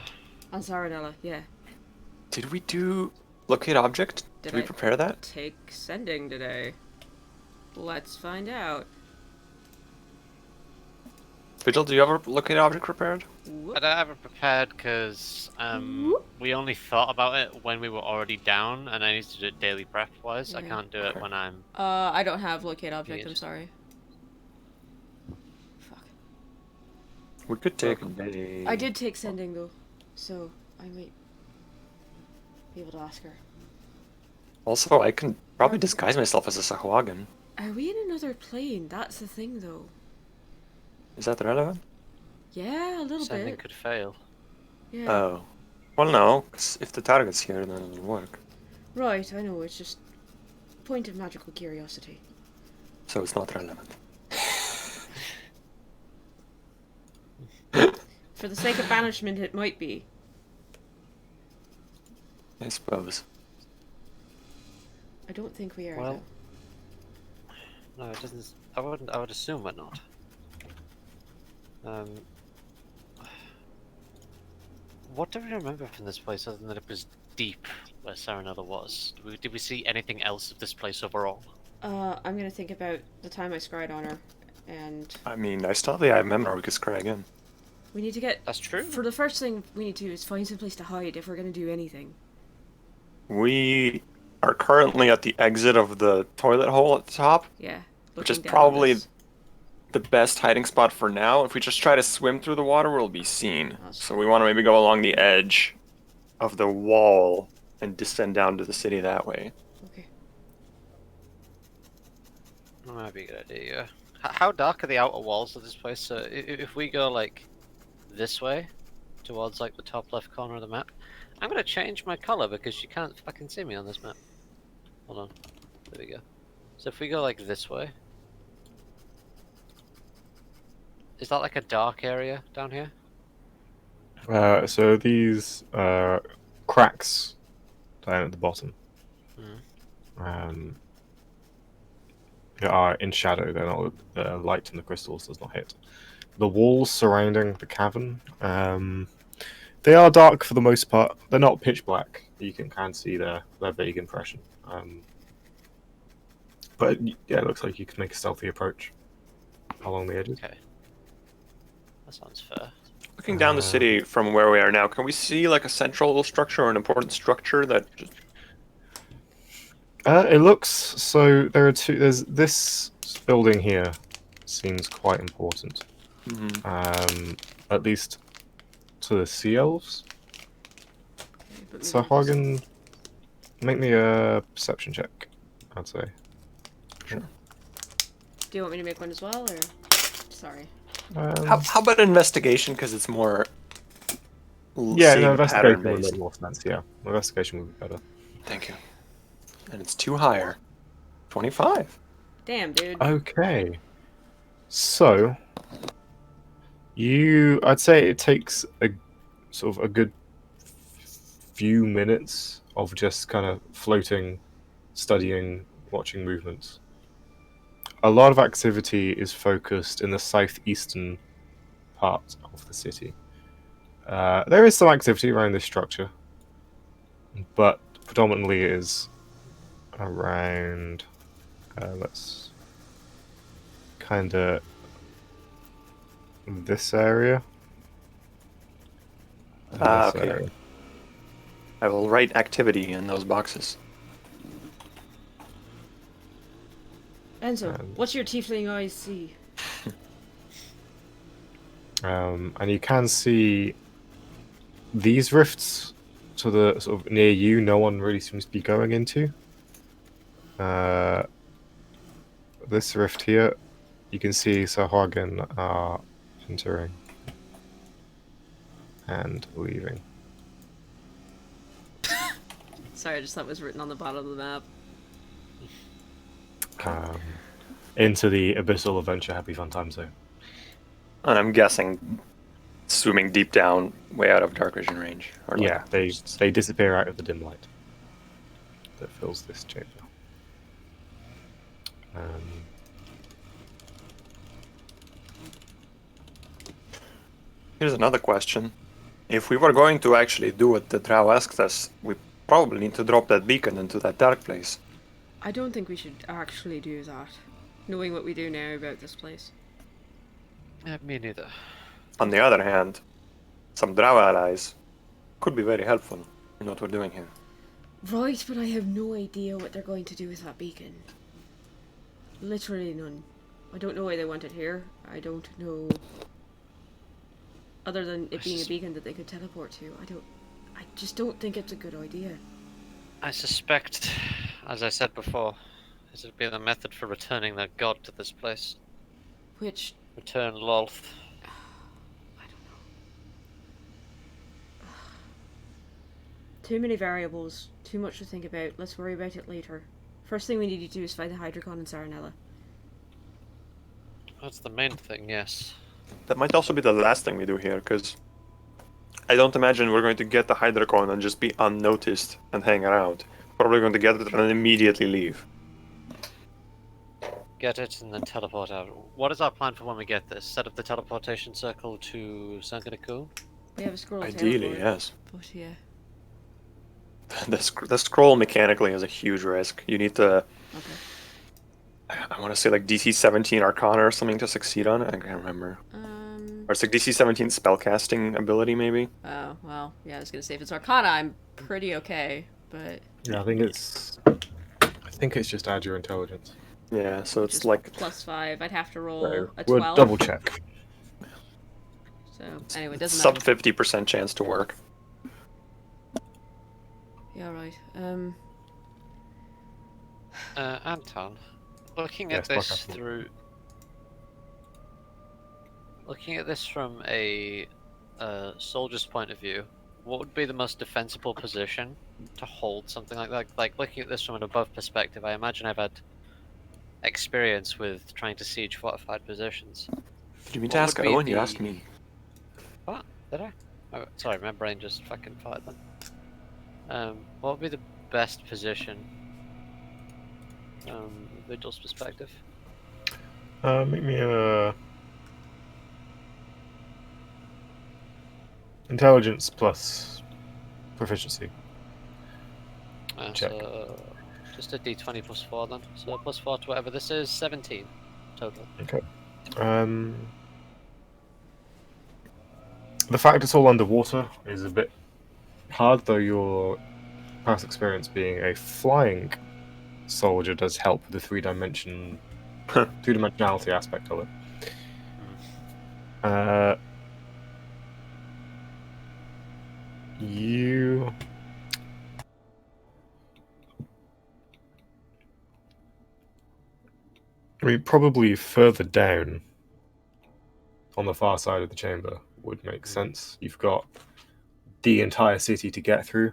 On Saranella, yeah. Did we do locate object? Did we I prepare that? take sending today? Let's find out. Vigil, do you have a locate object prepared? Whoop. I don't have it prepared because we only thought about it when we were already down, and I need to do it daily prep wise. I Yeah. can't do it Okay. when I'm. I don't have locate object. Yes. I'm sorry. Fuck. We could take a day. I did take sending though, so I might be able to ask her. Also, I can probably disguise myself as a Sahuagin. Are we in another plane? That's the thing though. Is that relevant? Yeah, a little Sending bit. could fail. Yeah. Oh. Well, no, 'cause if the target's here, then it'll work. Right, I know. It's just point of magical curiosity. So it's not relevant. For the sake of banishment, it might be. I suppose. I don't think we are. Well, no, it doesn't. I wouldn't. I would assume we're not. What do we remember from this place other than that it was deep where Saranella was? Did we see anything else of this place overall? I'm gonna think about the time I scryed on her, and I mean, I still have the eye of memory. We could scry again. we need to get. That's true. For the first thing we need to do is find some place to hide if we're gonna do anything. We are currently at the exit of the toilet hole at the top, Yeah. which is looking down probably this. the best hiding spot for now. If we just try to swim through the water, we'll be seen. That's So we want to maybe go along the edge of the wall and descend down to the city that way. Okay. That might be a good idea. Yeah. How dark are the outer walls of this place? So if we go like this way, towards like the top left corner of the map, I'm gonna change my color because you can't fucking see me on this map. Hold on. There we go. So if we go like this way, is that like a dark area down here? So these cracks down at the bottom they are in shadow. They're not light, and the crystals does not hit. The walls surrounding the cavern, they are dark for the most part. They're not pitch black. You can kind of see their vague impression. But yeah, it looks like you can make a stealthy approach along the edges. Okay. That sounds fair. Looking down the city from where we are now, can we see like a central structure or an important structure that just... It looks so. There are two. There's this building here. Seems quite important. At least to the sea elves. So Hagen, make me a perception check. I'd say. Sure. Do you want me to make one as well, or? Sorry. How about investigation? Because it's more. Yeah, seeing no, investigation would pattern-based. make more sense. Yeah, investigation would be better. Thank you. And it's too higher. 25. Damn, dude. Okay. So, I'd say it takes a sort of a good few minutes of just kind of floating, studying, watching movements. A lot of activity is focused in the southeastern part of the city. There is some activity around this structure, but predominantly it is around, let's kind of this area. This Okay. area. I will write activity in those boxes. Enzo, what's your tiefling eyes see? And you can see these rifts to the sort of near you. No one really seems to be going into. This rift here, you can see Sahuagin are entering and leaving. Sorry, I just thought it was written on the bottom of the map. into the abyssal adventure happy fun time zone. And I'm guessing swimming deep down, way out of dark vision range. Or like, Yeah, they disappear out of the dim light that fills this chamber. Here's another question. If we were going to actually do what the drow asked us, we probably need to drop that beacon into that dark place. I don't think we should actually do that, knowing what we do now about this place. Yeah, me neither. On the other hand, some drow allies could be very helpful in what we're doing here. Right, but I have no idea what they're going to do with that beacon. Literally none. I don't know why they want it here. I don't know... Other than it being a beacon that they could teleport to, I just don't think it's a good idea. I suspect, as I said before, this would be the method for returning the god to this place. Which... Return Lolth. I don't know. Too many variables, too much to think about. Let's worry about it later. First thing we need to do is find the Hydrocon and Saranella. That's the main thing, yes. That might also be the last thing we do here, because I don't imagine we're going to get the Hydrocon and just be unnoticed and hang around. Probably going to get it and then immediately leave. Get it and then teleport out. What is our plan for when we get this? Set up the teleportation circle to Sankanakun? We have a scroll Ideally, teleport, yes. but yeah. The scroll mechanically is a huge risk. You need to... Okay. I want to say like DC 17 Arcana or something to succeed on it. I can't remember. Or it's like DC 17 spellcasting ability, maybe. Oh, well, yeah, I was gonna say if it's Arcana, I'm pretty okay, but... Yeah, I think it's just add your intelligence. Yeah, so it's just like... +5, I'd have to roll So a we'll 12. double check. So, anyway, it doesn't sub matter. 50% chance to work. Yeah, right. Anton, looking Yes, at this Buck, through... Looking at this from a soldier's point of view, what would be the most defensible position to hold something like that? Like, looking at this from an above perspective, I imagine I've had experience with trying to siege fortified positions. Did you mean What to ask would be Owen? You the- asked me. What? Did I? Oh, sorry, my brain just fucking farted then. What would be the best position from Vigil's perspective? Make me a intelligence plus proficiency. Check. So just a d20 plus 4 then. So plus 4 to whatever this is, 17 total. Okay. The fact it's all underwater is a bit hard, though your past experience being a flying soldier does help with the two-dimensionality aspect of it. You... I mean, probably further down on the far side of the chamber would make sense. You've got the entire city to get through.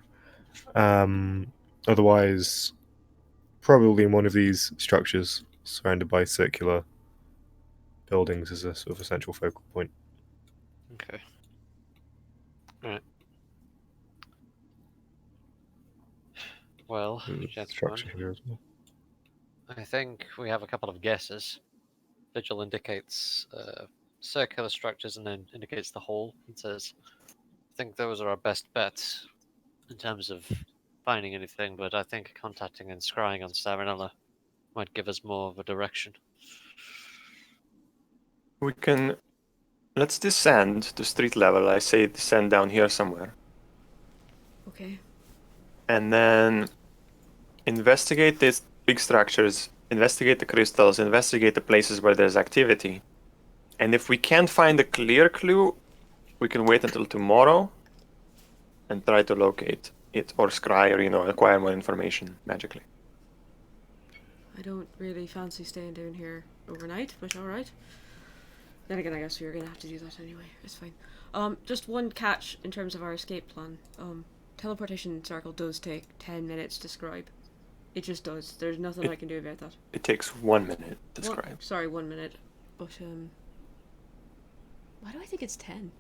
Otherwise, probably in one of these structures surrounded by circular buildings as a sort of a central focal point. Okay. Alright. Well, Structure gentlemen, here as well. I think we have a couple of guesses. Vigil indicates circular structures and then indicates the hole and says, I think those are our best bets in terms of finding anything, but I think contacting and scrying on Saranella might give us more of a direction. We can... Let's descend to street level. I say descend down here somewhere. Okay. And then investigate these big structures, investigate the crystals, investigate the places where there's activity. And if we can't find a clear clue, we can wait until tomorrow and try to locate it or scry or, acquire more information magically. I don't really fancy staying down here overnight, but alright. Then again, I guess we were gonna have to do that anyway. It's fine. Just one catch in terms of our escape plan. Teleportation circle does take 10 minutes to scribe. It just does. There's nothing I can do about that. It takes 1 minute to Well, describe. sorry, 1 minute. But, why do I think it's 10?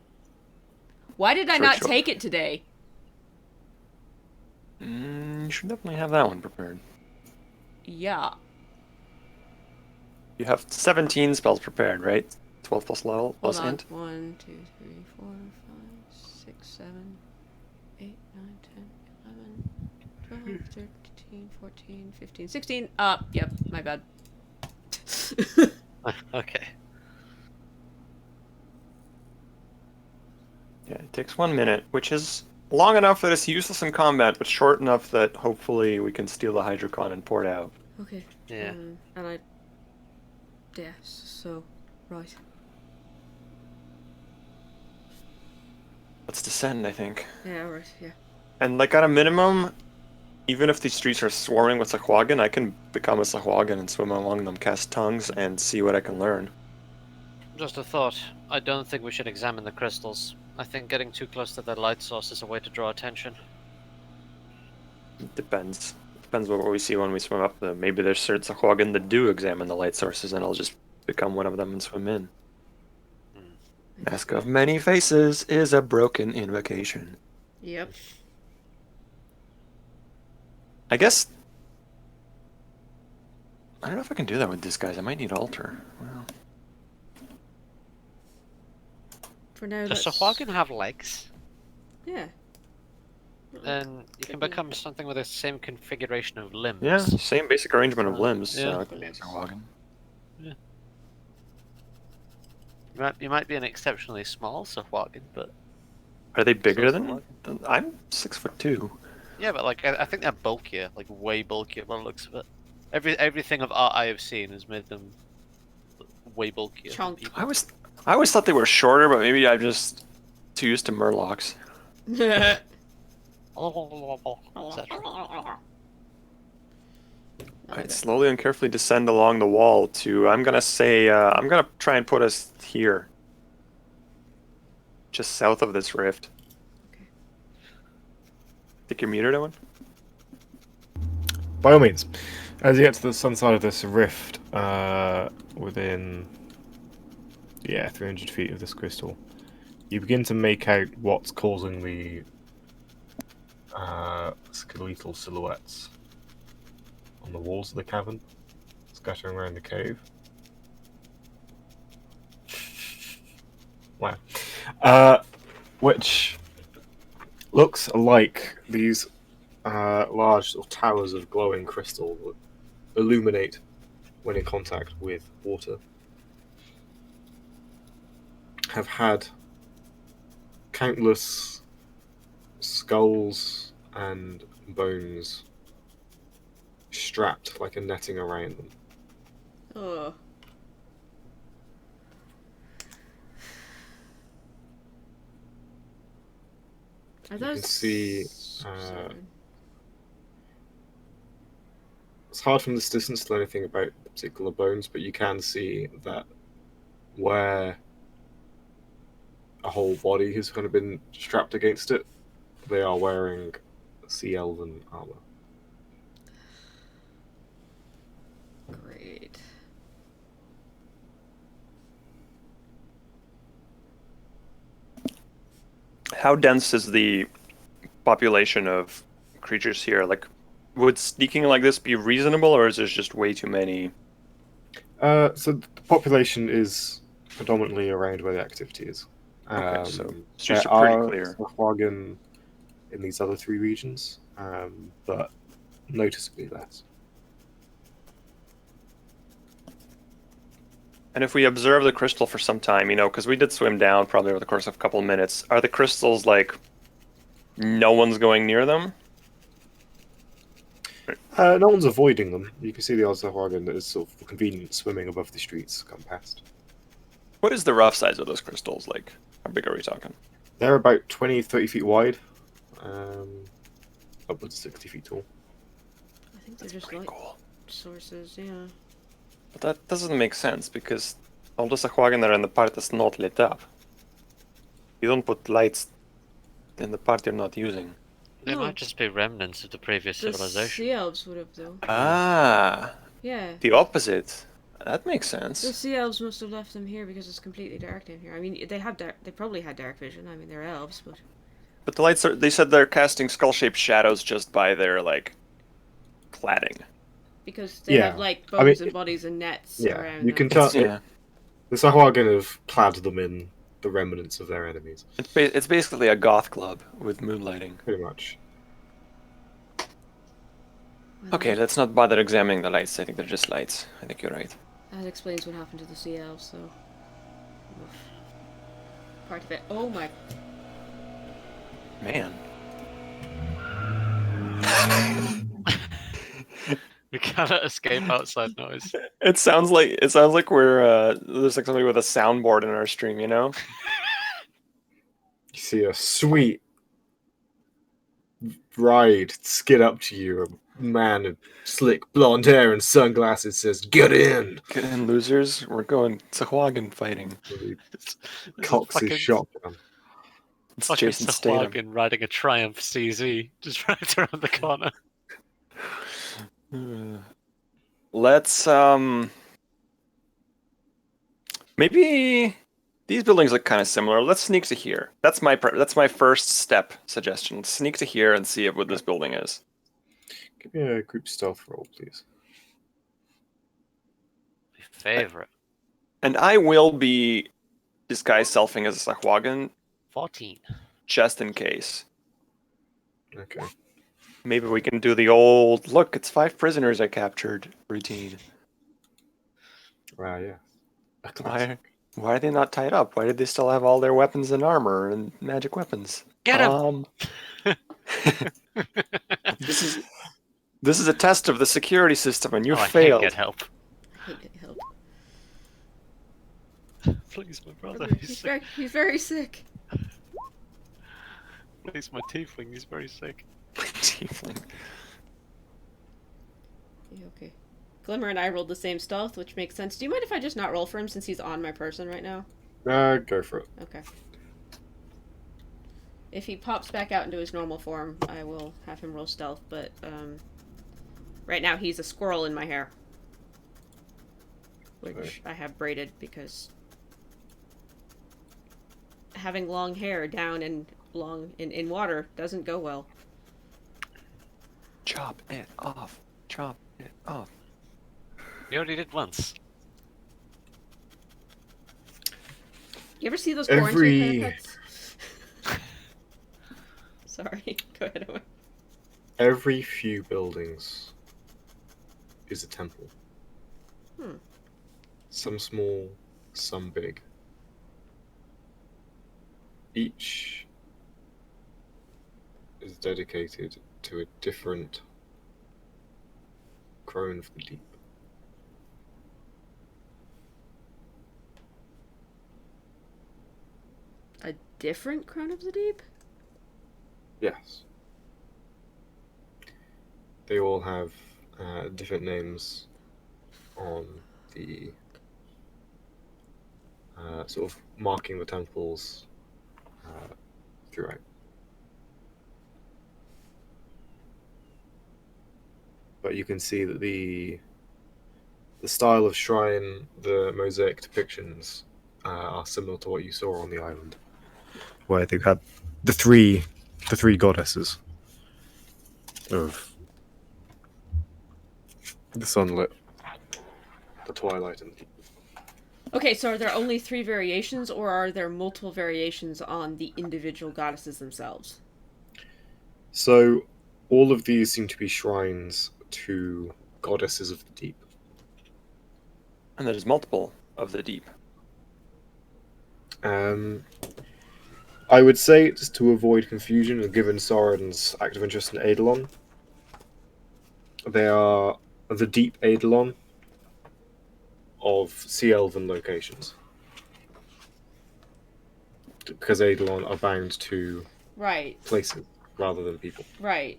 Why did I not Sure. take it today? You should definitely have that one prepared. Yeah. You have 17 spells prepared, right? 12 plus level Hold plus on. int. 1, 2, 3, 4, 5, 6, 7, 8, 9, 10, 11, 12, 13, 14, 15, 16. Yep, my bad. Okay. Yeah, it takes 1 minute, which is long enough that it's useless in combat, but short enough that hopefully we can steal the Hydrocon and port out. Okay. Yeah. And I... Yeah, so... Right. Let's descend, I think. Yeah, right, yeah. And like at a minimum, even if these streets are swarming with Sahuagin, I can become a Sahuagin and swim among them, cast tongues, and see what I can learn. Just a thought. I don't think we should examine the crystals. I think getting too close to their light source is a way to draw attention. It depends. Depends what we see when we swim up them. Maybe there's certain Sahuagin that do examine the light sources, and I'll just become one of them and swim in. Mask of Many Faces is a broken invocation. Yep. I guess... I don't know if I can do that with this, guys. I might need altar. Well, For now, Does that's... Sahuagin have legs? Yeah. Then you can become something with the same configuration of limbs. yeah, same basic arrangement of limbs. Yeah. So it could be a Sahuagin. You might be an exceptionally small Sahuagin, but Are they bigger So than... I'm 6'2". yeah, but like I think they're bulkier, like way bulkier by the looks of it. Everything of art I have seen has made them way bulkier. than Chunk. people. I always thought they were shorter, but maybe I'm just too used to Murlocs. I'd slowly and carefully descend along the wall to... I'm gonna say... I'm gonna try and put us here. Just south of this rift. Okay. Think you're muted, Owen? By all means, as you get to the sun side of this rift, within 300 feet of this crystal, you begin to make out what's causing the skeletal silhouettes on the walls of the cavern, scattering around the cave. Wow. Which looks like these large sort of towers of glowing crystal that illuminate when in contact with water. Have had countless skulls and bones strapped like a netting around them. Ugh. Are You can those... see, Sorry. it's hard from this distance to know anything about the particular bones, but you can see that where a whole body has kind of been strapped against it, they are wearing sea elven armor. Great. How dense is the population of creatures here? Like, would sneaking like this be reasonable, or is there just way too many? So the population is predominantly around where the activity is. Okay, so streets there are pretty are clear. Sahuagin in these other three regions, but noticeably less. And if we observe the crystal for some time, because we did swim down probably over the course of a couple of minutes, are the crystals like no one's going near them? No one's avoiding them. You can see the Sahuagin that is sort of for convenient swimming above the streets come past. What is the rough size of those crystals? Like, how big are we talking? They're about 20, 30 feet wide, upwards of 60 feet tall. I think they're That's just pretty light cool. sources, yeah. But that doesn't make sense, because all the Sahuagin are in the part that's not lit up. You don't put lights in the part you're not using. They No. might just be remnants of the previous The civilization. sea elves would have, though. Ah, Yeah. the opposite. That makes The sense. sea elves must have left them here because it's completely dark down here. I mean, they have dark. They probably had dark vision. I mean, they're elves, but But the lights are. They said they're casting skull-shaped shadows just by their like cladding. because they have Yeah. like I mean, bows and bodies and nets Yeah, around you can them. tell. Yeah, The Sahuagin have clad them in the remnants of their enemies, it's basically a goth club with moonlighting. pretty much. Well, Okay, let's not bother examining the lights. I think they're just lights. I think you're right. that explains what happened to the sea elves. So, oof. Part of it. Oh my! Man. We cannot escape outside noise. It sounds like we're there's like somebody with a soundboard in our stream, you know? You see a sweet ride skid up to you. A man in slick blonde hair and sunglasses says, "Get in!" Get in, losers. We're going Sahuagin fighting. He This cocks his fucking, shotgun. It's fucking Jason Statham. Sahuagin riding a Triumph CZ just right around the corner. Let's maybe these buildings look kind of similar. Let's sneak to here. That's my first step suggestion. Sneak to here and see what this building is. Give me a group stealth roll, please. My favorite. And I will be disguise selfing as a Sahuagin 14. just in case. Okay. Maybe we can do the old look. It's 5 prisoners I captured routine. Wow, yeah. A Why? classic. Why are they not tied up? Why did they still have all their weapons and armor and magic weapons? Get him! This is a test of the security system, and you I hate failed. get help. I hate get help. Please, my brother. He's very sick. Please, my tiefling. He's very sick. Tiefling. Yeah, okay. Glimmer and I rolled the same stealth, which makes sense. Do you mind if I just not roll for him since he's on my person right now? Go for it. Okay. If he pops back out into his normal form, I will have him roll stealth, but right now he's a squirrel in my hair. Which Okay. I have braided because having long hair down and long in water doesn't go well. Chop it off. Chop it off. You already did once. You ever see those Every- quarantine haircuts? Sorry, go ahead, Owen. Every few buildings is a temple. Hmm. Some small, some big. Each is dedicated to a different crone of the deep. A different Crown of the Deep? Yes. They all have different names on the sort of marking the temples throughout. But you can see that the style of shrine, the mosaic depictions are similar to what you saw on the island, where they had the three goddesses of the sunlit, the twilight, and the deep. Okay, so are there only 3 variations, or are there multiple variations on the individual goddesses themselves? So all of these seem to be shrines to goddesses of the deep. And there's multiple of the deep. I would say, just to avoid confusion, and given Sauron's active interest in Eidolon, they are the deep Eidolon of Sea Elven locations. Because Eidolon are bound to Right, places rather than people. right.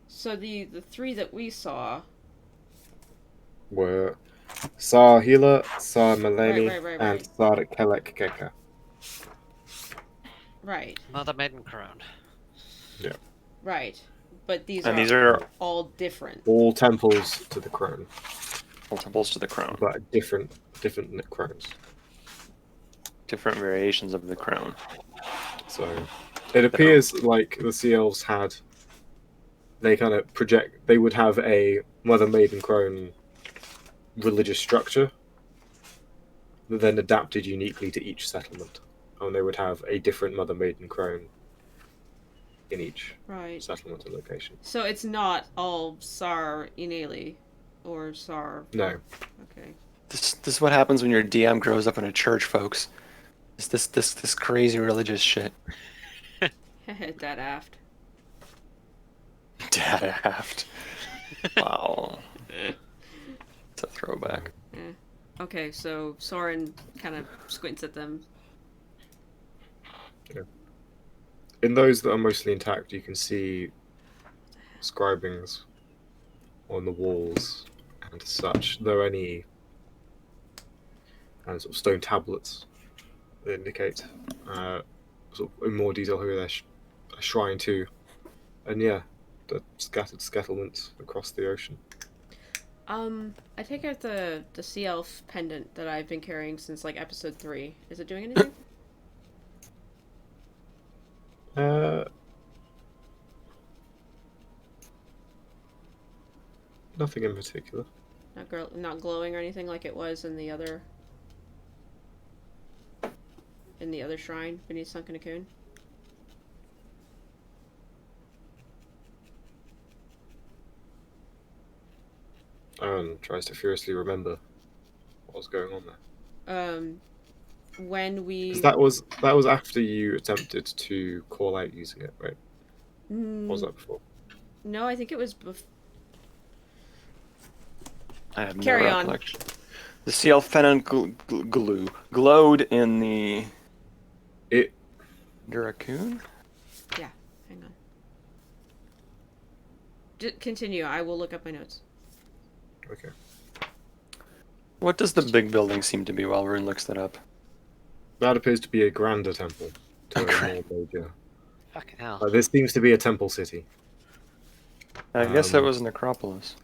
So the 3 that we saw... Were Sar Hila, Sar Maleni, Right. and Sar Kelek Keka. Right. Mother Maiden Crown. Right. But these And are these are all different. All temples to the crown, all temples to the crown. but different crowns. Different variations of the crown. So it appears like the Sea Elves had. They kind of project. They would have a Mother Maiden Crown religious structure that then adapted uniquely to each settlement, and they would have a different Mother Maiden Crown in each Right. settlement and location. So it's not all Sar Inali or Sar. No, Okay. This is what happens when your DM grows up in a church, folks. It's this crazy religious shit. That aft. Dad aft. Wow. It's a throwback. Okay, so Soren kind of squints at them. in those that are mostly intact, you can see scribings on the walls and such. There are any sort of stone tablets that indicate sort of in more detail who they're a shrine to, and yeah, the scattered settlements across the ocean. I take out the sea elf pendant that I've been carrying since like episode 3. Is it doing anything? Nothing in particular. Not glowing or anything like it was in the other shrine beneath Sunken Cocoon. Aaron tries to furiously remember what was going on there. When we 'Cause that was after you attempted to call out using it, right? Or was that before? No, I think it was I have no Carry on. recollection. The sea elf pendant glowed in the It raccoon. Yeah, hang on. Continue. I will look up my notes. okay. What does the big building seem to be while Rune looks that up? That appears to be a grander temple to Okay. a more major. Fucking hell. This seems to be a temple city. I guess it was Necropolis.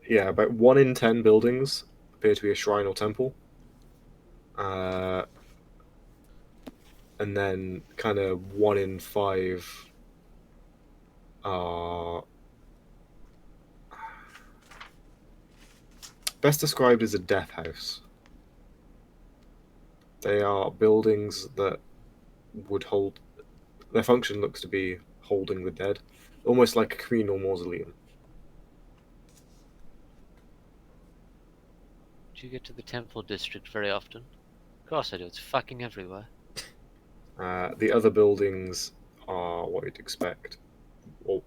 Yeah, about 1 in 10 buildings appear to be a shrine or temple. And then kind of 1 in 5 are best described as a death house. They are buildings that would hold. Their function looks to be holding the dead, almost like a communal mausoleum. Do you get to the temple district very often? Of course I do. It's fucking everywhere. The other buildings are what you'd expect, or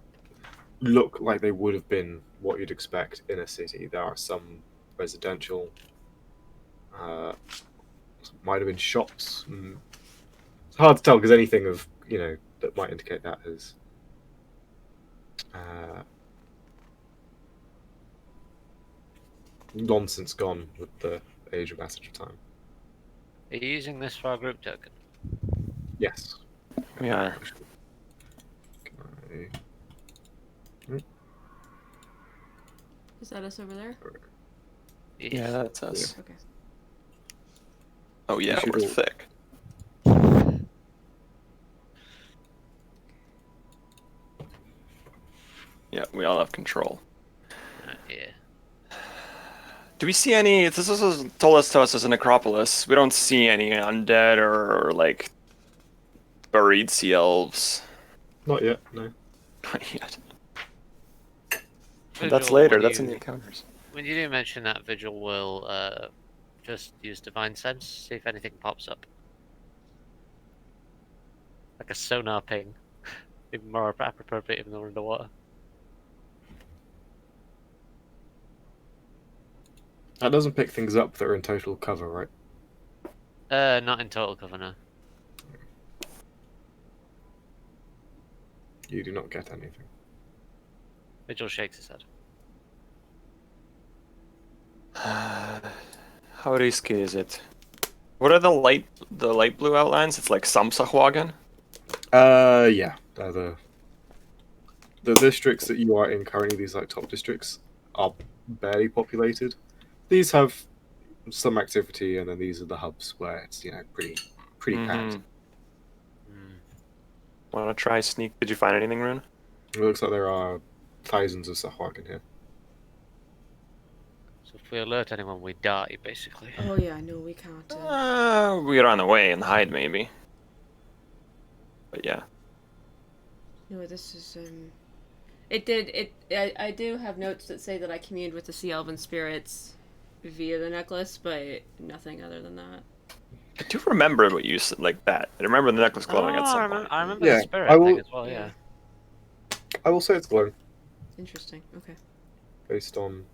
look like they would have been what you'd expect in a city. There are some residential, might have been shops. It's hard to tell because anything of that might indicate that is long since gone with the age of passage of time. Are you using this for our group token? Yes. We are. Can Is that us over there? Yeah, that's us. Okay. Oh yeah, You should we're all- thick. Yeah, we all have control. Yeah. Do we see any? This was told to us as a necropolis. We don't see any undead or like buried sea elves. Not yet. No. Not yet. Vigil, That's later. when That's you- in the encounters. When you do mention that, Vigil will just use Divine Sense, see if anything pops up. Like a sonar ping. Even more appropriate even though we're underwater. That doesn't pick things up that are in total cover, right? Not in total cover, no. You do not get anything. Vigil shakes his head. How risky is it? What are the light blue outlines? It's like Samsachwagen. Yeah. The districts that you are in currently, these like top districts, are barely populated. These have some activity, and then these are the hubs where it's pretty packed. Hmm. Want to try sneak? Did you find anything, Rune? It looks like there are thousands of Sahwag in here. So if we alert anyone, we die, basically. Oh yeah, no, we can't. We get on the way and hide, maybe. But yeah. No, this is It did. I do have notes that say that I communed with the sea elven spirits via the necklace, but nothing other than that. I do remember what you said like that. I remember the necklace glowing at some point. I remember Yeah, the spirit I will- thing as well. Yeah. I will say it's glowing Interesting. Okay. based on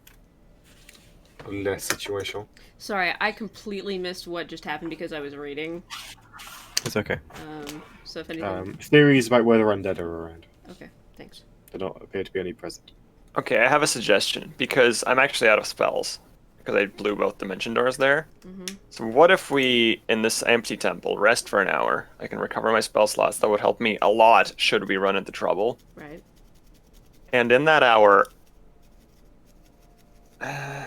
less situation. Sorry, I completely missed what just happened because I was reading. It's okay. So if anything, Theories about whether undead are around. okay, thanks. There don't appear to be any present. Okay, I have a suggestion because I'm actually out of spells because I blew both dimension doors there. Mm-hmm. So what if we, in this empty temple, rest for an hour? I can recover my spell slots. That would help me a lot should we run into trouble. Right. And in that hour, I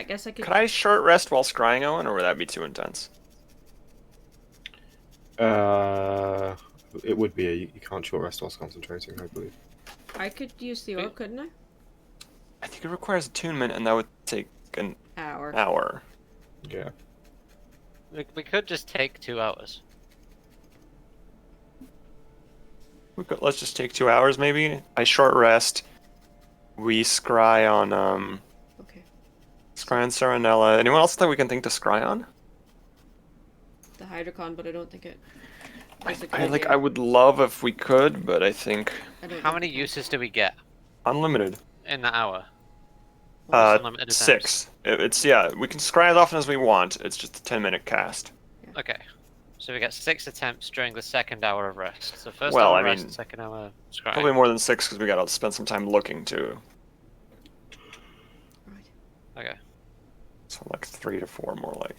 guess I could. could I short rest while scrying, Owen, or would that be too intense? It would be you can't short rest whilst concentrating, I believe. I could use the orb, couldn't I? I think it requires attunement, and that would take an Hour. hour. Yeah. We could just take 2 hours. Let's just take 2 hours, maybe. I short rest. We scry on Okay. scry on Saranella. Anyone else that we can think to scry on? The Hydrocon, but I don't think it. I would love if we could, but I think I don't How think many it uses do we get unlimited. in the hour? counts. Unlimited attempts? 6. It's we can scry as often as we want. It's just a 10-minute cast. Okay. So we get 6 attempts during the second hour of rest. So first Well, hour I rest, mean, second hour scrying. Probably more than 6 because we gotta spend some time looking too. Right. Okay. So like 3 to 4 more like.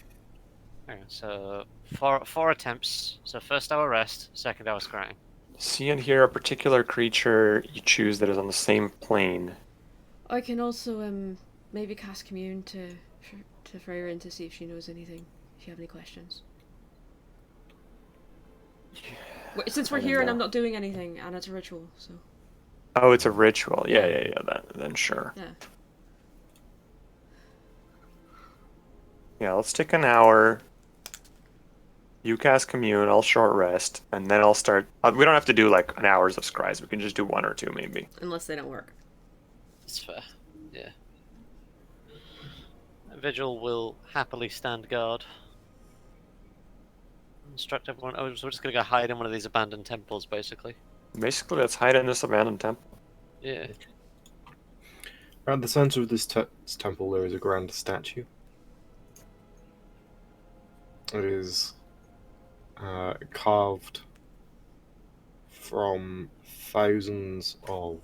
Okay, so four attempts. So first hour rest, second hour scrying. See and hear a particular creature you choose that is on the same plane. I can also maybe cast commune to Freyrin to see if she knows anything. If you have any questions. Wait, since we're I don't here and know. I'm not doing anything, and it's a ritual, so Oh, it's a ritual. Yeah. Then sure. yeah. Yeah, let's take an hour. You cast commune, I'll short rest, and then I'll start. We don't have to do like an hours of scries. We can just do 1 or 2 maybe. Unless they don't work. That's fair. Yeah. Vigil will happily stand guard. Instruct everyone. Oh, so we're just gonna go hide in one of these abandoned temples, basically. Basically, let's hide in this abandoned temple. Yeah. Around the center of this temple, there is a grand statue. It is carved from thousands of.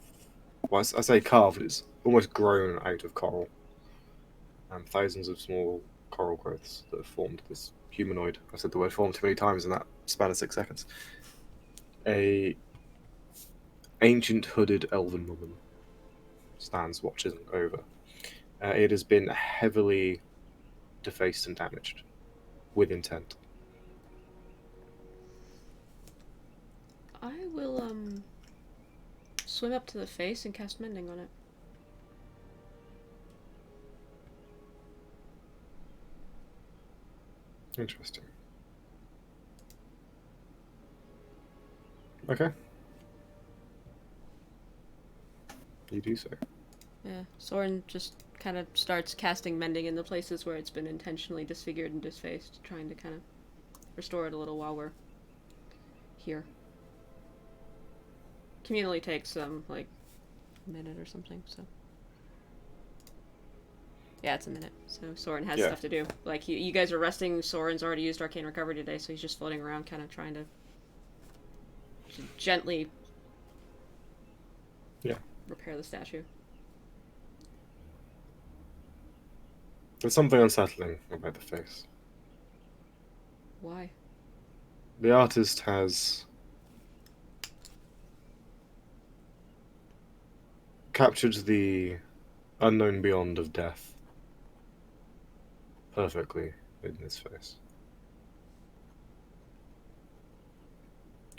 Well, I say carved, it's almost grown out of coral. Thousands of small coral growths that have formed this humanoid. I said the word formed too many times in that span of 6 seconds. A ancient hooded elven woman stands watching over. It has been heavily defaced and damaged with intent. I will swim up to the face and cast mending on it. Interesting. Okay. You do so. Yeah. Soren just kind of starts casting mending in the places where it's been intentionally disfigured and disfaced, trying to kind of restore it a little while we're here. Communally takes like a minute or something, so. Yeah, it's a minute. So Soren has Yeah. stuff to do. Like you guys are resting. Soren's already used Arcane Recovery today, so he's just floating around, kind of trying to gently. Yeah. Repair the statue. There's something unsettling about the face. Why? The artist has captured the unknown beyond of death perfectly in this face.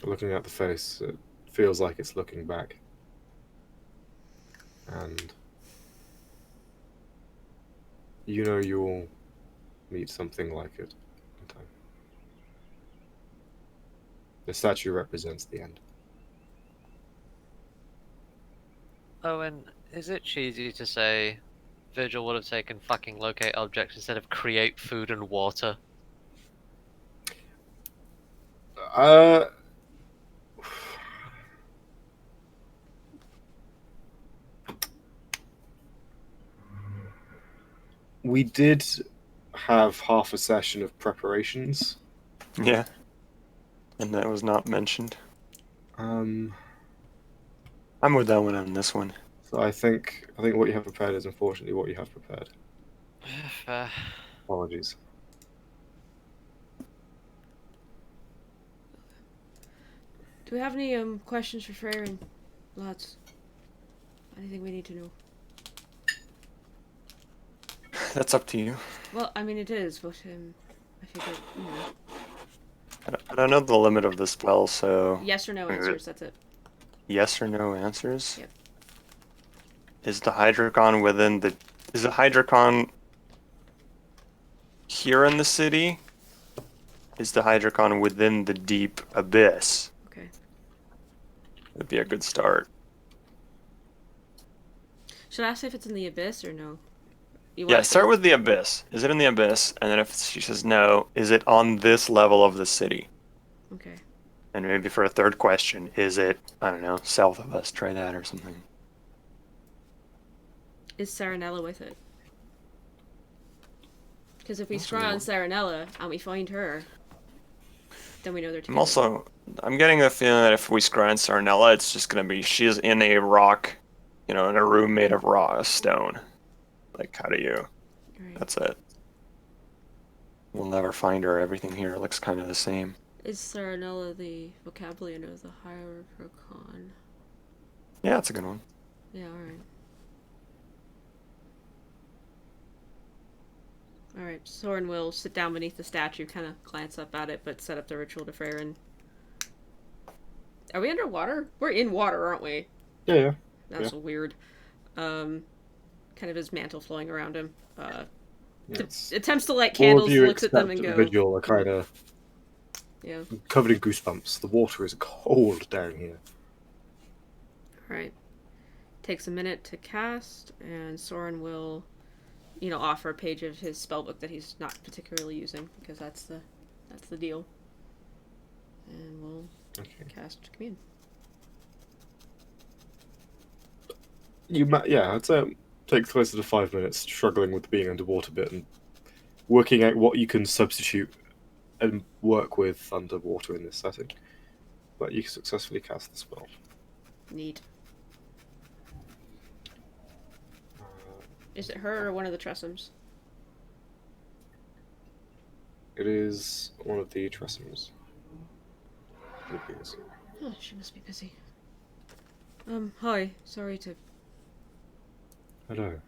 Looking at the face, it feels like it's looking back. And you know you'll meet something like it in time. The statue represents the end. Owen, is it cheesy to say Virgil would have taken fucking locate objects instead of create food and water? Uh, we did have half a session of preparations. Yeah. And that was not mentioned. Um, I'm with that one on this one. so I think what you have prepared is unfortunately what you have prepared. Fair. Apologies. Do we have any questions for Freyrin, lads? Anything we need to know? That's up to you. Well, I mean it is, but I figured, you know. I don't know the limit of the spell, so... Yes or no answers, that's it. Yes or no answers? Yep. Is the Hydrocon within the... Is the Hydrocon here in the city? Is the Hydrocon within the deep abyss? Okay. That'd be a good start. Should I ask if it's in the abyss or no? Yeah, start with the abyss. Is it in the abyss? And then if she says no, is it on this level of the city? Okay. And maybe for a third question, is it, I don't know, south of us? Try that or something. Is Saranella with it? Because if we Also- scry on Saranella and we find her, then we know they're together. I'm getting the feeling that if we scry on Sarnella, it's just gonna be, she's in a rock, in a room made of stone. Like, how do you... Right. That's it. We'll never find her. Everything here looks kind of the same. Is Saranella the vocabulary of the Hierarchon? Yeah, that's a good one. Yeah, alright. Alright, Soren will sit down beneath the statue, kind of glance up at it, but set up the ritual to Freyrin. Are we underwater? We're in water, aren't we? Yeah. That's weird. Kind of his mantle flowing around him. Yes. Attempts to light All of candles, you looks at them and except go, Vigil are kind of yeah. covered in goosebumps. The water is cold down here. Alright. Takes a minute to cast, and Soren will, offer a page of his spellbook that he's not particularly using, because that's the deal. And we'll cast Commune. I'd say it takes closer to 5 minutes, struggling with being underwater bit and working out what you can substitute and work with underwater in this setting. But you successfully cast the spell. Neat. Is it her or one of the Tressums? It is one of the Tressums. It is. Oh, she must be busy. Hi. Sorry to... Hello.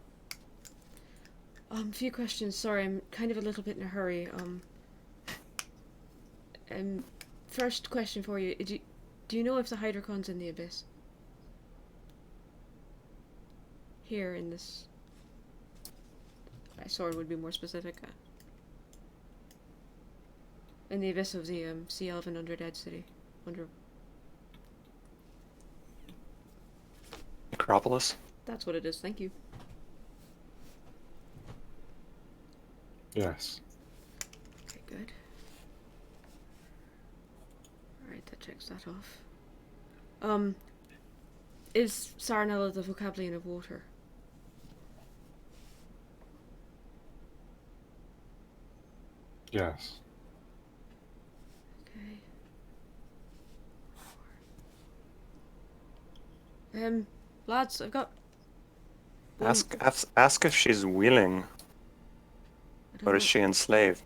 A few questions. Sorry, I'm kind of a little bit in a hurry. First question for you. Do you know if the Hydrocon's in the abyss? Here in this... Soren would be more specific. In the abyss of the Sea Elven under Dead City. Necropolis? That's what it is, thank you. Yes. Okay, good. Alright, that checks that off. Is Saranella the vocabulary of water? Yes. Okay. Lads, I've got... Ask if she's willing, or is she enslaved?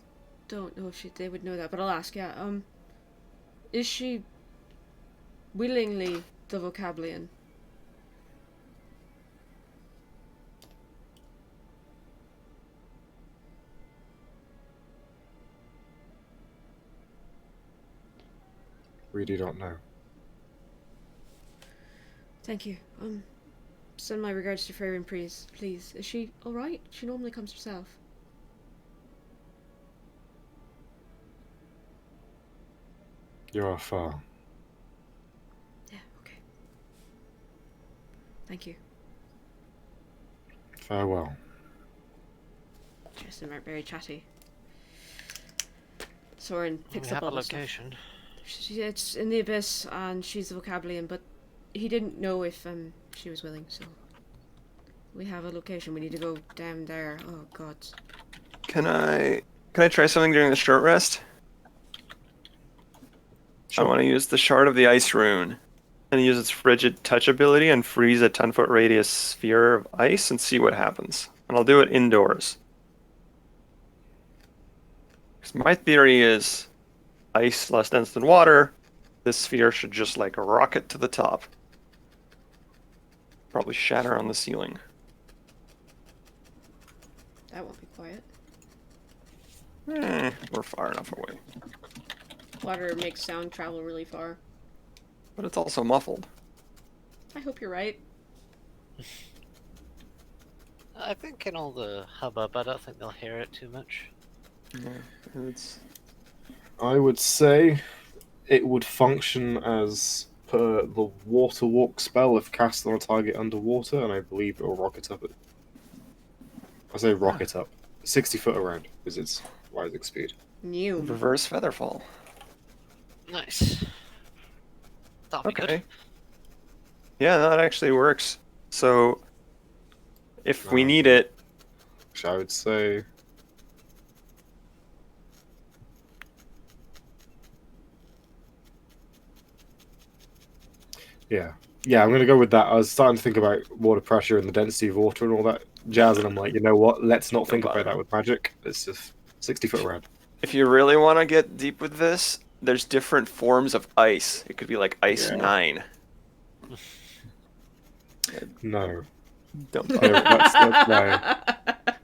Don't know if they would know that, but I'll ask, yeah. Is she willingly the vocabularian? We do not know. Thank you. Send my regards to Freyrin, please. Please. Is she alright? She normally comes herself. You are far. Yeah, okay. Thank you. Farewell. Just weren't very chatty. Soren picks We up have all a the stuff. location. It's in the abyss, and she's the vocabularian, but he didn't know if she was willing, so we have a location. We need to go down there. Oh god. Can I try something during the short rest? Sure. I want to use the Shard of the Ice rune and use its frigid touch ability and freeze a 10-foot radius sphere of ice and see what happens. And I'll do it indoors. 'Cause my theory is ice less dense than water. This sphere should just like rocket to the top. Probably shatter on the ceiling. That won't be quiet. We're far enough away. Water makes sound travel really far. But it's also muffled. I hope you're right. I think in all the hubbub, I don't think they'll hear it too much. Yeah, it's... I would say it would function as per the water walk spell if cast on a target underwater, and I believe it will rocket up. I say rocket up. 60 foot around is its rising speed. New. reverse featherfall. Nice. That'll be Okay. good. Yeah, that actually works. So, if we Wow. need it, Which I would say. Yeah. Yeah, I'm going to go with that. I was starting to think about water pressure and the density of water and all that jazz, and I'm like, you know what? Let's not think about that with magic. It's just 60 foot around. if you really want to get deep with this, there's different forms of ice. It could be like Ice Yeah. 9. No. Don't No, that's my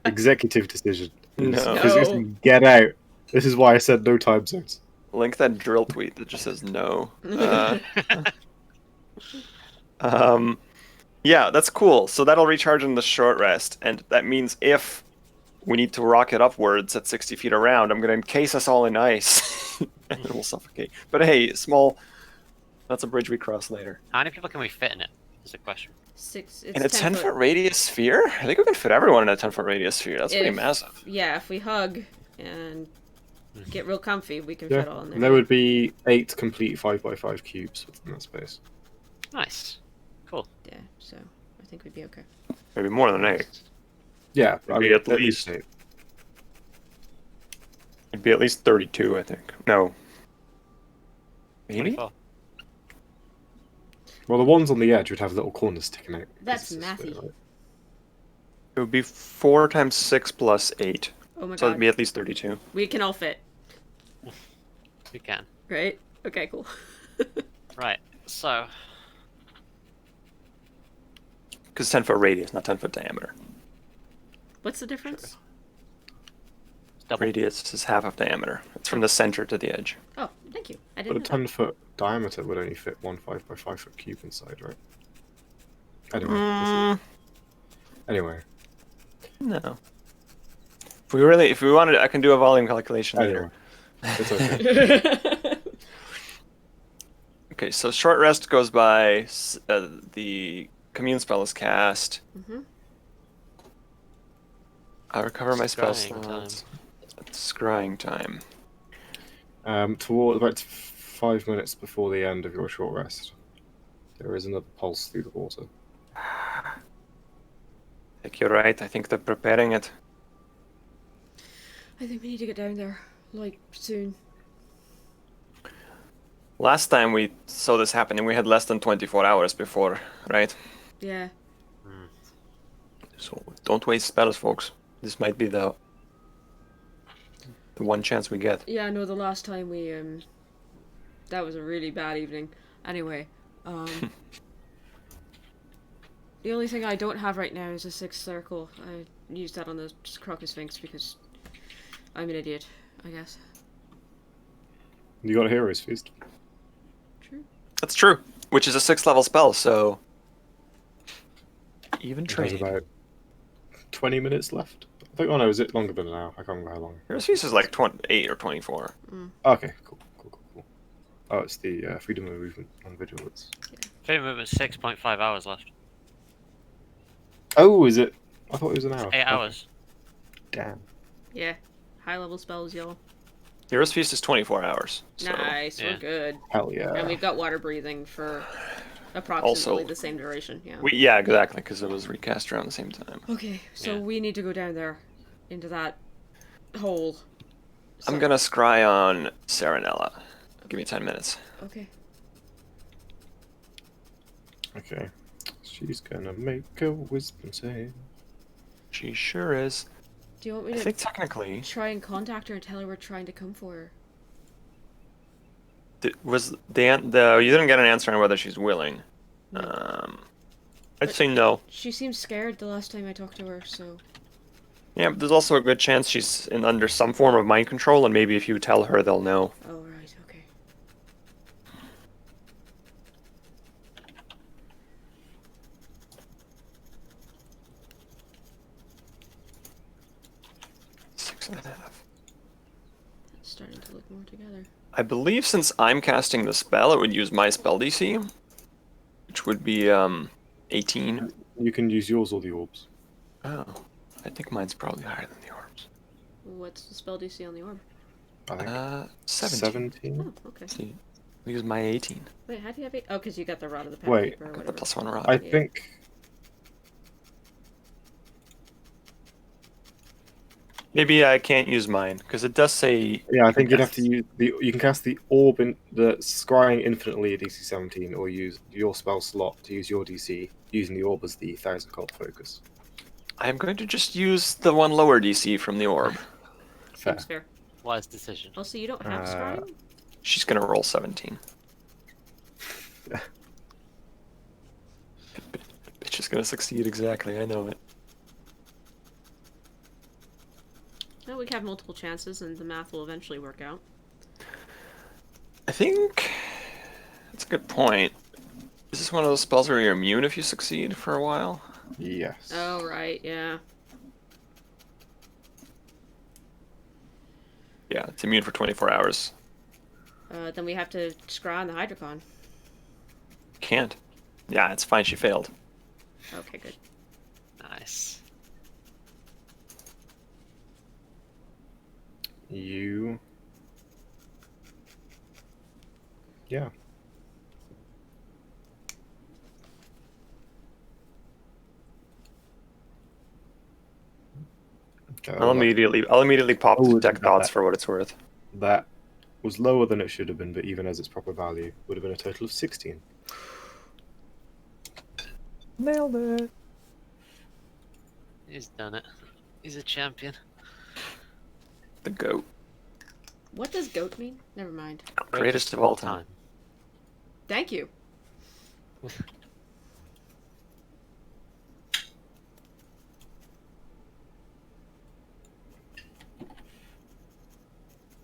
executive decision. No. Physically, get out. This is why I said no time zones. Link that drill tweet that just says no. Yeah, that's cool. So that'll recharge in the short rest, and that means if we need to rocket upwards at 60 feet around, I'm going to encase us all in ice, and we'll suffocate. But hey, small. That's a bridge we cross later. How many people can we fit in it? Is the question. 6. It's In a 10 10-foot radius sphere? I think we can fit everyone in a 10-foot radius sphere. That's pretty If- massive. Yeah, if we hug and get real comfy, we can Yeah, fit all in there. and there would be 8 complete 5x5 cubes within that space. Nice. Cool. Yeah, so I think we'd be okay. Maybe more than 8. Yeah, I Maybe mean, at least. 8. It'd be at least 32, I think. No. Maybe? 24. Well, the ones on the edge would have little corners sticking out. 'cause That's it's a sphere, mathy. right? It would be 4 times 6 plus 8. Oh my So it'd god. be at least 32. We can all fit, We can. right? Okay, cool. Right. So, Because 10-foot radius, not 10-foot diameter. What's the difference? it's double. Radius is half of diameter. It's from the center to the edge. Oh, thank you. I But a didn't know. 10-foot diameter would only fit one 5x5 foot cube inside, right? Anyway. Anyway. No. If we wanted, I can do a volume calculation Anyway. later. It's okay. that. Okay, so short rest goes by. The commune spell is cast. Mhm. I recover my spell Scrying slots. It's scrying time. Toward about 5 minutes before the end of your short rest, there is another pulse through the water. I think you're right. I think they're preparing it. I think we need to get down there, like, soon. Last time we saw this happening, we had less than 24 hours before, right? Yeah. So don't waste spells, folks. This might be the one chance we get. Yeah, no, the last time we, that was a really bad evening. Anyway, the only thing I don't have right now is a 6th circle. I used that on the Crocus Sphinx because I'm an idiot, I guess. You got a hero's feast. That's true. Which is a 6th level spell, so even It has trade. about 20 minutes left. I think. Oh no, is it longer than an hour? I can't remember how long. Hero's Feast is like 28 or 24. Okay, cool. Oh, it's the freedom of movement on vigilance. Freedom movement 6.5 hours left. Oh, is it? I thought it was an hour. 8 Okay. hours. Damn. Yeah. High level spells, y'all. Hero's Feast is 24 hours. So Nice, yeah. we're good. Hell yeah. And we've got water breathing for approximately Also- the same duration. Yeah. yeah, exactly, because it was recast around the same time. Okay, so Yeah. we need to go down there, into that hole. I'm So- gonna scry on Saranella. Give me 10 minutes. Okay. Okay. She's gonna make a wisdom save. She sure is. Do you want me I to think technically try and contact her and tell her we're trying to come for her? was the you didn't get an answer on whether she's willing. No. I'd say no. She seemed scared the last time I talked to her, so... Yeah, but there's also a good chance she's under some form of mind control, and maybe if you tell her, they'll know. Oh, right, okay. Six and a half. It's starting to look more together. I believe since I'm casting the spell, it would use my spell DC, which would be 18. You can use yours or the orbs. Oh, I think mine's probably higher than the orbs. What's the spell DC on the orb? I think 17. 17. Oh, okay. See, we use my 18. Wait, how do you have it? Oh, because you got the Rod of the Pen Wait. Keeper or Got the whatever. +1 rod. I Yeah. think. Maybe I can't use mine because it does say. Yeah, I think you'd have to use the. You can cast the orb in the scrying infinitely at DC 17, or use your spell slot to use your DC, using the orb as the 1,000 cult focus. I'm going to just use the one lower DC from the orb. Fair. Seems fair. Wise decision. Also, you don't have scrying? She's gonna roll 17. Bitch is gonna succeed exactly. I know it. No, we can have multiple chances and the math will eventually work out. I think that's a good point. Is this one of those spells where you're immune if you succeed for a while? Yes. Oh, right, yeah. Yeah, it's immune for 24 hours. Then we have to scry on the Hydrocon. Can't. Yeah, it's fine. She failed. Okay, good. Nice. You. Yeah. Okay, I'll immediately pop Oh, detect got thoughts that. for what it's worth. That was lower than it should have been, but even as its proper value, would have been a total of 16. Nailed it. He's done it. He's a champion. The goat. What does goat mean? Never mind. Greatest of all time. Thank you.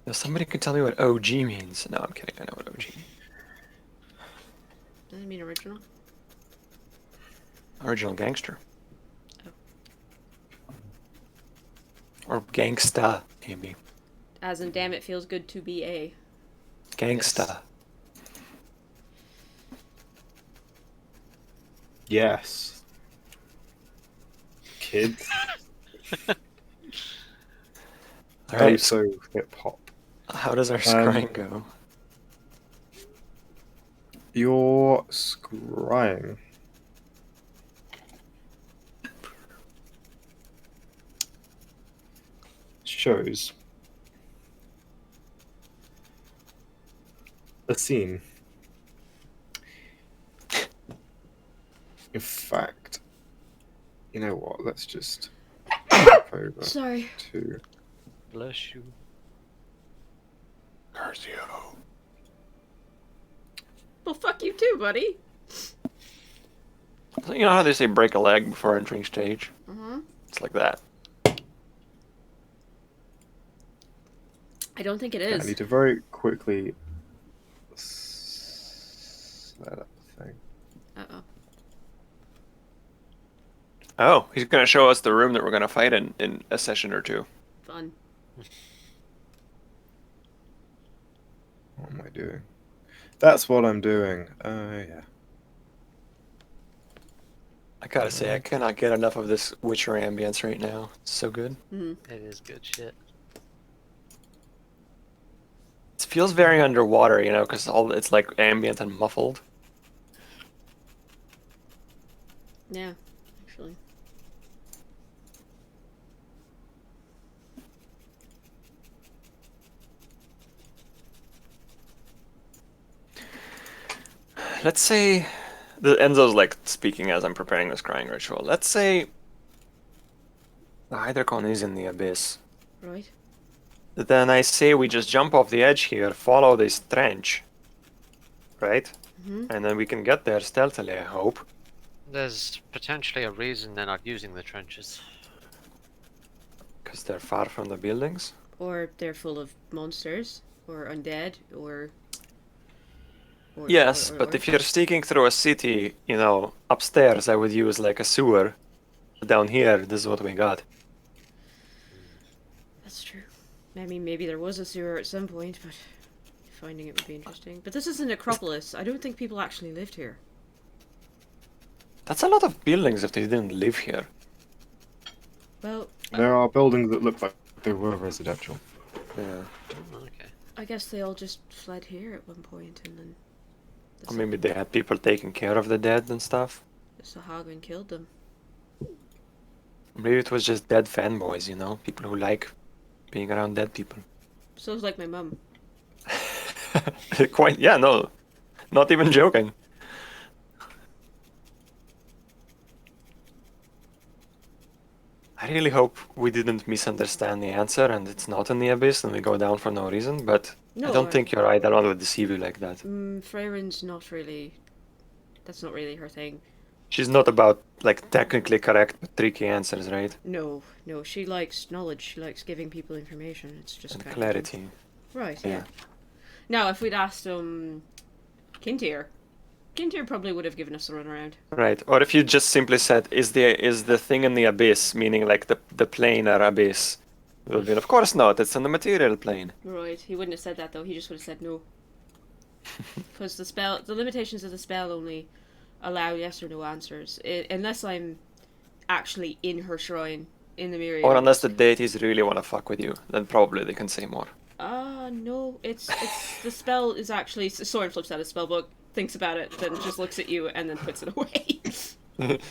Now somebody could tell me what OG means. No, I'm kidding. I know what OG means. Does it mean original? Original gangster. Oh. Or gangsta, maybe. As in, damn, it feels good to be a. Gangsta. Yes. Kids. Alright, So hip hop. how does our scrying go? Your scrying. Shows a scene. In fact, you know what? Let's just jump over Sorry. to Bless you. Garcio. Well, fuck you too, buddy. So you know how they say break a leg before entering stage? Uh-huh. It's like that. I don't think it I is. need to very quickly Let up the thing. Uh-oh. Oh, he's gonna show us the room that we're gonna fight in a session or two. Fun. What am I doing? That's what I'm doing. Yeah. I gotta say, I cannot get enough of this Witcher ambience right now. It's so good. Hmm. It is good shit. It feels very underwater, you know, because it's like ambient and muffled. Yeah, actually. Let's say the Enzo's like speaking as I'm preparing this crying ritual. Let's say the Hydrocon is in the abyss. Right. Then I say we just jump off the edge here, follow this trench, right? Mm-hmm. And then we can get there stealthily, I hope. There's potentially a reason they're not using the trenches. Because they're far from the buildings. Or they're full of monsters, or undead, or Yes, but if you're sneaking through a city, you know, upstairs I would use like a sewer. Down here, this is what we got. That's true. I mean, maybe there was a sewer at some point, but finding it would be interesting. But this is a necropolis. I don't think people actually lived here. That's a lot of buildings if they didn't live here. Well, There are buildings that look like they were residential. Yeah. Oh, okay. I guess they all just fled here at one point, and then Or maybe they had people taking care of the dead and stuff. the Sahagin killed them. Maybe it was just dead fanboys, you know? People who like being around dead people. Sounds like my mum. Quite, yeah, no. Not even joking. I really hope we didn't misunderstand the answer and it's not in the abyss and we go down for no reason, but No, I don't think you're right. I don't would deceive you like that. Freyren's not really... That's not really her thing. She's not about, like, technically correct but tricky answers, right? No, she likes knowledge. She likes giving people information. It's just And kind clarity. of... Right, yeah. Yeah. Now, if we'd asked, Kintyr probably would have given us a run around. Right. Or if you just simply said, is the thing in the abyss, meaning like the planar abyss? It would have been, of course not, it's on the material plane. Right, he wouldn't have said that though, he just would have said no. Because the limitations of the spell only allow yes or no answers. Unless I'm actually in her shrine, in the mirror. Or unless the deities really want to fuck with you, then probably they can say more. No, it's the spell is actually... Soren flips out his spellbook, thinks about it, then just looks at you, and then puts it away.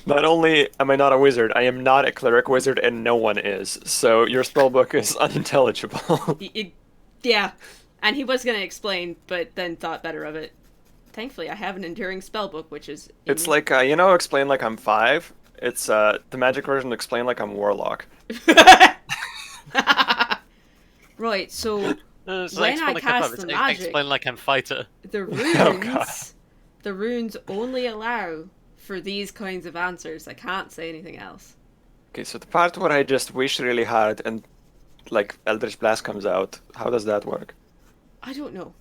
Not only am I not a wizard, I am not a cleric wizard, and no one is. So your spellbook is unintelligible. Yeah, and he was going to explain, but then thought better of it. Thankfully, I have an enduring spellbook, which is... It's like, you know, explain like I'm 5. It's the magic version, explain like I'm warlock. Right, so So when I cast the magic, explain like I'm fighter. the Oh, God. runes, the runes only allow for these kinds of answers. I can't say anything else. Okay, so the part where I just wish really hard and, like, Eldritch Blast comes out, how does that work? I don't know.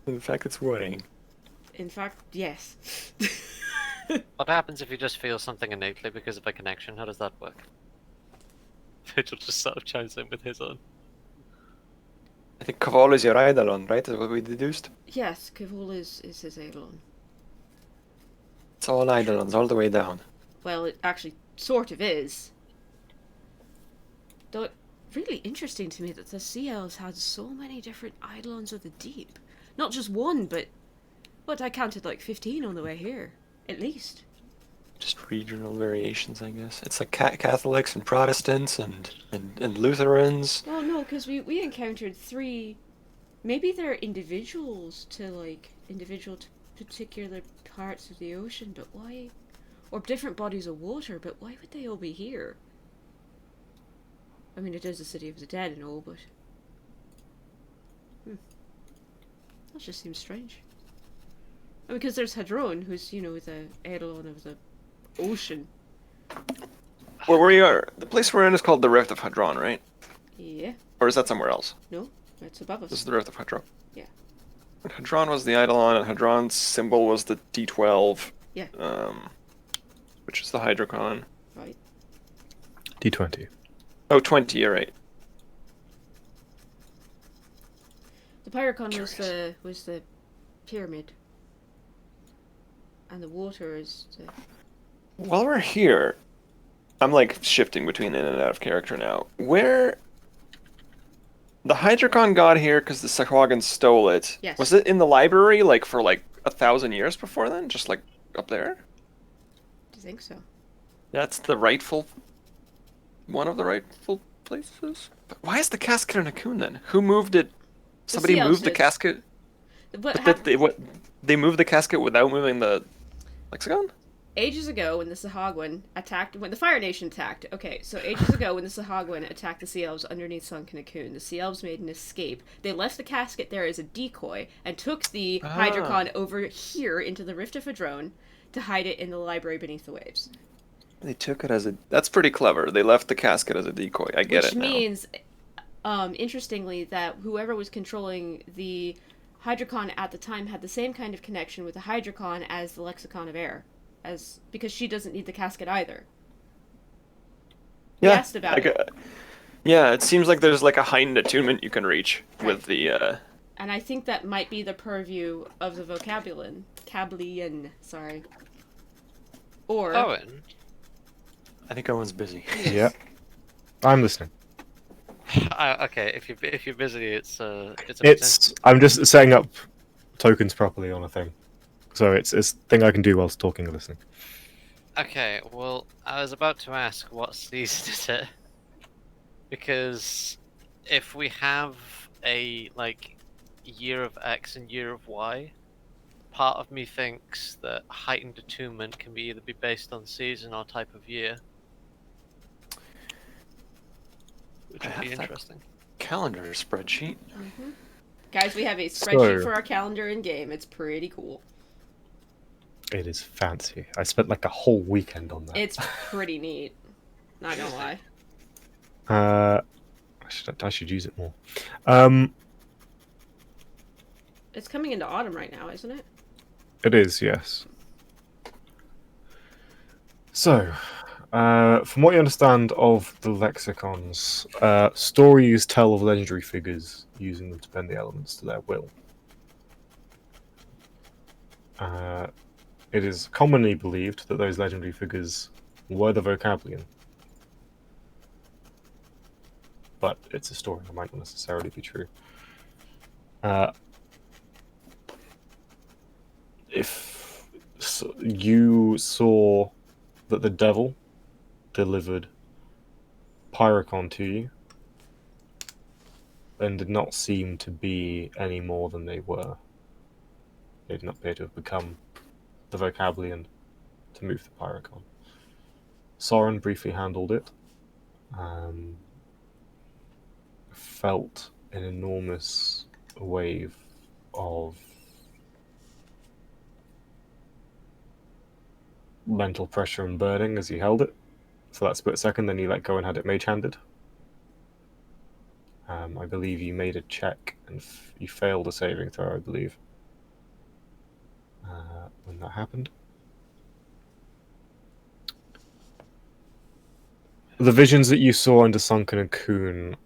In fact, it's worrying. In fact, yes. What happens if you just feel something innately because of a connection? How does that work? Vigil just sort of chimes in with his own. I think Kavol is your Eidolon, right? That's what we deduced. Yes, Kavol is his Eidolon. It's all Eidolons, all the way down. Well, it actually sort of is. Though, really interesting to me that the Sea Elves had so many different Eidolons of the Deep. Not just one, but I counted like 15 on the way here, at least. Just regional variations, I guess. It's like Catholics and Protestants and Lutherans. Well, no, because we encountered 3. Maybe they're individuals to particular parts of the ocean, but why? Or different bodies of water, but why would they all be here? I mean, it is the city of the dead and all, but... That just seems strange. I mean, because there's Hadron, who's, the Eidolon of the ocean. Where we are, the place we're in is called the Rift of Hadron, right? Yeah. Or is that somewhere else? No, it's above us. This is the Rift of Hadron. Yeah. Hadron was the Eidolon, and Hadron's symbol was the D12. Yeah. Which is the Hydrocon. Right. D20. Oh, 20, you're right. The Pyrocon was the pyramid. And the water is the... While we're here, I'm like shifting between in and out of character now. Where the Hydrocon got here because the Sahuagin stole it. Yes. Was it in the library like for like 1,000 years before then? Just like up there? Do you think so? That's the rightful one of the rightful places? But why is the casket in a coon then? Who moved it? Somebody Sea elves moved the did. casket. But But they moved the casket without moving the lexicon? ages ago, when the Sahagwin attacked, when the Fire Nation attacked, okay, so ages ago, when the Sahagwin attacked the Sea Elves underneath Sunken Cocoon, the Sea Elves made an escape. They left the casket there as a decoy and took the Hydrocon over here into the Rift of Hadron to hide it in the library beneath the waves. They took it as a. That's pretty clever. They left the casket as a decoy. I get Which it now. means, interestingly, that whoever was controlling the Hydrocon at the time had the same kind of connection with the Hydrocon as the Lexicon of Air. Because she doesn't need the casket either. He asked about it. Yeah, it seems like there's like a heightened attunement you can reach with the. And I think that might be the purview of the Cablian, sorry. Or... Owen? I think Owen's busy. Yeah. I'm listening. Okay, if you're busy, it's I'm just setting up tokens properly on a thing. So it's a thing I can do whilst talking and listening. Okay, well, I was about to ask what season is it? Because if we have a, like, year of X and year of Y, part of me thinks that heightened attunement can either be based on season or type of year. Which would be interesting. Calendar spreadsheet. Mm-hmm. Guys, we have a spreadsheet So- for our calendar in game. It's pretty cool. It is fancy. I spent like a whole weekend on that. It's pretty neat. Not gonna lie. I should use it more. It's coming into autumn right now, isn't it? It is, yes. So, from what you understand of the lexicons, stories tell of legendary figures using them to bend the elements to their will. It is commonly believed that those legendary figures were the Vocabularian. But it's a story that might not necessarily be true. If you saw that the devil delivered Pyrocon to you, then did not seem to be any more than they were. They did not appear to have become the Vocabularian to move the Pyrocon. Soren briefly handled it. Felt an enormous wave of mental pressure and burning as he held it for that split second. Then he let go and had it mage-handed. I believe you made a check and you failed a saving throw, I believe, when that happened. The visions that you saw under Sunken Cocoon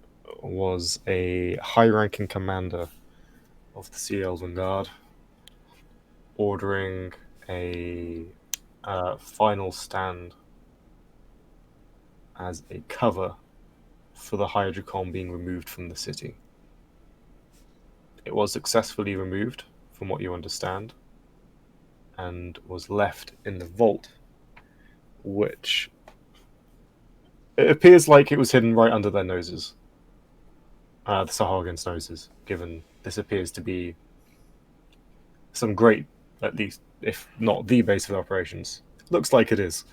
was a high-ranking commander of the Sea Elven Guard ordering a final stand as a cover for the Hydrocon being removed from the city. It was successfully removed, from what you understand, and was left in the vault, which it appears like it was hidden right under their noses. The Sahagins' noses, given this appears to be some great, at least, if not the base of operations. Looks like it is.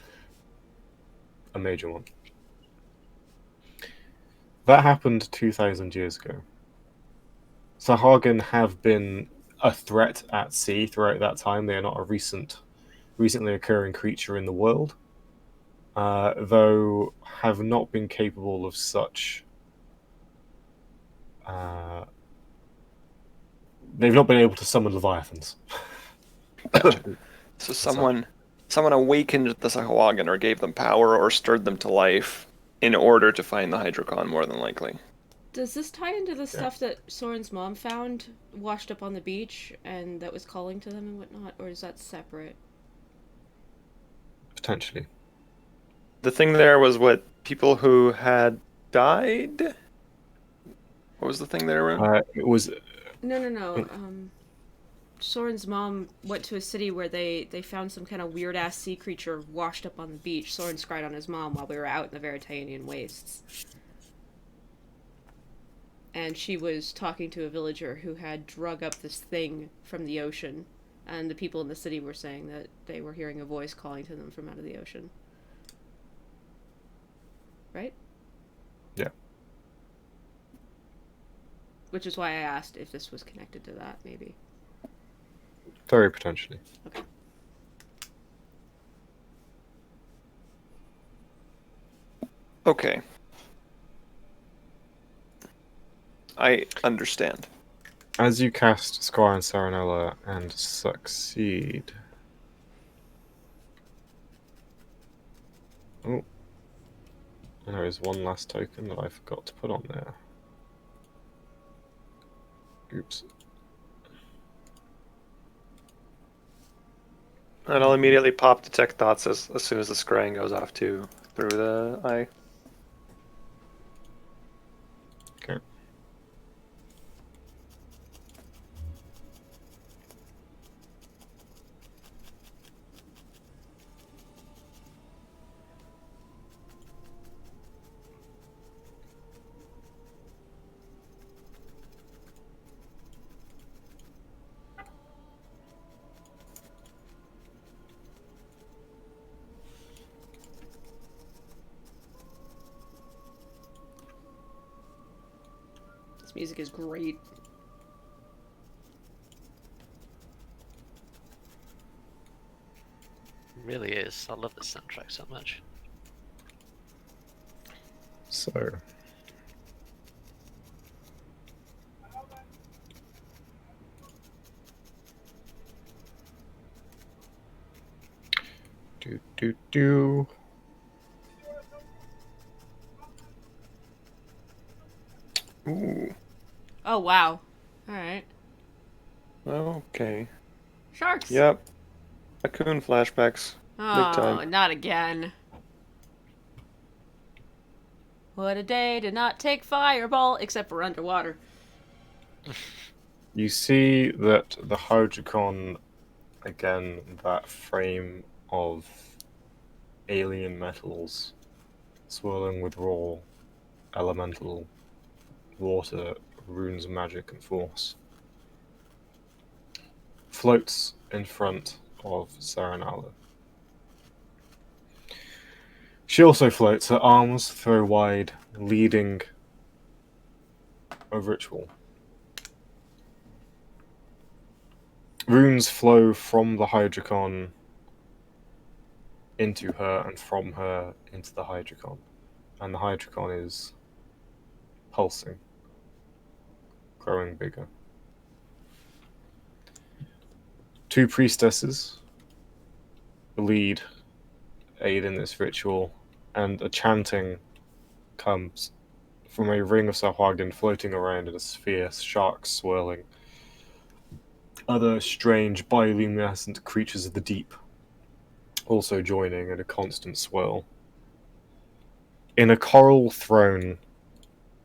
A major one. That happened 2,000 years ago. Sahagin have been a threat at sea throughout that time. They are not a recently occurring creature in the world, though have not been capable of such they've not been able to summon leviathans. So someone awakened the Sahuagin or gave them power or stirred them to life in order to find the Hydrocon, more than likely. Does this tie into the stuff that Soren's mom found washed up on the beach and that was calling to them and whatnot, or is that separate? Potentially. The thing there was what people who had died. What was the thing there? It was. No. Soren's mom went to a city where they found some kind of weird ass sea creature washed up on the beach. Soren scryed on his mom while we were out in the Veritanian wastes. And she was talking to a villager who had drug up this thing from the ocean. And the people in the city were saying that they were hearing a voice calling to them from out of the ocean. Right? Yeah. Which is why I asked if this was connected to that, maybe. Very potentially. Okay. Okay. I understand. As you cast Squire and Saranella and succeed. Oh. There is one last token that I forgot to put on there. Oops. And I'll immediately pop detect thoughts as soon as the scrying goes off through the eye. Okay. This music is great. It really is. I love this soundtrack so much. So. Do. Ooh. Oh, wow. Alright. Okay. Sharks! Yep. Raccoon flashbacks. Oh, time. not again. What a day to not take Fireball, except for underwater. You see that the Hydrocon, again, that frame of alien metals swirling with raw elemental water, runes, magic, and force, floats in front of Saranala. She also floats, her arms throw wide, leading a ritual. Runes flow from the Hydrocon into her and from her into the Hydrocon. And the Hydrocon is pulsing, growing bigger. Two priestesses aid in this ritual, and a chanting comes from a ring of Sahuagin floating around in a sphere, sharks swirling. Other strange bioluminescent creatures of the deep also joining in a constant swirl. In a coral throne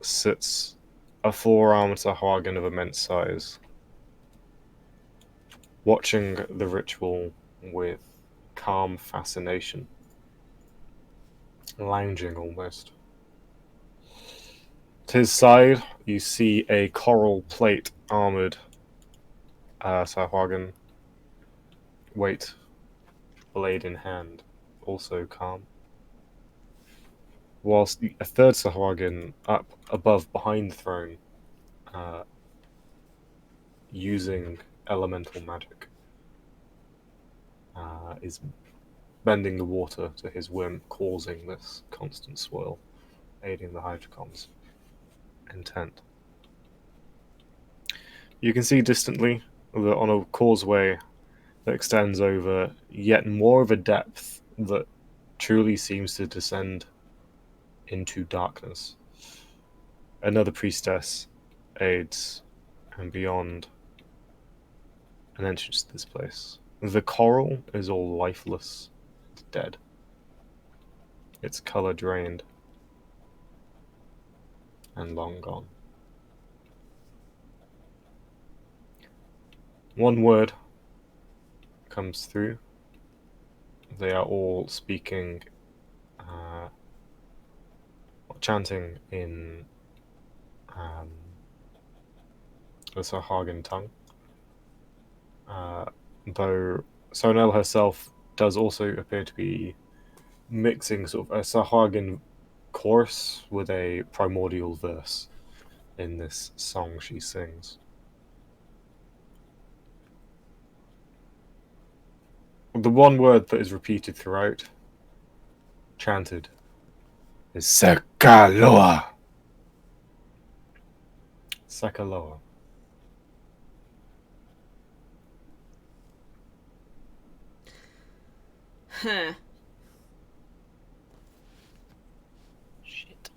sits a four-armed Sahuagin of immense size, watching the ritual with calm fascination, lounging almost. To his side, you see a coral plate armored Sahuagin, weight blade in hand, also calm. Whilst a third Sahuagin up above behind the throne, using elemental magic, is bending the water to his whim, causing this constant swirl, aiding the Hydrocon's intent. You can see distantly that on a causeway that extends over yet more of a depth that truly seems to descend into darkness. Another priestess aids, and beyond, an entrance to this place. The coral is all lifeless, dead. Its color drained and long gone. One word comes through. They are all speaking, chanting in the Sahagan tongue. Though Sonel herself does also appear to be mixing sort of a Sahagan chorus with a primordial verse in this song she sings. The one word that is repeated throughout, chanted, is Sekaloa. Sekaloa. Huh. Shit.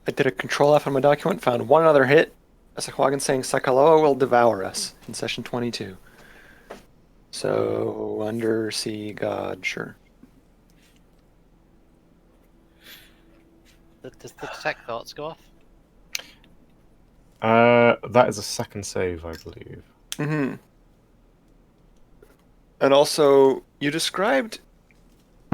I did a control F on my document, found one other hit. Asakwagan saying Sakaloa will devour us in session 22. So, undersea god, sure. Does the detect thoughts go off? That is a second save, I believe. Mm-hmm. And also, you described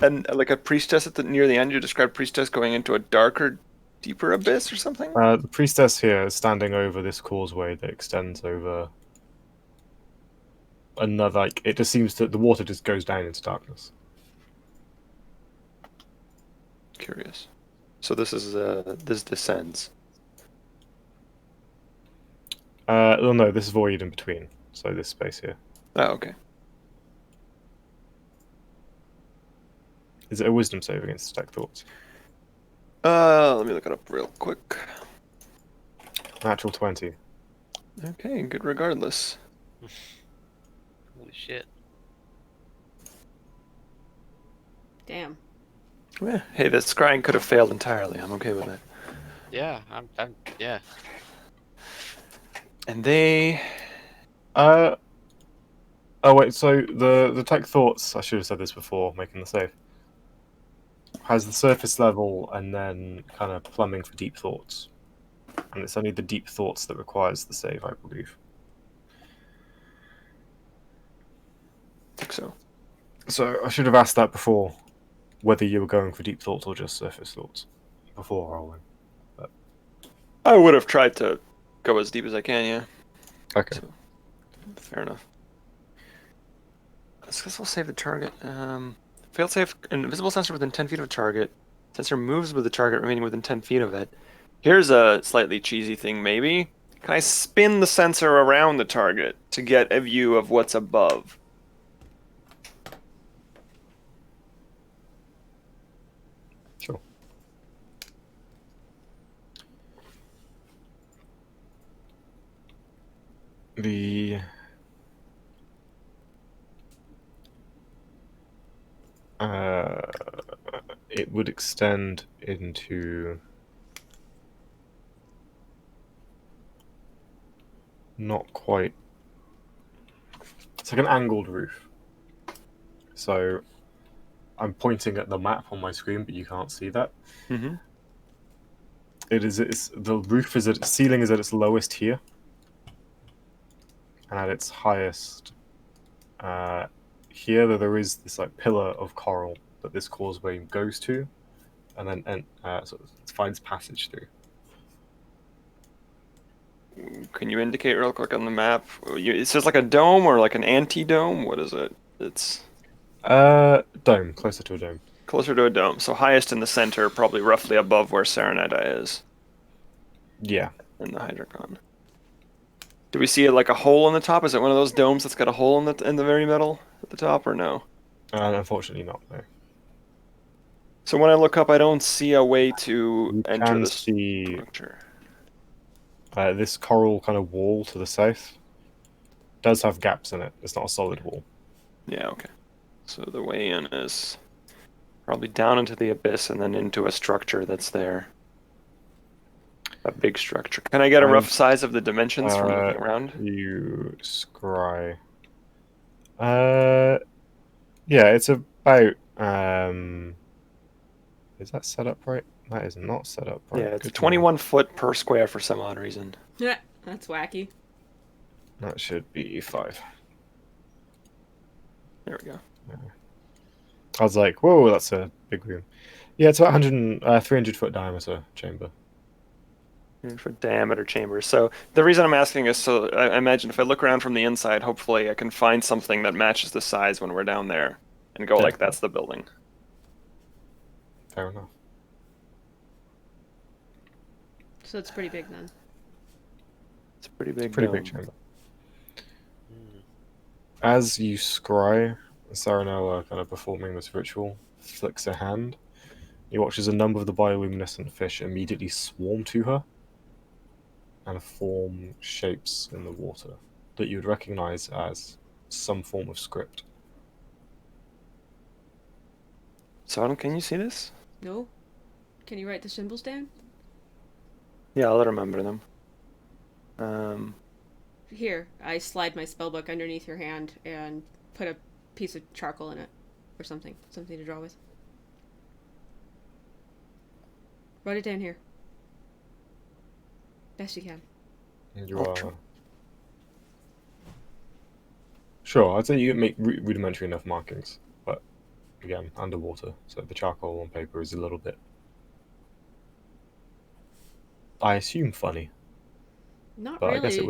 like a priestess near the end. You described priestess going into a darker, deeper abyss or something. The priestess here is standing over this causeway that extends over another. Like, it just seems that the water just goes down into darkness. Curious. So this descends. Oh no, this void in between. So this space here. Oh, okay. Is it a wisdom save against detect thoughts? Let me look it up real quick. Natural 20. Okay, good regardless. Holy shit. Damn. Yeah. Hey, the scrying could have failed entirely. I'm okay with that. Yeah, yeah. And they... Oh wait, so the detect thoughts, I should have said this before making the save, has the surface level and then kind of plumbing for deep thoughts. And it's only the deep thoughts that requires the save, I believe. I think so. So I should have asked that before, whether you were going for deep thoughts or just surface thoughts, before rolling. But... I would have tried to go as deep as I can, yeah. Okay. So, fair enough. I guess I'll save the target. Failed save, an invisible sensor within 10 feet of a target. Sensor moves with the target remaining within 10 feet of it. Here's a slightly cheesy thing, maybe. Can I spin the sensor around the target to get a view of what's above? Sure. It would extend into not quite. It's like an angled roof. So I'm pointing at the map on my screen, but you can't see that. Mm-hmm. The roof is at ceiling is at its lowest here, and at its highest here. There is this like pillar of coral that this causeway goes to, and then sort of finds passage through. Can you indicate real quick on the map? It says like a dome or like an anti-dome? What is it? It's... Dome, closer to a dome. Closer to a dome. So highest in the center, probably roughly above where Serenada is. Yeah. In the Hydrocon. Do we see it like a hole in the top? Is it one of those domes that's got a hole in the very middle at the top, or no? Unfortunately not, no. So when I look up, I don't see a way to You enter can this see structure. This coral kind of wall to the south does have gaps in it. It's not a solid wall. Yeah, okay. So the way in is probably down into the abyss and then into a structure that's there. A big structure. Can I get a rough size of the dimensions from looking around? You scry. Yeah, it's about. Is that set up right? That is not set up right. Yeah, it's Good to know. 21 foot per square for some odd reason. Yeah, that's wacky. That should be 5. There we go. I was like, whoa, that's a big room. Yeah, it's about 300 foot diameter chamber. For diameter chambers. So the reason I'm asking is so I imagine if I look around from the inside, hopefully I can find something that matches the size when we're down there and go Yeah. like, that's the building. Fair enough. So it's pretty big then. It's a pretty big Pretty dome. big chamber. As you scry, Saranella kind of performing this ritual, flicks a hand. You watch as a number of the bioluminescent fish immediately swarm to her and form shapes in the water that you would recognize as some form of script. So can you see this? No? Can you write the symbols down? Yeah, I'll remember them. Here, I slide my spellbook underneath your hand and put a piece of charcoal in it. Or something. Something to draw with. Write it down here. Best you can. You Oh, are... true. Sure, I'd say you can make rudimentary enough markings, but again, underwater, so the charcoal on paper is a little bit, I assume, funny. Not But really. I guess it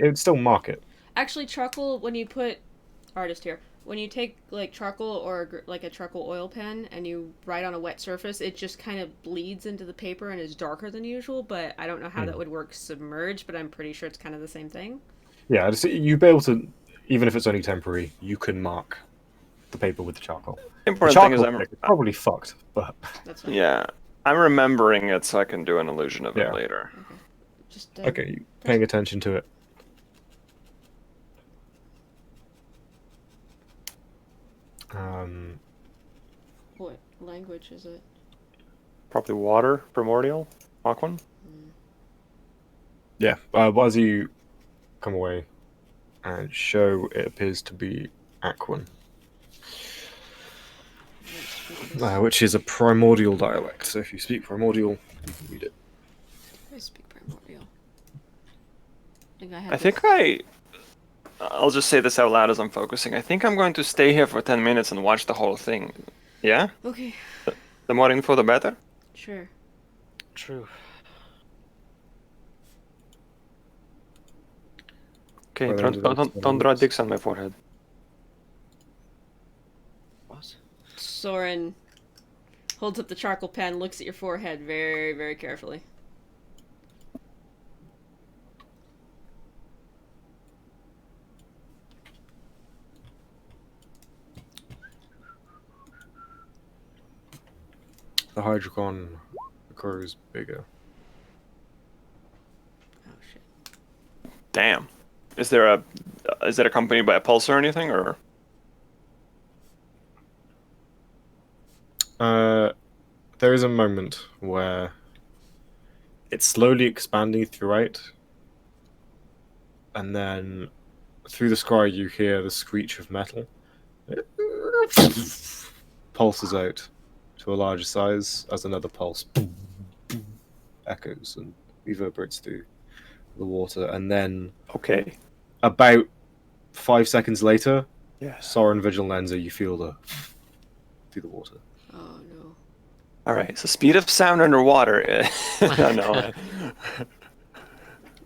would still mark it. Actually, charcoal, when you put... Artist here. When you take, like, charcoal or, like, a charcoal oil pen and you write on a wet surface, it just kind of bleeds into the paper and is darker than usual, but I don't know how that would work submerged, but I'm pretty sure it's kind of the same thing. Yeah, you'd be able to, even if it's only temporary, you can mark the paper with the charcoal. Important The thing is charcoal is probably fucked, but... That's fine. yeah, I'm remembering it so I can do an illusion of Yeah. it later. Okay. Just, Okay, paying attention to it. What language is it? Probably water, primordial, Aquan. Yeah, but as you come away and show, it appears to be Aquan, which is a primordial dialect. So if you speak primordial, you can read it. I speak primordial. I'll just say this out loud as I'm focusing. I think I'm going to stay here for 10 minutes and watch the whole thing. Yeah? Okay, The more info, the better? sure. True. Okay, Well, then don't draw dicks on my forehead. What? Soren holds up the charcoal pen, looks at your forehead very, very carefully. The hydrocon grows bigger. Oh shit. Damn. Is it accompanied by a pulse or anything, or? There is a moment where it's slowly expanding throughout, and then through the sky you hear the screech of metal. It pulses out to a larger size as another pulse echoes and reverberates through the water, and then Okay. about 5 seconds later, Yeah. Soren Vigilanza, you feel through the water. Oh no. All right. So speed of sound underwater. No.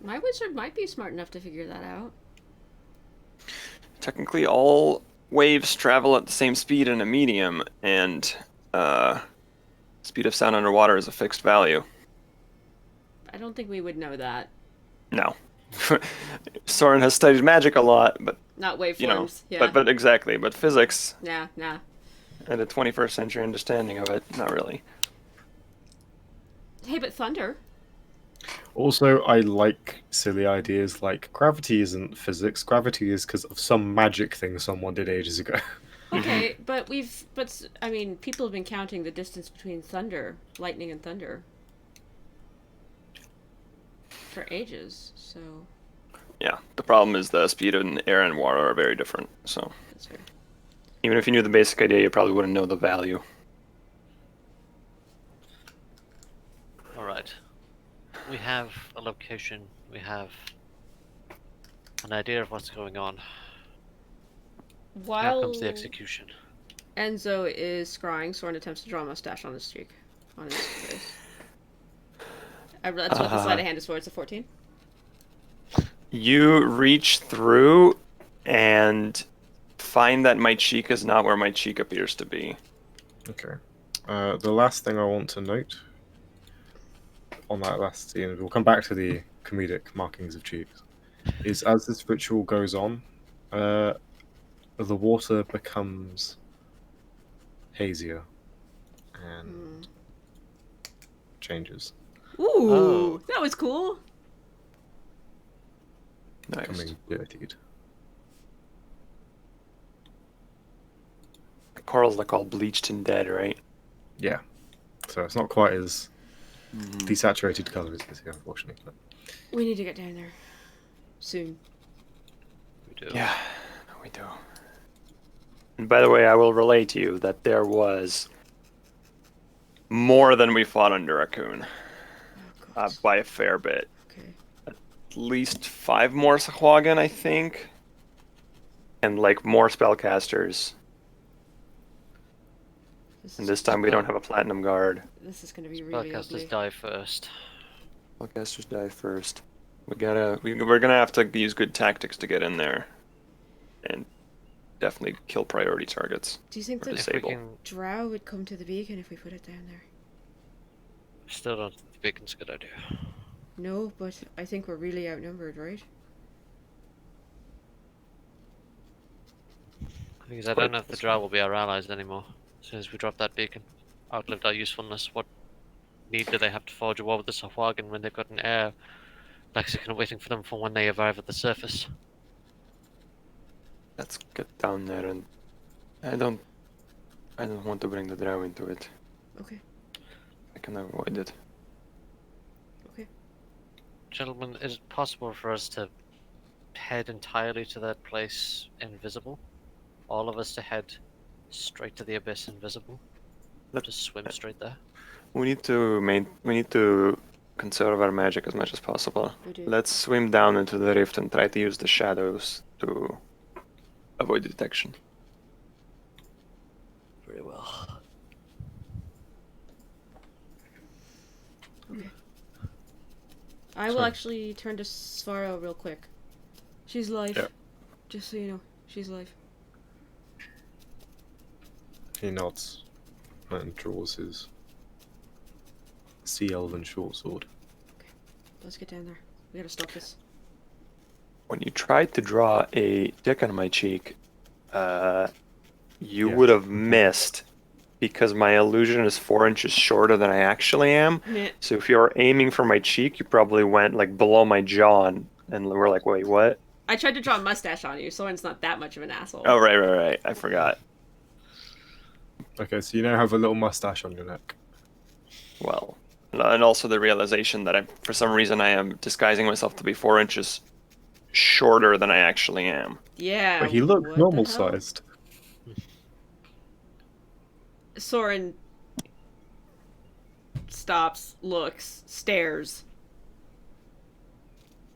My wizard might be smart enough to figure that out. Technically, all waves travel at the same speed in a medium, and speed of sound underwater is a fixed value. I don't think we would know that. No. Soren has studied magic a lot, but Not waveforms. you know, Yeah. but exactly, but physics Nah. and a 21st century understanding of it, not really. Hey, but thunder. Also, I like silly ideas like gravity isn't physics. Gravity is because of some magic thing someone did ages ago. Okay, but I mean, people have been counting the distance between lightning and thunder, for ages. So Yeah, the problem is the speed in air and water are very different. So that's fair. even if you knew the basic idea, you probably wouldn't know the value. All right. We have a location. We have an idea of what's going on. Now While comes the execution. Enzo is scrying, Soren attempts to draw a mustache on his cheek, on his face. That's what the sleight of hand is for. It's a 14. You reach through and find that my cheek is not where my cheek appears to be. Okay. The last thing I want to note on that last scene, we'll come back to the comedic markings of cheeks, is as this ritual goes on, the water becomes hazier and changes, Ooh, Oh. that was cool. Nice. becoming dirtied. Coral's like all bleached and dead, right? Yeah. So it's not quite as desaturated colour as this here, unfortunately. But We need to get down there soon. We do. Yeah, we do. And by the way, I will relay to you that there was more than we fought under Raccoon. Oh god. By a fair bit. Okay. At least 5 more Sahuagin, I think. And like more spellcasters. And this time we don't have a platinum guard. This is gonna be really Spellcasters ugly. die first. Spellcasters die first. We're gonna have to use good tactics to get in there. And definitely kill priority targets. Do you think Or the disable. If we can, drow would come to the beacon if we put it down there? still don't think the beacon's a good idea. No, but I think we're really outnumbered, right? Because I don't know if the drow will be our allies anymore. As soon as we drop that beacon, outlived our usefulness. What need do they have to forge a war with the Sahuagin when they've got an air lexicon waiting for them for when they arrive at the surface? Let's get down there, and I don't want to bring the drow into it. Okay. I can avoid it. Gentlemen, is it possible for us to head entirely to that place invisible? All of us to head straight to the abyss invisible? Just swim straight there? We need to conserve our magic as much as possible. We do. Let's swim down into the rift and try to use the shadows to avoid detection. Very well. Okay. I will Sorry. actually turn to Svaro real quick. She's live. Yeah. Just so you know, she's live. he nods and draws his sea elven short sword. Let's get down there. We gotta stop this. When you tried to draw a dick on my cheek, you Yeah. would have missed because my illusion is 4 inches shorter than I actually am. Meh. So if you're aiming for my cheek, you probably went like below my jaw, and we're like, wait, what? I tried to draw a mustache on you. Soren's not that much of an asshole. Oh, right. I forgot. Okay, so you now have a little mustache on your neck. Well, and also the realization that for some reason I am disguising myself to be 4 inches shorter than I actually am. Yeah. But he looks what the normal hell? sized. Soren stops, looks, stares.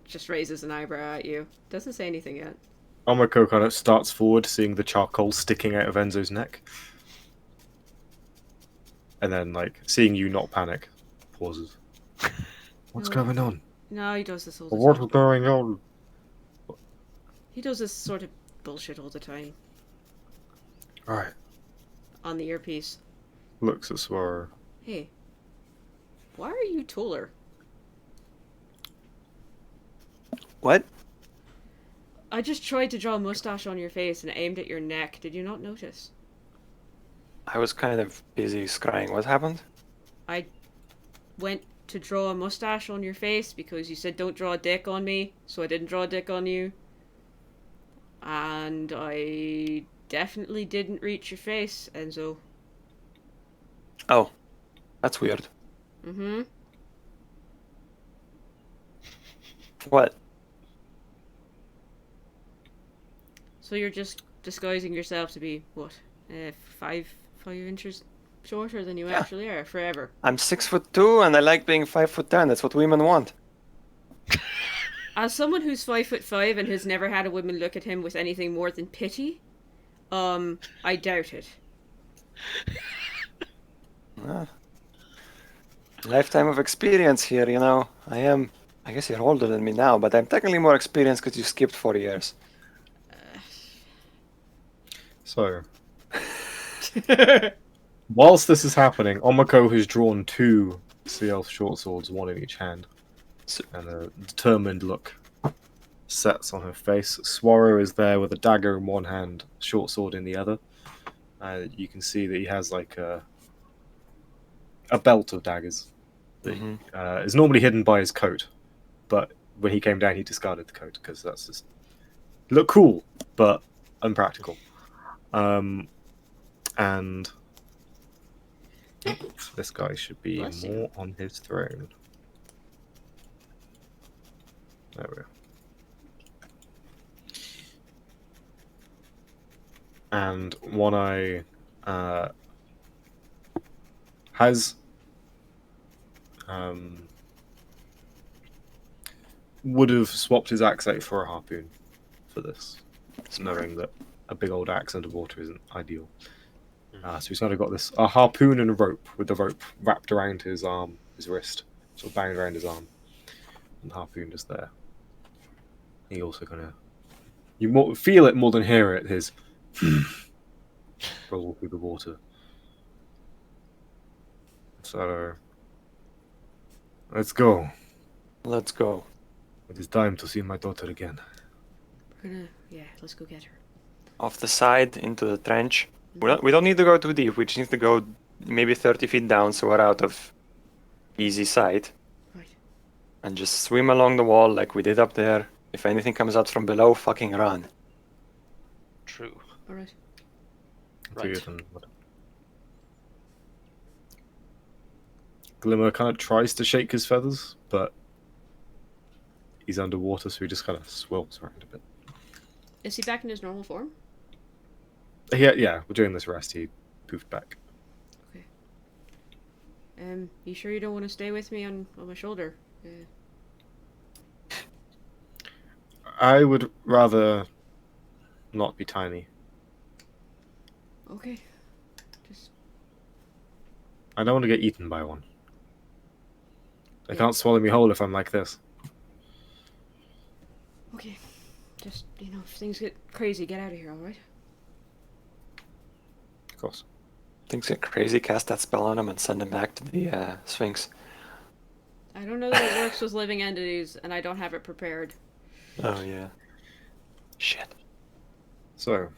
Just raises an eyebrow at you. Doesn't say anything yet. Omako kind of starts forward, seeing the charcoal sticking out of Enzo's neck. And then, like, seeing you not panic, pauses. What's No. going on? No, he does this all the What's time. going on? He does this sort of bullshit all the time. Right. On the earpiece. Looks at Swaro. Hey. Why are you taller? What? I just tried to draw a mustache on your face and aimed at your neck. Did you not notice? I was kind of busy scrying. What happened? I went to draw a mustache on your face because you said don't draw a dick on me, so I didn't draw a dick on you. And I definitely didn't reach your face, Enzo. Oh, that's weird. Mm-hmm. What? So you're just disguising yourself to be, what, 5 inches shorter than you Yeah. actually are, forever. I'm 6'2" and I like being 5'10". That's what women want. As someone who's 5'5" and has never had a woman look at him with anything more than pity, I doubt it. Ah. Lifetime of experience here, you know. I guess you're older than me now, but I'm technically more experienced because you skipped 4 years. So, whilst this is happening, Omako has drawn 2 Sea Elf short swords, one in each hand, and a determined look sets on her face. Swaro is there with a dagger in one hand, short sword in the other. You can see that he has like a belt of daggers that is normally hidden by his coat, but when he came down, he discarded the coat because that's just look cool but unpractical. And this guy should be Bless you. more on his throne. There we go. And One Eye has would have swapped his axe out for a harpoon for this, knowing that a big old axe underwater isn't ideal. So he's kind of got this a harpoon and a rope, with the rope wrapped around his arm, his wrist, sort of bound around his arm, and the harpoon just there. He also kind of feel it more than hear it. His roll through the water. So let's go. Let's go. It is time to see my daughter again. Let's go get her. Off the side into the trench. We don't need to go too deep. We just need to go maybe 30 feet down so we're out of easy sight. Right. And just swim along the wall like we did up there. If anything comes out from below, fucking run. True. Alright. Right. Glimmer kind of tries to shake his feathers, but he's underwater, so he just kind of swirls around a bit. Is he back in his normal form? Yeah, during this rest, he poofed back. Okay. You sure you don't want to stay with me on my shoulder? I would rather not be tiny. Okay. Just... I don't want to get eaten by one. They can't swallow me whole if I'm like this. Okay. Just, if things get crazy, get out of here, alright? Of course. Things get crazy, cast that spell on him and send him back to the Sphinx. I don't know that it works with living entities, and I don't have it prepared. Oh, yeah. Shit. So,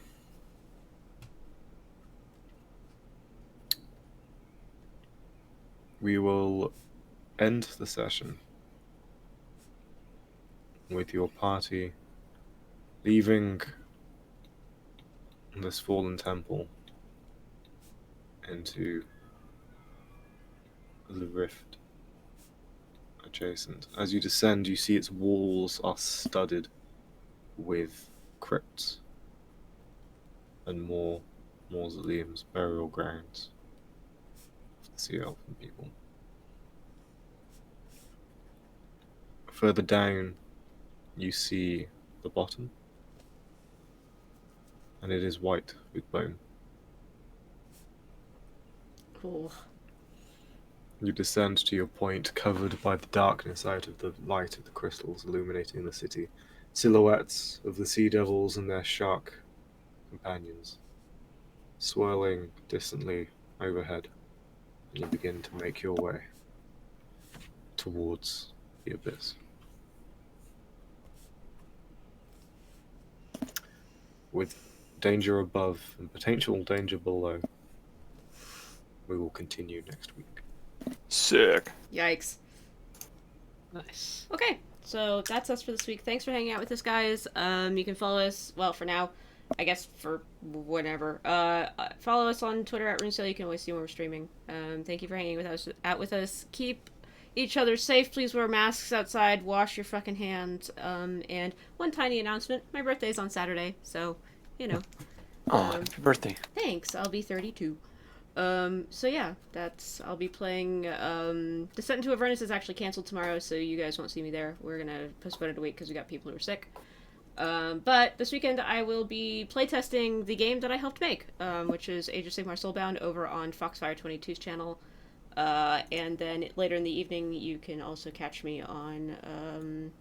we will end the session with your party leaving this fallen temple into the rift adjacent. As you descend, you see its walls are studded with crypts and more mausoleums, burial grounds of the Sea Elfin people. Further down, you see the bottom, and it is white with bone. Oh. You descend to your point, covered by the darkness out of the light of the crystals illuminating the city. Silhouettes of the sea devils and their shark companions swirling distantly overhead, and you begin to make your way towards the abyss. With danger above and potential danger below, we will continue next week. Sick. Yikes. Nice. Okay, so that's us for this week. Thanks for hanging out with us, guys. You can follow us, well, for now, I guess for whenever. Follow us on Twitter at RuneSale. You can always see when we're streaming. Thank you for hanging out with us. Keep each other safe. Please wear masks outside. Wash your fucking hands. And one tiny announcement. My birthday's on Saturday, so, you know. Oh, happy birthday. Thanks. I'll be 32. So yeah, I'll be playing, Descent into Avernus is actually canceled tomorrow, so you guys won't see me there. We're gonna postpone it a week because we got people who are sick. But this weekend I will be playtesting the game that I helped make, which is Age of Sigmar Soulbound over on Foxfire 22's channel. And then later in the evening you can also catch me on,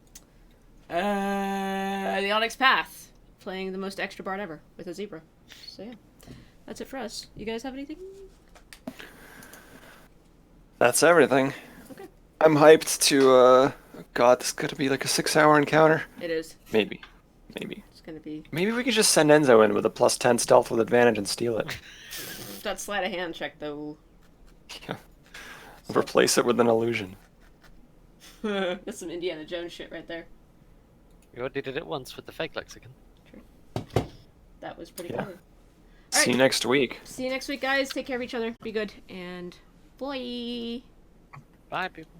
the Onyx Path, playing the most extra bard ever with a zebra. So yeah. That's it for us. You guys have anything? That's everything. Okay. I'm hyped to, God, this is gonna be like a 6-hour encounter. It is. Maybe. It's gonna be. Maybe we could just send Enzo in with a +10 stealth with advantage and steal it. That sleight of hand check, though. Yeah. Replace it with an illusion. That's some Indiana Jones shit right there. We already did it once with the fake lexicon. That was pretty Yeah. cool. See you next week. See you next week, guys. Take care of each other. Be good. And bye. Bye, people.